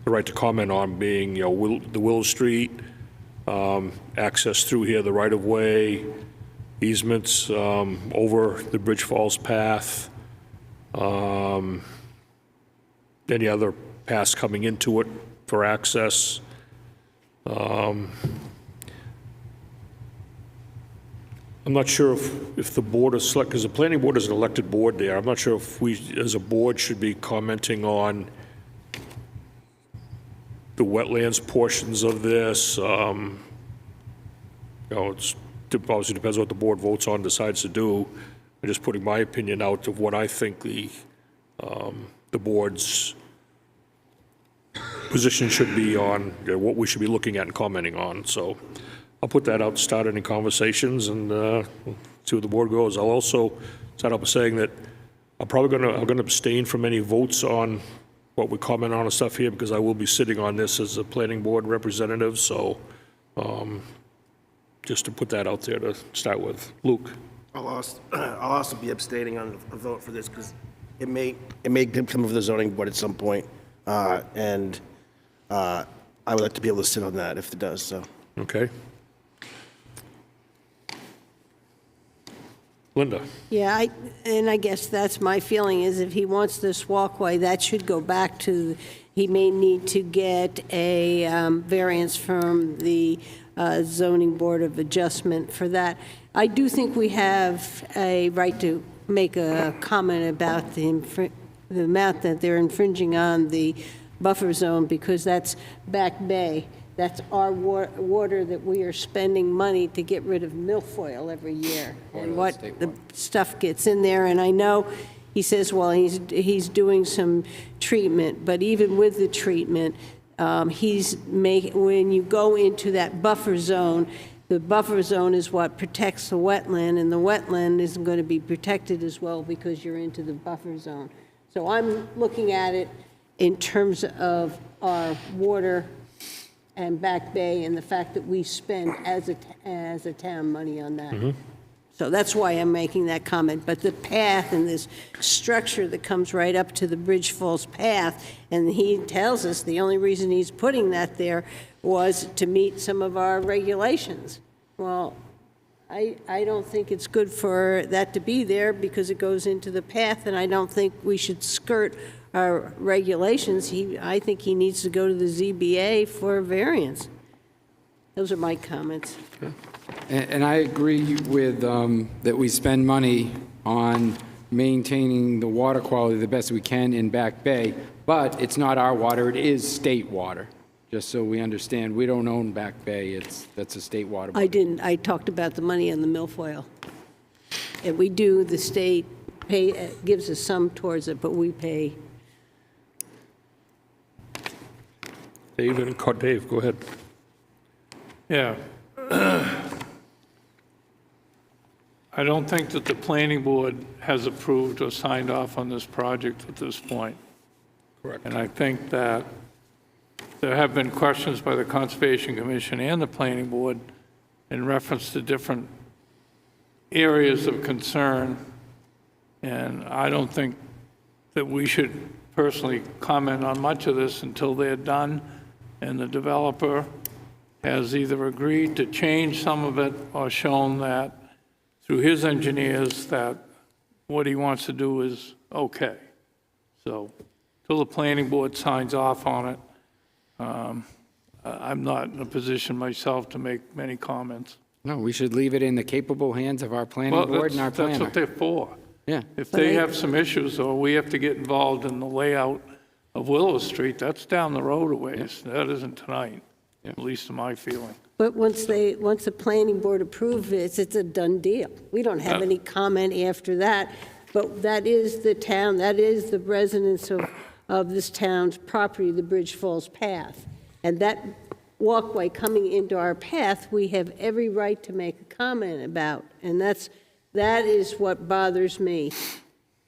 the right to comment on, being, the Willow Street, access through here, the right-of-way, easements over the Bridge Falls path, any other paths coming into it for access. I'm not sure if the Board of Select, because the Planning Board is an elected board there, I'm not sure if we, as a board, should be commenting on the wetlands portions of this. It obviously depends what the board votes on, decides to do. I'm just putting my opinion out of what I think the board's position should be on, what we should be looking at and commenting on. So I'll put that out, start any conversations, and see where the board goes. I'll also start up by saying that I'm going to abstain from any votes on what we comment on and stuff here, because I will be sitting on this as a planning board representative. So just to put that out there to start with. Luke? I'll also be abstaining on a vote for this, because it may come over the zoning board at some point, and I would like to be able to sit on that if it does, so. Okay. Linda? Yeah, I guess that's my feeling, is if he wants this walkway, that should go back to, he may need to get a variance from the zoning board of adjustment for that. I do think we have a right to make a comment about the amount that they're infringing on the buffer zone, because that's Back Bay. That's our water that we are spending money to get rid of milfoil every year. And what the stuff gets in there. And I know he says, well, he's doing some treatment, but even with the treatment, when you go into that buffer zone, the buffer zone is what protects the wetland, and the wetland isn't going to be protected as well because you're into the buffer zone. So I'm looking at it in terms of our water and Back Bay, and the fact that we spend as a town money on that. So that's why I'm making that comment. But the path and this structure that comes right up to the Bridge Falls path, and he tells us the only reason he's putting that there was to meet some of our regulations. Well, I don't think it's good for that to be there because it goes into the path, and I don't think we should skirt our regulations. I think he needs to go to the ZBA for a variance. Those are my comments. And I agree with, that we spend money on maintaining the water quality the best we can in Back Bay, but it's not our water, it is state water. Just so we understand, we don't own Back Bay, that's a state water. I didn't. I talked about the money on the milfoil. And we do, the state gives us some towards it, but we pay. Dave, go ahead. Yeah. I don't think that the planning board has approved or signed off on this project at this point. Correct. And I think that there have been questions by the Conservation Commission and the planning board in reference to different areas of concern. And I don't think that we should personally comment on much of this until they're done and the developer has either agreed to change some of it or shown that through his engineers that what he wants to do is okay. So till the planning board signs off on it, I'm not in a position myself to make many comments. No, we should leave it in the capable hands of our planning board and our planner. That's what they're for. Yeah. If they have some issues or we have to get involved in the layout of Willow Street, that's down the road a ways. That isn't tonight, at least in my feeling. But once the planning board approves it, it's a done deal. We don't have any comment after that, but that is the town, that is the residents of this town's property, the Bridge Falls path. And that walkway coming into our path, we have every right to make a comment about. And that is what bothers me.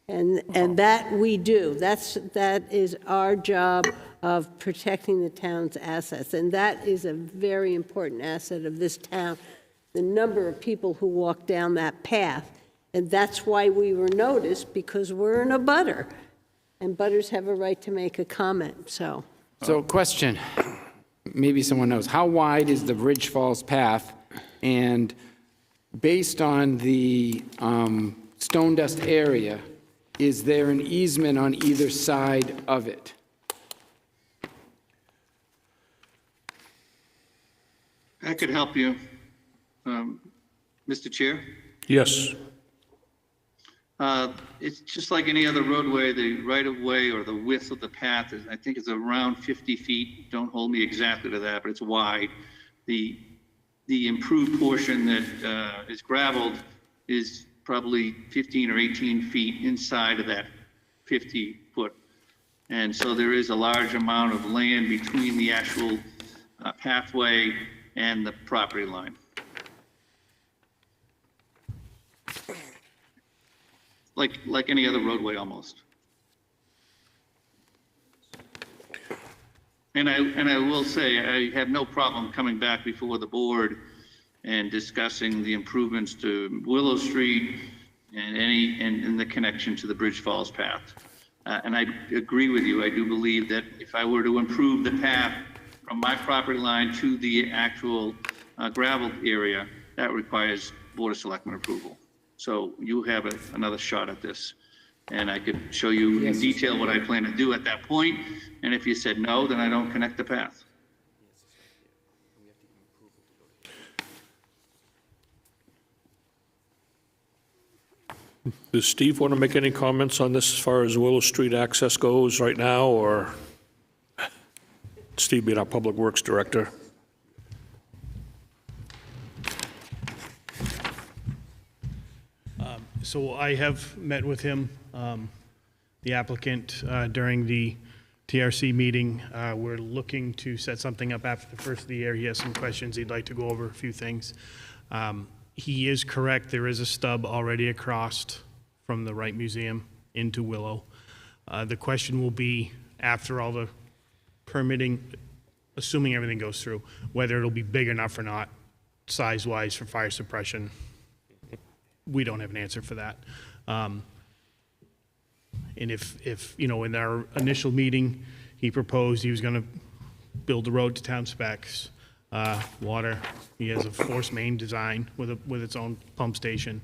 And that we do. That is our job of protecting the town's assets. And that is a very important asset of this town, the number of people who walk down that path. And that's why we were noticed, because we're in a butter. And butters have a right to make a comment, so. So question, maybe someone knows, how wide is the Bridge Falls path? And based on the stone dust area, is there an easement on either side of it? I could help you, Mr. Chair. Yes. It's just like any other roadway, the right-of-way or the width of the path is, I think, is around 50 feet. Don't hold me exactly to that, but it's wide. The improved portion that is gravelled is probably 15 or 18 feet inside of that 50-foot. And so there is a large amount of land between the actual pathway and the property line. Like any other roadway almost. And I will say, I have no problem coming back before the board and discussing the improvements to Willow Street and the connection to the Bridge Falls path. And I agree with you. I do believe that if I were to improve the path from my property line to the actual gravel area, that requires Board of Selectmen approval. So you have another shot at this. And I could show you in detail what I plan to do at that point. And if you said no, then I don't connect the path. Does Steve want to make any comments on this as far as Willow Street access goes right now, or Steve being our Public Works Director? So I have met with him, the applicant, during the TRC meeting. We're looking to set something up after the first of the year. He has some questions. He'd like to go over a few things. He is correct. There is a stub already across from the Wright Museum into Willow. The question will be, after all the permitting, assuming everything goes through, whether it'll be big enough or not, size-wise, for fire suppression. we don't have an answer for that. And if, you know, in our initial meeting, he proposed he was going to build the road to town specs, water. He has a force main design with its own pump station.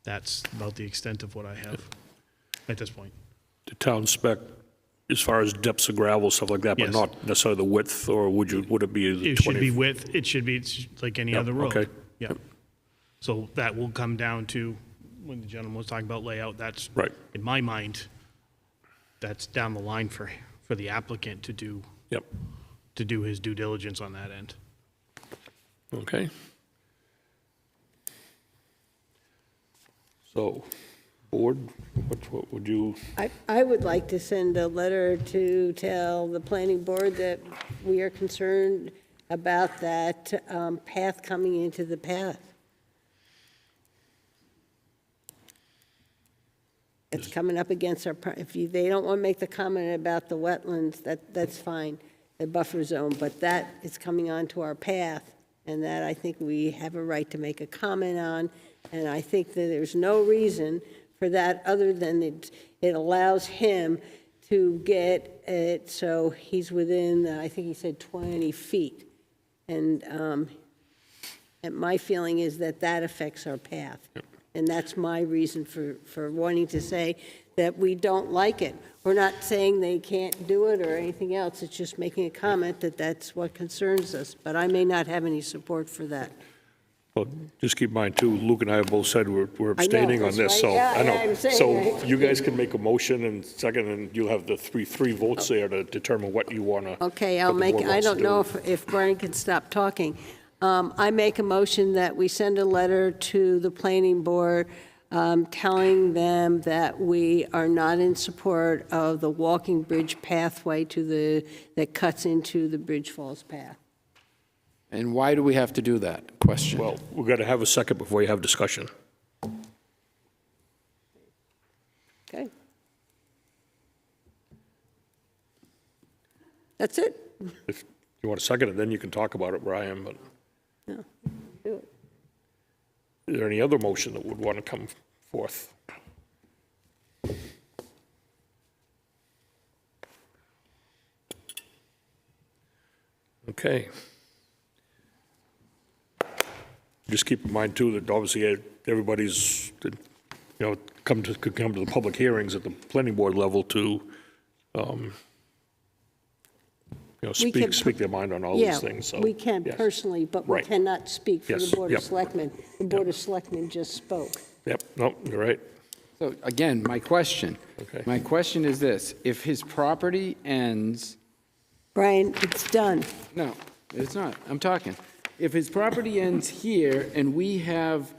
That's about the extent of what I have at this point. The town spec, as far as depths of gravel, stuff like that, but Yes. not necessarily the width, or would it be the 20? It should be width, it's like any Yep, other road. okay. Yeah. So that will come down to, when the gentleman was talking about layout, that's, Right. in my mind, that's down the line for the applicant to do, Yep, to do his due diligence on that end. okay. So, board, what would you, I would like to send a letter to tell the planning board that we are concerned about that path coming into the path. It's coming up against our, they don't want to make the comment about the wetlands, that's fine, the buffer zone, but that is coming onto our path, and that I think we have a right to make a comment on, and I think that there's no reason for that other than it allows him to get it so he's within, I think he said 20 feet. And my feeling is that that affects our path. And that's my reason for wanting to say that we don't like it. We're not saying they can't do it or anything else, it's just making a comment that that's what concerns us. But I may not have any support for that. well, just keep in mind too, Luke and I have both said we're abstaining on that's this, right. so, Yeah, I know. I'm saying, So right. you guys can make a motion and second, and you'll have the three votes there to determine what you want to. Okay, I don't know if Brian can stop talking. I make a motion that we send a letter to the planning board telling them that we are not in support of the walking bridge pathway that cuts into the Bridge Falls path. And why do we have to do that? Question. Well, we've got to have a second before you have discussion. Okay? That's it? If you want to second it, then you can talk about it, Brian, but No, do it. is there any other motion that would want to come forth? Okay. Just keep in mind, too, that obviously everybody's, you know, could come to the public hearings at the planning board level to, you know, We can speak their mind on all Yeah, these things, so. we can yes. personally, but we Right. cannot speak for the Yes, Board of yep. Selectmen. The Board of Selectmen just spoke. Yep, no, you're right. So again, my question. Okay. My question is this: if his property ends, Brian, it's done. no, it's not. I'm talking. If his property ends here, and we have,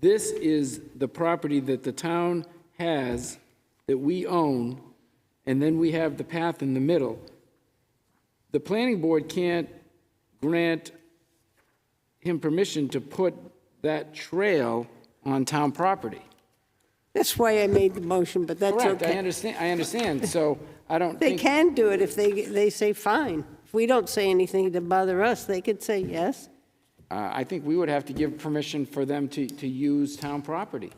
this is the property that the town has that we own, and then we have the path in the middle. The planning board can't grant him permission to put that trail on town property. That's why I made the motion, but that's Correct, okay. I understand, so I don't They think. can do it if they say fine. If we don't say anything to bother us, they could say yes. I think we would have to give permission for them to use town property.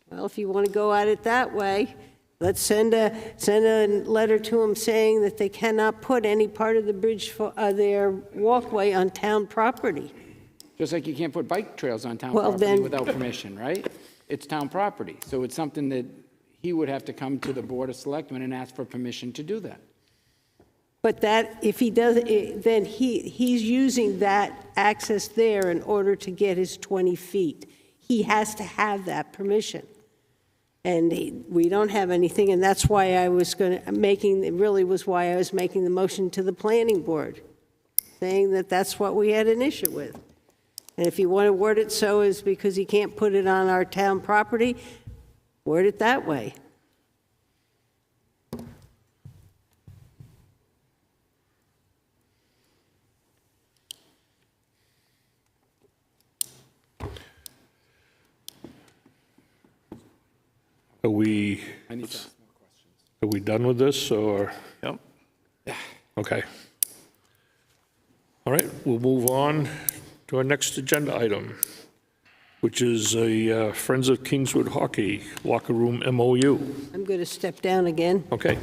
Well, if you want to go at it that way, let's send a letter to them saying that they cannot put any part of the bridge, their walkway on town property. Just like you can't put bike trails on town Well, property then- without permission, right? It's town property, so it's something that he would have to come to the Board of Selectmen and ask for permission to do that. But that, if he does, then he's using that access there in order to get his 20 feet. He has to have that permission. And we don't have anything, and that's why I was really was why I was making the motion to the planning board, saying that that's what we had an issue with. And if you want to word it so is because he can't put it on our town property, word it that way. Are we, I need to ask more questions. are we done with this, or? Yep. Okay. All right, we'll move on to our next agenda item, which is a Friends of Kingswood Hockey Locker Room MOU. I'm going to step down again. Okay.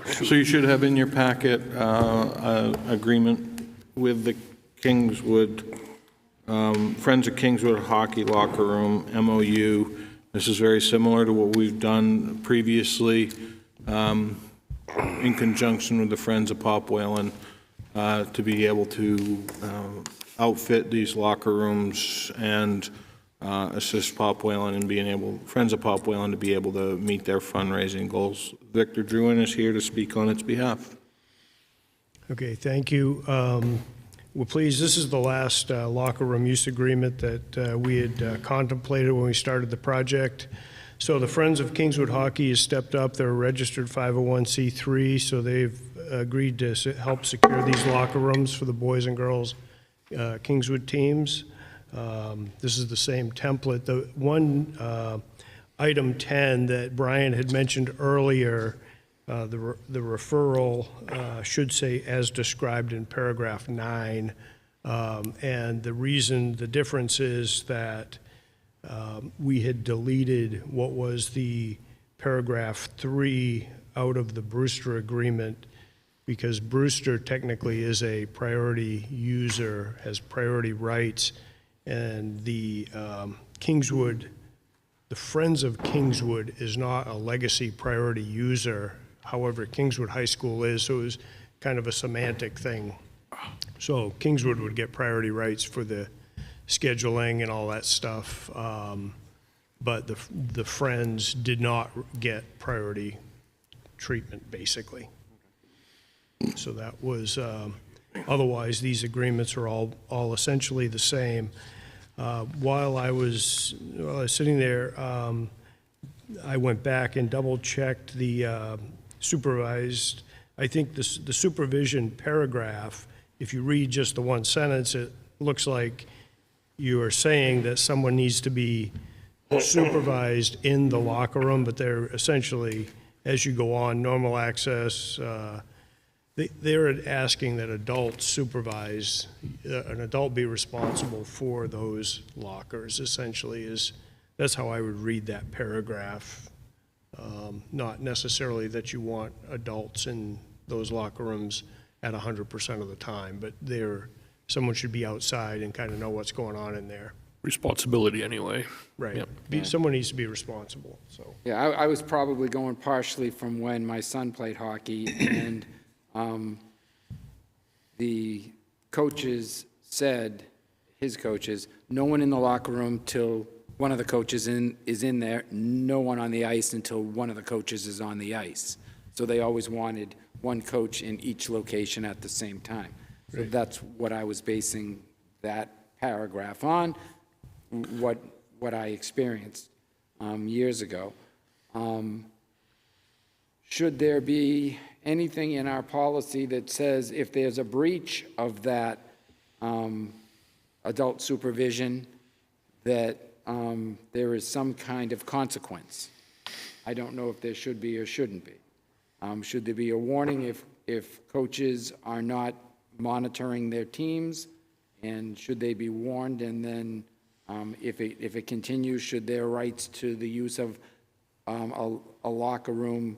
So you should have in your packet agreement with the Kingswood, Friends of Kingswood Hockey Locker Room, MOU. This is very similar to what we've done previously in conjunction with the Friends of Pop Whalen to be able to outfit these locker rooms and assist Pop Whalen in being able, Friends of Pop Whalen to be able to meet their fundraising goals. Victor Druin is here to speak on its behalf. Okay, thank you. We're pleased, this is the last locker room use agreement that we had contemplated when we started the project. So the Friends of Kingswood Hockey has stepped up. They're a registered 501c3, so they've agreed to help secure these locker rooms for the boys and girls Kingswood teams. This is the same template. The one item 10 that Brian had mentioned earlier, the referral should say as described in paragraph 9. And the reason, the difference is that we had deleted what was the paragraph 3 out of the Brewster agreement because Brewster technically is a priority user, has priority rights, and the Kingswood, the Friends of Kingswood is not a legacy priority user. However, Kingswood High School is, so it was kind of a semantic thing. So Kingswood would get priority rights for the scheduling and all that stuff, but the Friends did not get priority treatment, basically. So that was, otherwise, these agreements are all essentially the same. While I was sitting there, I went back and double-checked the supervised, I think the supervision paragraph, if you read just the one sentence, it looks like you are saying that someone needs to be supervised in the locker room, but they're essentially, as you go on, normal access, they're asking that adults supervise, an adult be responsible for those lockers, essentially, that's how I would read that paragraph. Not necessarily that you want adults in those locker rooms at 100% of the time, but someone should be outside and kind of know what's going on in there. Responsibility, anyway. Right. Yep. Someone needs to be responsible, so. Yeah, I was probably going partially from when my son played hockey, and the coaches said, his coaches, no one in the locker room till one of the coaches is in there, no one on the ice until one of the coaches is on the ice. So they always wanted one coach in each location at the same time. So that's what I was basing that paragraph on, what I experienced years ago. Should there be anything in our policy that says if there's a breach of that adult supervision, that there is some kind of consequence? I don't know if there should be or shouldn't be. Should there be a warning if coaches are not monitoring their teams, and should they be warned? And then if it continues, should their rights to the use of a locker room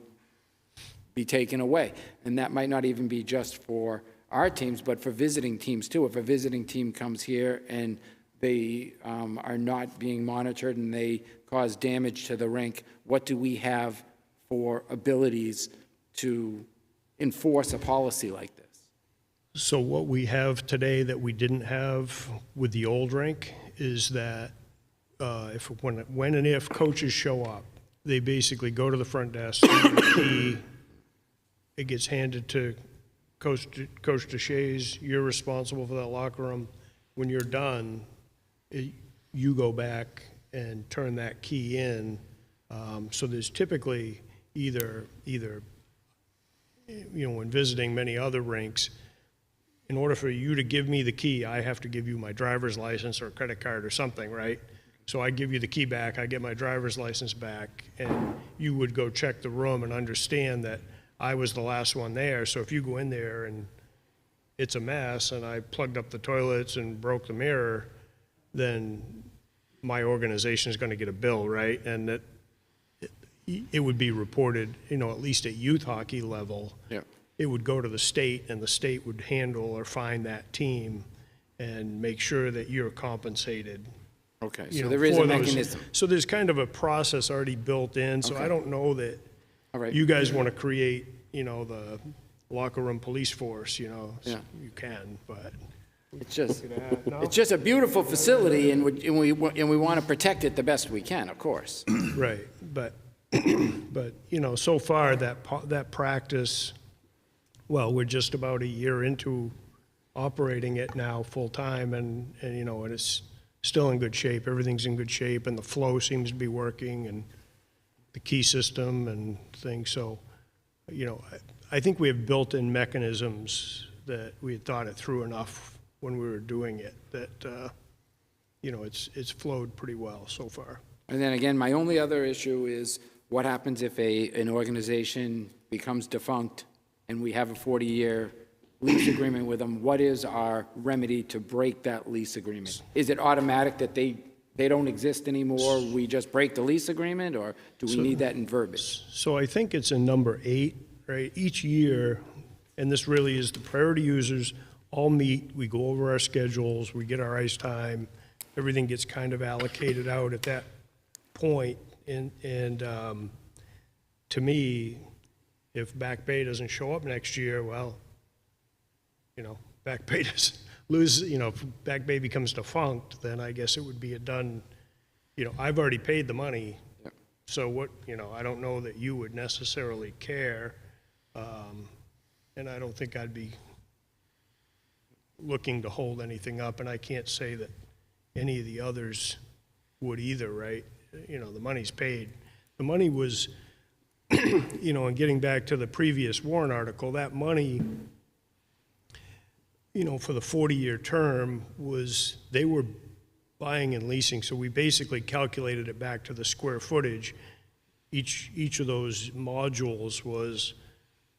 be taken away? And that might not even be just for our teams, but for visiting teams too. If a visiting team comes here and they are not being monitored and they cause damage to the rink, what do we have for abilities to enforce a policy like this? So what we have today that we didn't have with the old rink is that when and if coaches show up, they basically go to the front desk, get the key, it gets handed to Coach DeShays, you're responsible for that locker room. When you're done, you go back and turn that key in. So there's typically either, when visiting many other rinks, in order for you to give me the key, I have to give you my driver's license or a credit card or something, right? So I give you the key back, I get my driver's license back, and you would go check the room and understand that I was the last one there, so if you go in there and it's a mess, and I plugged up the toilets and broke the mirror, then my organization is gonna get a bill, right? And that, it would be reported, at least at youth hockey level. Yeah. It would go to the state, and the state would handle or find that team and make sure that you're compensated. Okay, you so know, there is a for those. mechanism. So there's kind of a process already built in, so I Okay. don't know that All right. you guys want to create, the locker room police force, Yeah. you can, but. It's just, No? it's just a beautiful facility, and we want to protect it the best we can, of course. Right, but, so far, that practice, well, we're just about a year into operating it now full-time, and it's still in good shape. Everything's in good shape, and the flow seems to be working, and the key system and things. So, I think we have built-in mechanisms that we had thought it through enough when we were doing it, that, it's flowed pretty well so far. And then again, my only other issue is what happens if an organization becomes defunct and we have a 40-year lease agreement with them? What is our remedy to break that lease agreement? Is it automatic that they don't exist anymore, we just break the lease agreement, or do we need that in verbiage? So I think it's in number 8, right? Each year, and this really is the priority users all meet, we go over our schedules, we get our ice time, everything gets kind of allocated out at that point. And to me, if Back Bay doesn't show up next year, well, Back Bay does lose, if Back Bay becomes defunct, then I guess it would be a done, I've already paid the money. Yep. So what, I don't know that you would necessarily care. And I don't think I'd be looking to hold anything up, and I can't say that any of the others would either, right? The money's paid. The money was, and getting back to the previous warrant article, that money, for the 40-year term was, they were buying and leasing, so we basically calculated it back to the square footage. Each of those modules was,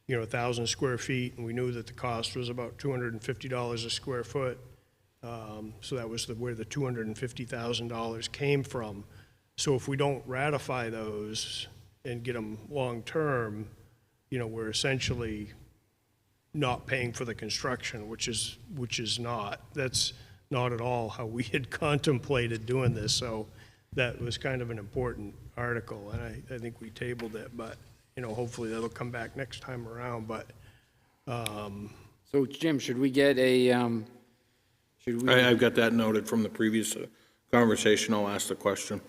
1,000 square feet, and we knew that the cost was about $250 a square foot. So that was where the $250,000 came from. So if we don't ratify those and get them long-term, we're essentially not paying for the construction, which is that's not at all how we had contemplated doing this. So that was kind of an important article, and I think we tabled it, but, hopefully that'll come back next time around, but. So Jim, should we get a, I've got that noted from the previous conversation. I'll ask the question.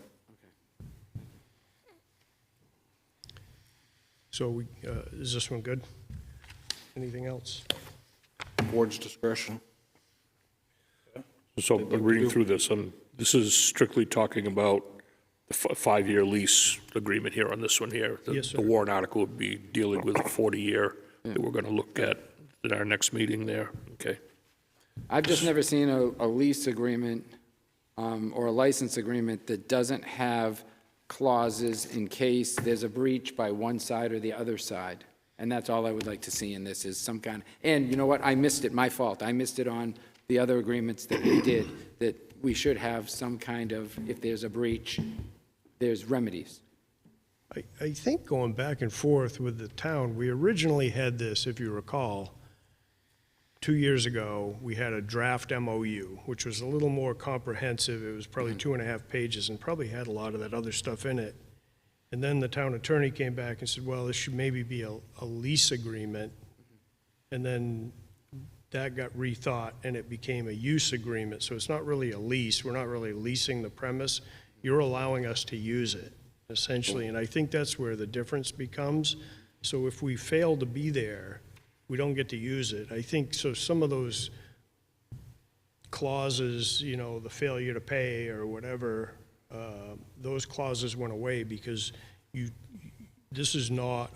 So is this one good? Anything else? Board's discretion. So I'm reading through this, and this is strictly talking about the 5-year lease agreement here on this one here. Yes, sir. The warrant article would be dealing with a 40-year that we're going to look at our next meeting there, okay? I've just never seen a lease agreement or a license agreement that doesn't have clauses in case there's a breach by one side or the other side. And that's all I would like to see in this, is some kind, and you know what, I missed it, my fault. I missed it on the other agreements that we did, that we should have some kind of, if there's a breach, there's remedies. I think going back and forth with the town, we originally had this, if you recall, 2 years ago, we had a draft MOU, which was a little more comprehensive. It was probably 2.5 pages and probably had a lot of that other stuff in it. And then the town attorney came back and said, well, this should maybe be a lease agreement. And then that got rethought and it became a use agreement. So it's not really a lease. We're not really leasing the premise. You're allowing us to use it, essentially. And I think that's where the difference becomes. So if we fail to be there, we don't get to use it. I think, so some of those clauses, the failure to pay or whatever, those clauses went away because this is not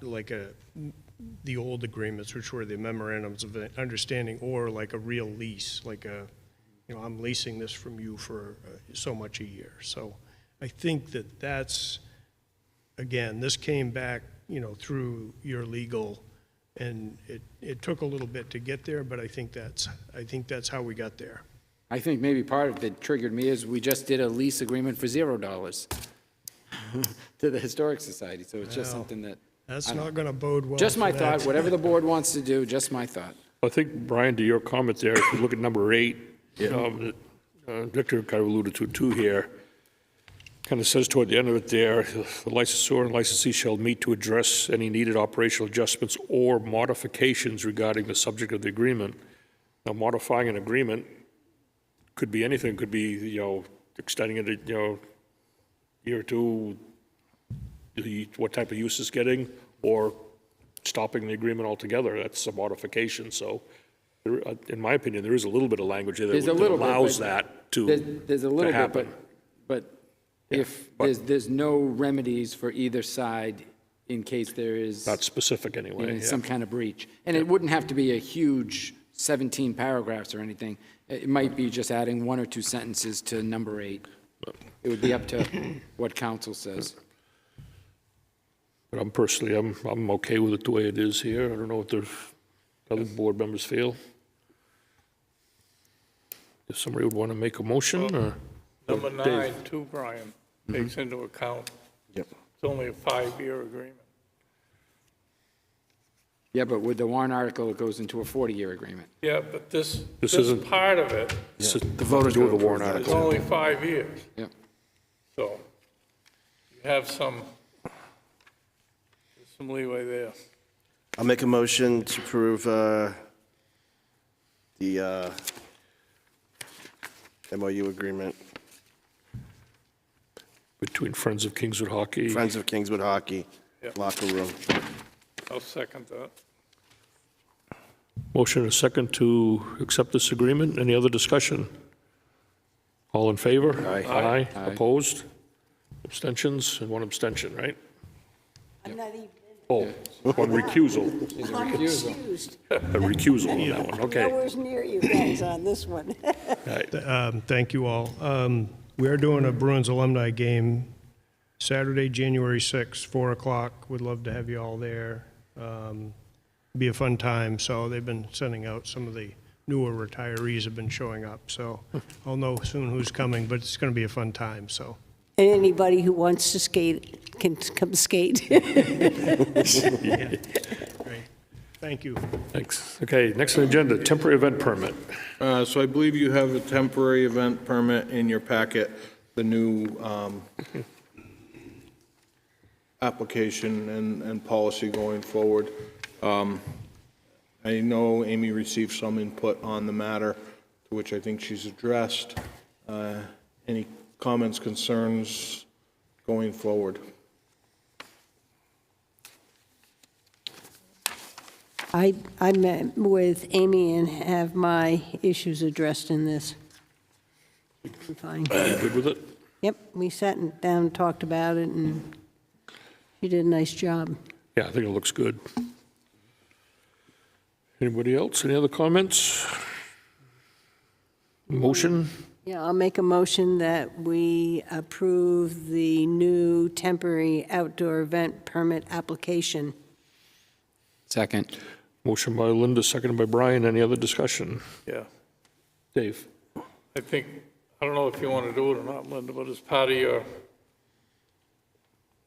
like the old agreements, which were the memorandums of understanding, or like a real lease, like I'm leasing this from you for so much a year. So I think that's again, this came back, through your legal, and it took a little bit to get there, but I think that's how we got there. I think maybe part of it that triggered me is we just did a lease agreement for $0 to the Historic Society, so it's just Well, something that, That's not going to bode well. just my for that. thought, whatever the board wants to do, just my thought. I think, Brian, to your comment there, if you look at number 8, Victor kind of alluded to it too here, kind of says toward the end of it there, the licensor and licensee shall meet to address any needed operational adjustments or modifications regarding the subject of the agreement. Now, modifying an agreement could be anything, could be, extending it, year or two, what type of use it's getting, or stopping the agreement altogether. That's a modification. So, in my opinion, there is a little bit of language there There's a that little bit, allows but that to There's a little bit, happen. but if there's no remedies for either side in case there is Not specific anyway. some kind of breach. And it wouldn't have to be a huge 17 paragraphs or anything. It might be just adding 1 or 2 sentences to number 8. It would be up to what council says. But I'm personally, I'm okay with it the way it is here. I don't know what the other board members feel. If somebody would want to make a motion, or? Number Dave. 9, too, Brian, takes into account, Yep. it's only a 5-year agreement. Yeah, but with the warrant article, it goes into a 40-year agreement. Yeah, but this isn't- part of it The voters do the warrant is article. only 5 years. Yep. So you have some leeway there. I'll make a motion to approve the MOU agreement, Between Friends of Kingswood Hockey. Friends of Kingswood Hockey, Yep. locker room. I'll second that. Motion and a second to accept this agreement. Any other discussion? All in favor? Aye. Aye. Opposed? Abstentions, and 1 abstention, right? I'm not even, Oh, 1 recusal. I'm excused. A recusal on that one, okay. Nowhere's near you guys on this one. Thank you all. We are doing a Bruins alumni game Saturday, January 6th, 4 o'clock. Would love to have you all there. Be a fun time. So they've been sending out, some of the newer retirees have been showing up. So I'll know soon who's coming, but it's going to be a fun time, so. And anybody who wants to skate can come skate. Great. Thank you. Thanks. Okay, next on the agenda, temporary event permit. So I believe you have a temporary event permit in your packet, the new application and policy going forward. I know Amy received some input on the matter, to which I think she's addressed. Any comments, concerns going forward? I met with Amy and have my issues addressed in this. I'm fine. Good with it? Yep, we sat down and talked about it, and she did a nice job. Yeah, I think it looks good. Anybody else? Any other comments? Motion? Yeah, I'll make a motion that we approve the new temporary outdoor event permit application. Second. Motion by Linda, seconded by Brian. Any other discussion? Yeah. Dave? I think, I don't know if you want to do it or not, Linda, but as part of your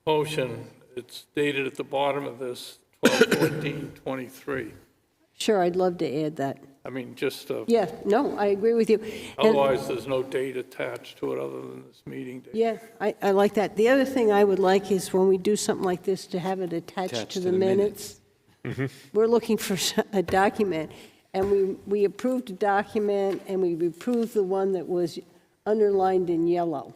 motion, it's dated at the bottom of this, 12/14/23. Sure, I'd love to add that. I mean, just, Yeah, no, I agree with you. And- otherwise, there's no date attached to it other than this meeting date. Yeah, I like that. The other thing I would like is when we do something like this, to have it attached to the minutes. We're looking for a document, and we approved a document, and we approved the one that was underlined in yellow.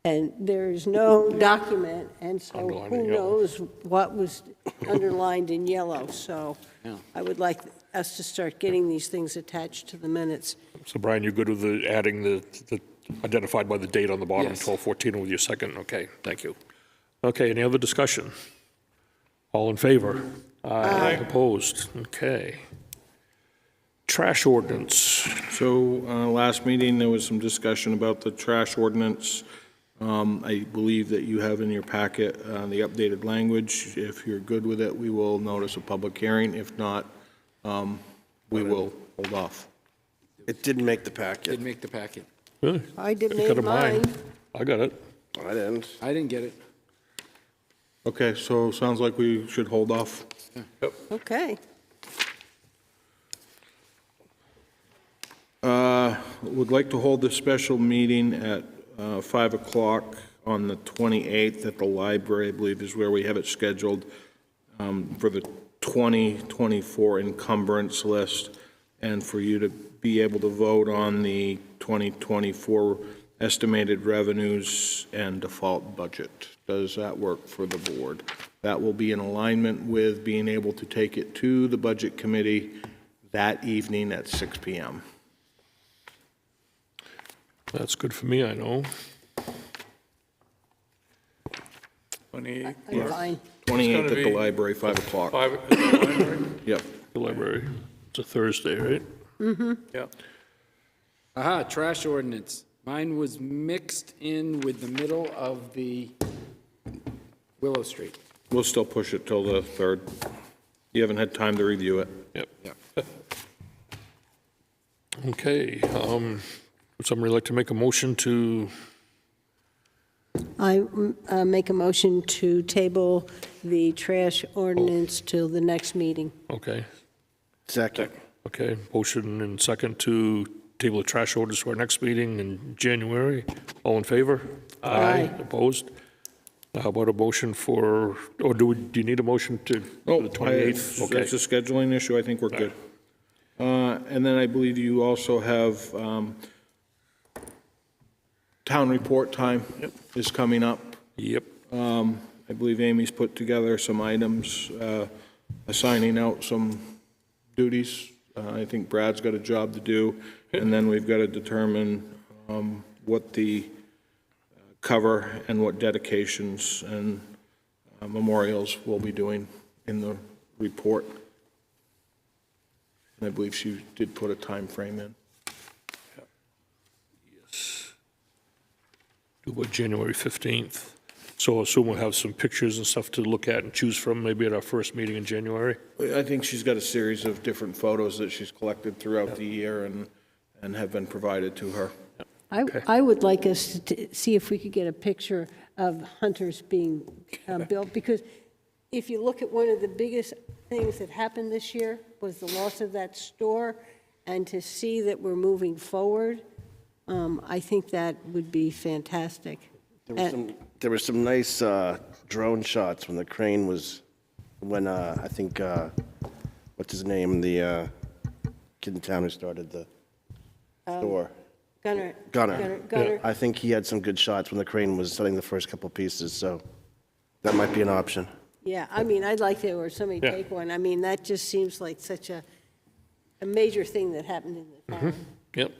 And there's no document, and so Underlined in who yellow. knows what was underlined in yellow. So Yeah. I would like us to start getting these things attached to the minutes. So Brian, you're good with adding the identified by the date on the bottom, Yes. 12/14 with your second? Okay, thank you. Okay, any other discussion? All in favor? Aye. Opposed? Okay. Trash ordinance. So, last meeting, there was some discussion about the trash ordinance. I believe that you have in your packet the updated language. If you're good with it, we will notice a public hearing. If not, we will hold off. It didn't make the packet. Didn't make the packet. Really? I did Got make it mine. I got it. I didn't. I didn't get it. Okay, so sounds like we should hold off. Okay. Would like to hold a special meeting at 5 o'clock on the 28th at the library, I believe is where we have it scheduled, for the 2024 encumbrance list, and for you to be able to vote on the 2024 estimated revenues and default budget. Does that work for the board? That will be in alignment with being able to take it to the budget committee that evening at 6 p.m. That's good for me, I know. 28th. I'm fine. 28th at the be- library, 5 o'clock. 5 at the library? Yep. The library. It's a Thursday, right? Yeah. Aha, trash ordinance. Mine was mixed in with the middle of the Willow Street. We'll still push it till the 3rd. You haven't had time to review it. Yep. Yeah. Okay, would somebody like to make a motion to, I make a motion to table the trash ordinance till the next meeting. okay, Second. okay, motion and second to table the trash orders for our next meeting in January. All in favor? Aye. Opposed? How about a motion for, or do you need a motion to, Oh, the 28th? Okay. That's a scheduling issue, I think we're good. And then I believe you also have town report time is coming up. Yep, I believe Amy's put together some items, assigning out some duties. I think Brad's got a job to do, and then we've got to determine what the cover and what dedications and memorials we'll be doing in the report. And I believe she did put a time frame in. do what, January 15th. So I assume we'll have some pictures and stuff to look at and choose from, maybe at our first meeting in January? I think she's got a series of different photos that she's collected throughout the year and have been provided to her. I would like us to see if we could get a picture of hunters being built, because if you look at one of the biggest things that happened this year was the loss of that store, and to see that we're moving forward, I think that would be fantastic. There were some nice drone shots when the crane was, when I think, what's his name, the kid in town who started the store. Gunner. I think he had some good shots when the crane was setting the first couple pieces, so that might be an option. Yeah, I mean, I'd like to, or somebody Yeah. take one. I mean, that just seems like such a major thing that happened in the town. Yep.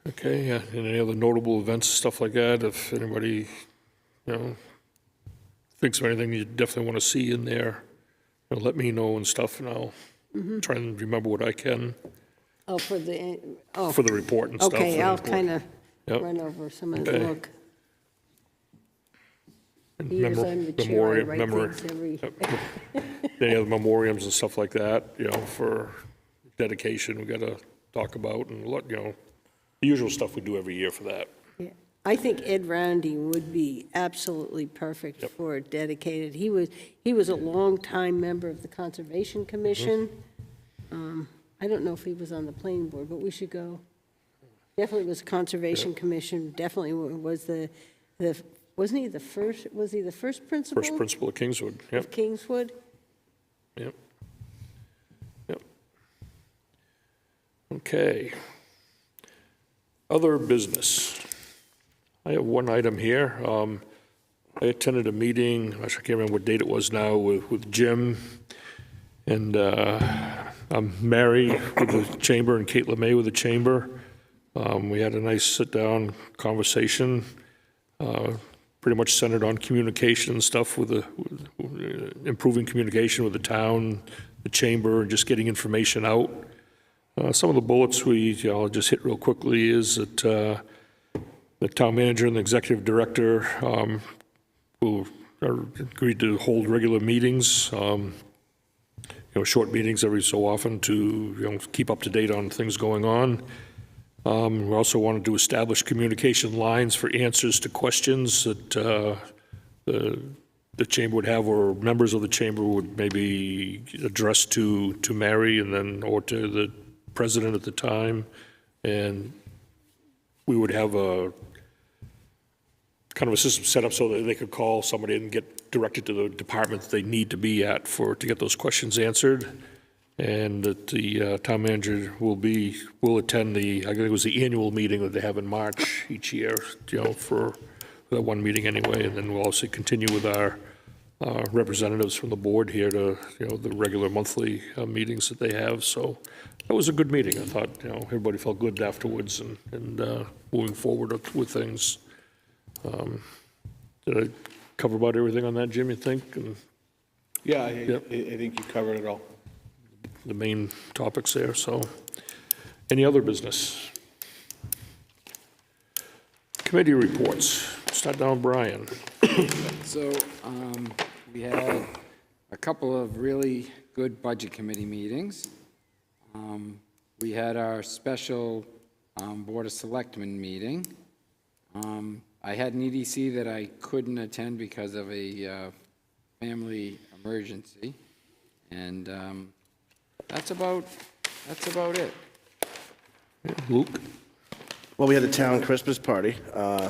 Okay, yeah, and any other notable events, stuff like that, if anybody, thinks of anything you definitely want to see in there, let me know and stuff, and I'll try and remember what I can Oh, for the, for the report and stuff. okay, I'll kind of Yep. run over some of the Okay. look. And Years I'm mature, I write things every, Any other memoriams and stuff like that, for dedication, we got to talk about, and the usual stuff we do every year for that. yeah. I think Ed Roundy would be absolutely perfect Yep. for dedicated. He was a longtime member of the Conservation Commission. I don't know if he was on the planning board, but we should go. Definitely was Conservation Commission, definitely was wasn't he the first, was he the first principal? First principal of Kingswood, yep, Of Kingswood? yep. Yep. Okay. Other business. I have one item here. I attended a meeting, actually, I can't remember what date it was now, with Jim and I'm Mary with the Chamber and Kate LeMay with the Chamber. We had a nice sit-down conversation, pretty much centered on communication and stuff with improving communication with the town, the Chamber, and just getting information out. Some of the bullets I'll just hit real quickly is that The town manager and the executive director will agreed to hold regular meetings, short meetings every so often to, keep up to date on things going on. We also wanted to establish communication lines for answers to questions that the chamber would have, or members of the chamber would maybe address to Mary and then, or to the president at the time. And we would have a kind of a system set up so that they could call somebody and get directed to the department that they need to be at to get those questions answered. And that the town manager will attend I think it was the annual meeting that they have in March each year, for that one meeting anyway. And then we'll also continue with our representatives from the board here to, the regular monthly meetings that they have. So that was a good meeting. I thought, everybody felt good afterwards and moving forward with things. Did I cover about everything on that, Jim, you think? And Yeah, I think you covered it all. the main topics there, so. Any other business? Committee reports. Start down, Brian. So we had a couple of really good budget committee meetings. We had our special Board of Selectmen meeting. I had an EDC that I couldn't attend because of a family emergency, and that's about it. Luke? Well, we had a town Christmas party,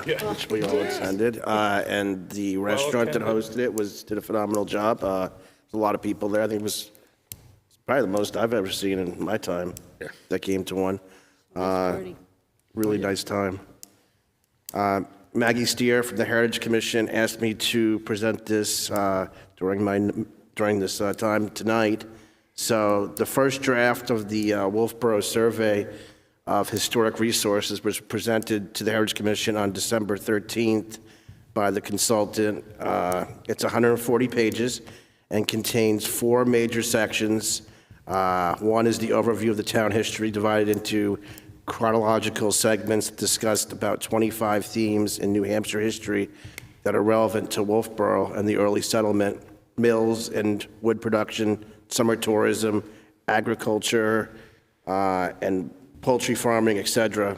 which we all attended, and the restaurant that hosted it did a phenomenal job. There's a lot of people there. I think it was probably the most I've ever seen in my time that came to one. Really nice time. Maggie Steer from the Heritage Commission asked me to present this during this time tonight. So the first draft of the Wolfeboro survey of historic resources was presented to the Heritage Commission on December 13th by the consultant. It's 140 pages and contains 4 major sections. One is the overview of the town history, divided into chronological segments that discussed about 25 themes in New Hampshire history that are relevant to Wolfeboro and the early settlement, mills and wood production, summer tourism, agriculture, and poultry farming, etc.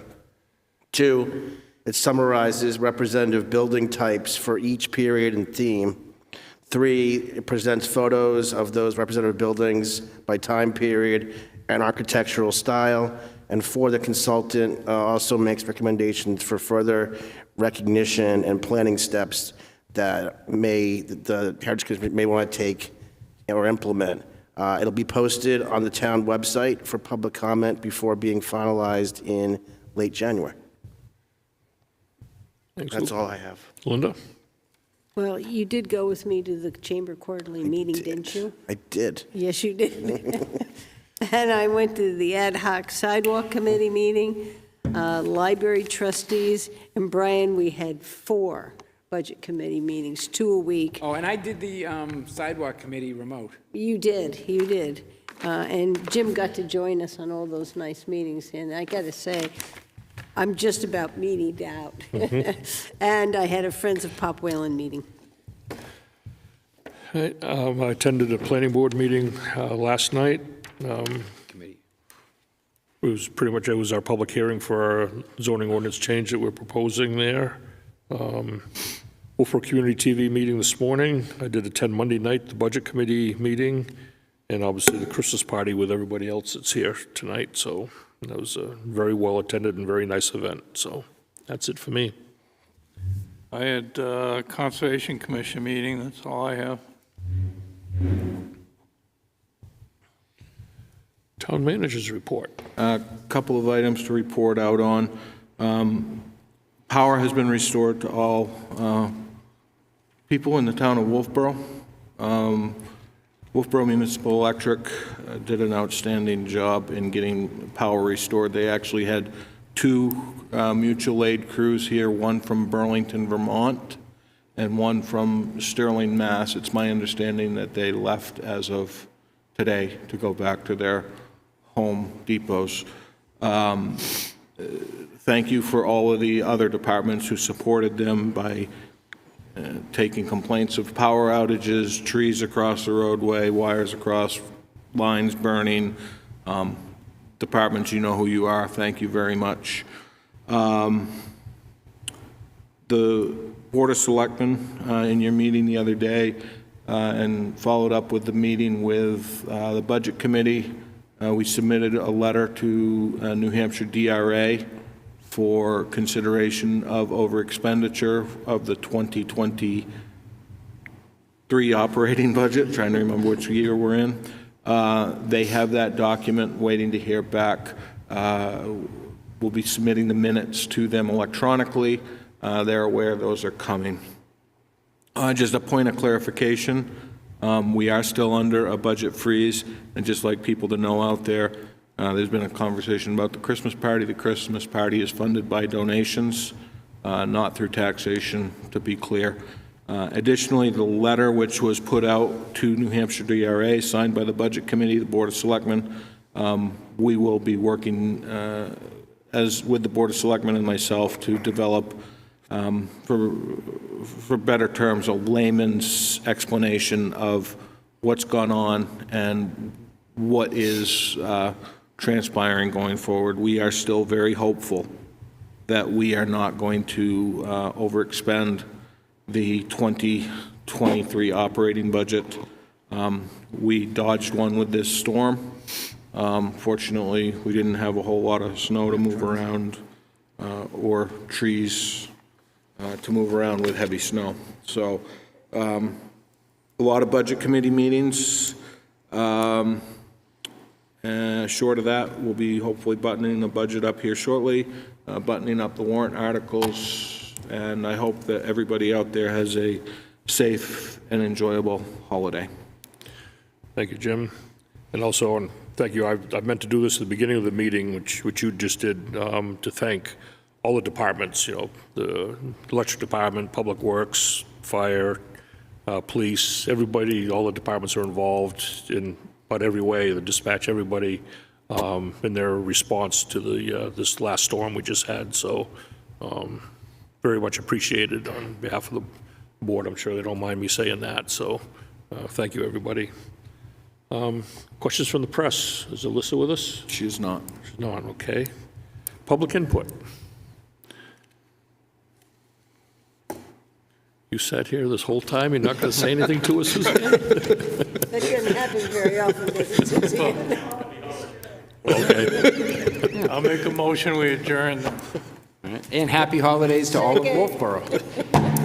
2, it summarizes representative building types for each period and theme. 3, it presents photos of those representative buildings by time period and architectural style. And 4, the consultant also makes recommendations for further recognition and planning steps that the Heritage Commission may want to take or implement. It'll be posted on the town website for public comment before being finalized in late January. Thanks, That's Luke. all I have. Linda? Well, you did go with me to the Chamber Quarterly meeting, didn't you? I did. Yes, you did. And I went to the Ad hoc Sidewalk Committee meeting, Library Trustees, and Brian, we had 4 Budget Committee meetings, 2 a week. Oh, and I did the sidewalk committee remote. You did. And Jim got to join us on all those nice meetings, and I got to say, I'm just about meetinged out. And I had a Friends of Pop Whalen meeting. I attended a planning board meeting last night. Committee. It was our public hearing for our zoning ordinance change that we're proposing there. Wolfboro Community TV meeting this morning. I did attend Monday night, the Budget Committee meeting, and obviously the Christmas party with everybody else that's here tonight. So that was a very well-attended and very nice event. So that's it for me. I had a Conservation Commission meeting, that's all I have. Town managers report. A couple of items to report out on. Power has been restored to all people in the town of Wolfeboro. Wolfeboro Municipal Electric did an outstanding job in getting power restored. They actually had 2 mutual aid crews here, one from Burlington, Vermont, and one from Sterling, Mass. It's my understanding that they left as of today to go back to their home depots. thank you for all of the other departments who supported them by taking complaints of power outages, trees across the roadway, wires across, lines burning. Departments, you know who you are. Thank you very much. The Board of Selectmen, in your meeting the other day, and followed up with the meeting with the Budget Committee, we submitted a letter to New Hampshire DRA for consideration of over expenditure of the 2023 operating budget, trying to remember which year we're in. They have that document waiting to hear back. We'll be submitting the minutes to them electronically. They're aware those are coming. Just a point of clarification, we are still under a budget freeze, and just like people to know out there, there's been a conversation about the Christmas party. The Christmas party is funded by donations, not through taxation, to be clear. Additionally, the letter which was put out to New Hampshire DRA, signed by the Budget Committee, the Board of Selectmen, we will be working as with the Board of Selectmen and myself to develop, for better terms, a layman's explanation of what's gone on and what is transpiring going forward. We are still very hopeful that we are not going to overexpend the 2023 operating budget. We dodged one with this storm. Fortunately, we didn't have a whole lot of snow to move around or trees to move around with heavy snow. So a lot of budget committee meetings. Short of that, we'll be hopefully buttoning the budget up here shortly, buttoning up the warrant articles, and I hope that everybody out there has a safe and enjoyable holiday. Thank you, Jim. And also, thank you, I meant to do this at the beginning of the meeting, which you just did, to thank all the departments, you know, the electric department, public works, fire, police, everybody, all the departments are involved in about every way, the dispatch, everybody, in their response to the this last storm we just had. So very much appreciated on behalf of the board. I'm sure they don't mind me saying that. So thank you, everybody. Questions from the press? Is Alyssa with us? She is not. She's not, okay. Public input. You sat here this whole time, you're not going to say anything to us, Suzanne? That doesn't happen very often, does it, Suzanne? Okay. I'll make a motion, we adjourn. And happy holidays to all of Wolfeboro.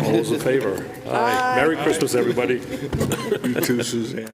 All those in favor? Aye. Merry Christmas, everybody. You too, Suzanne.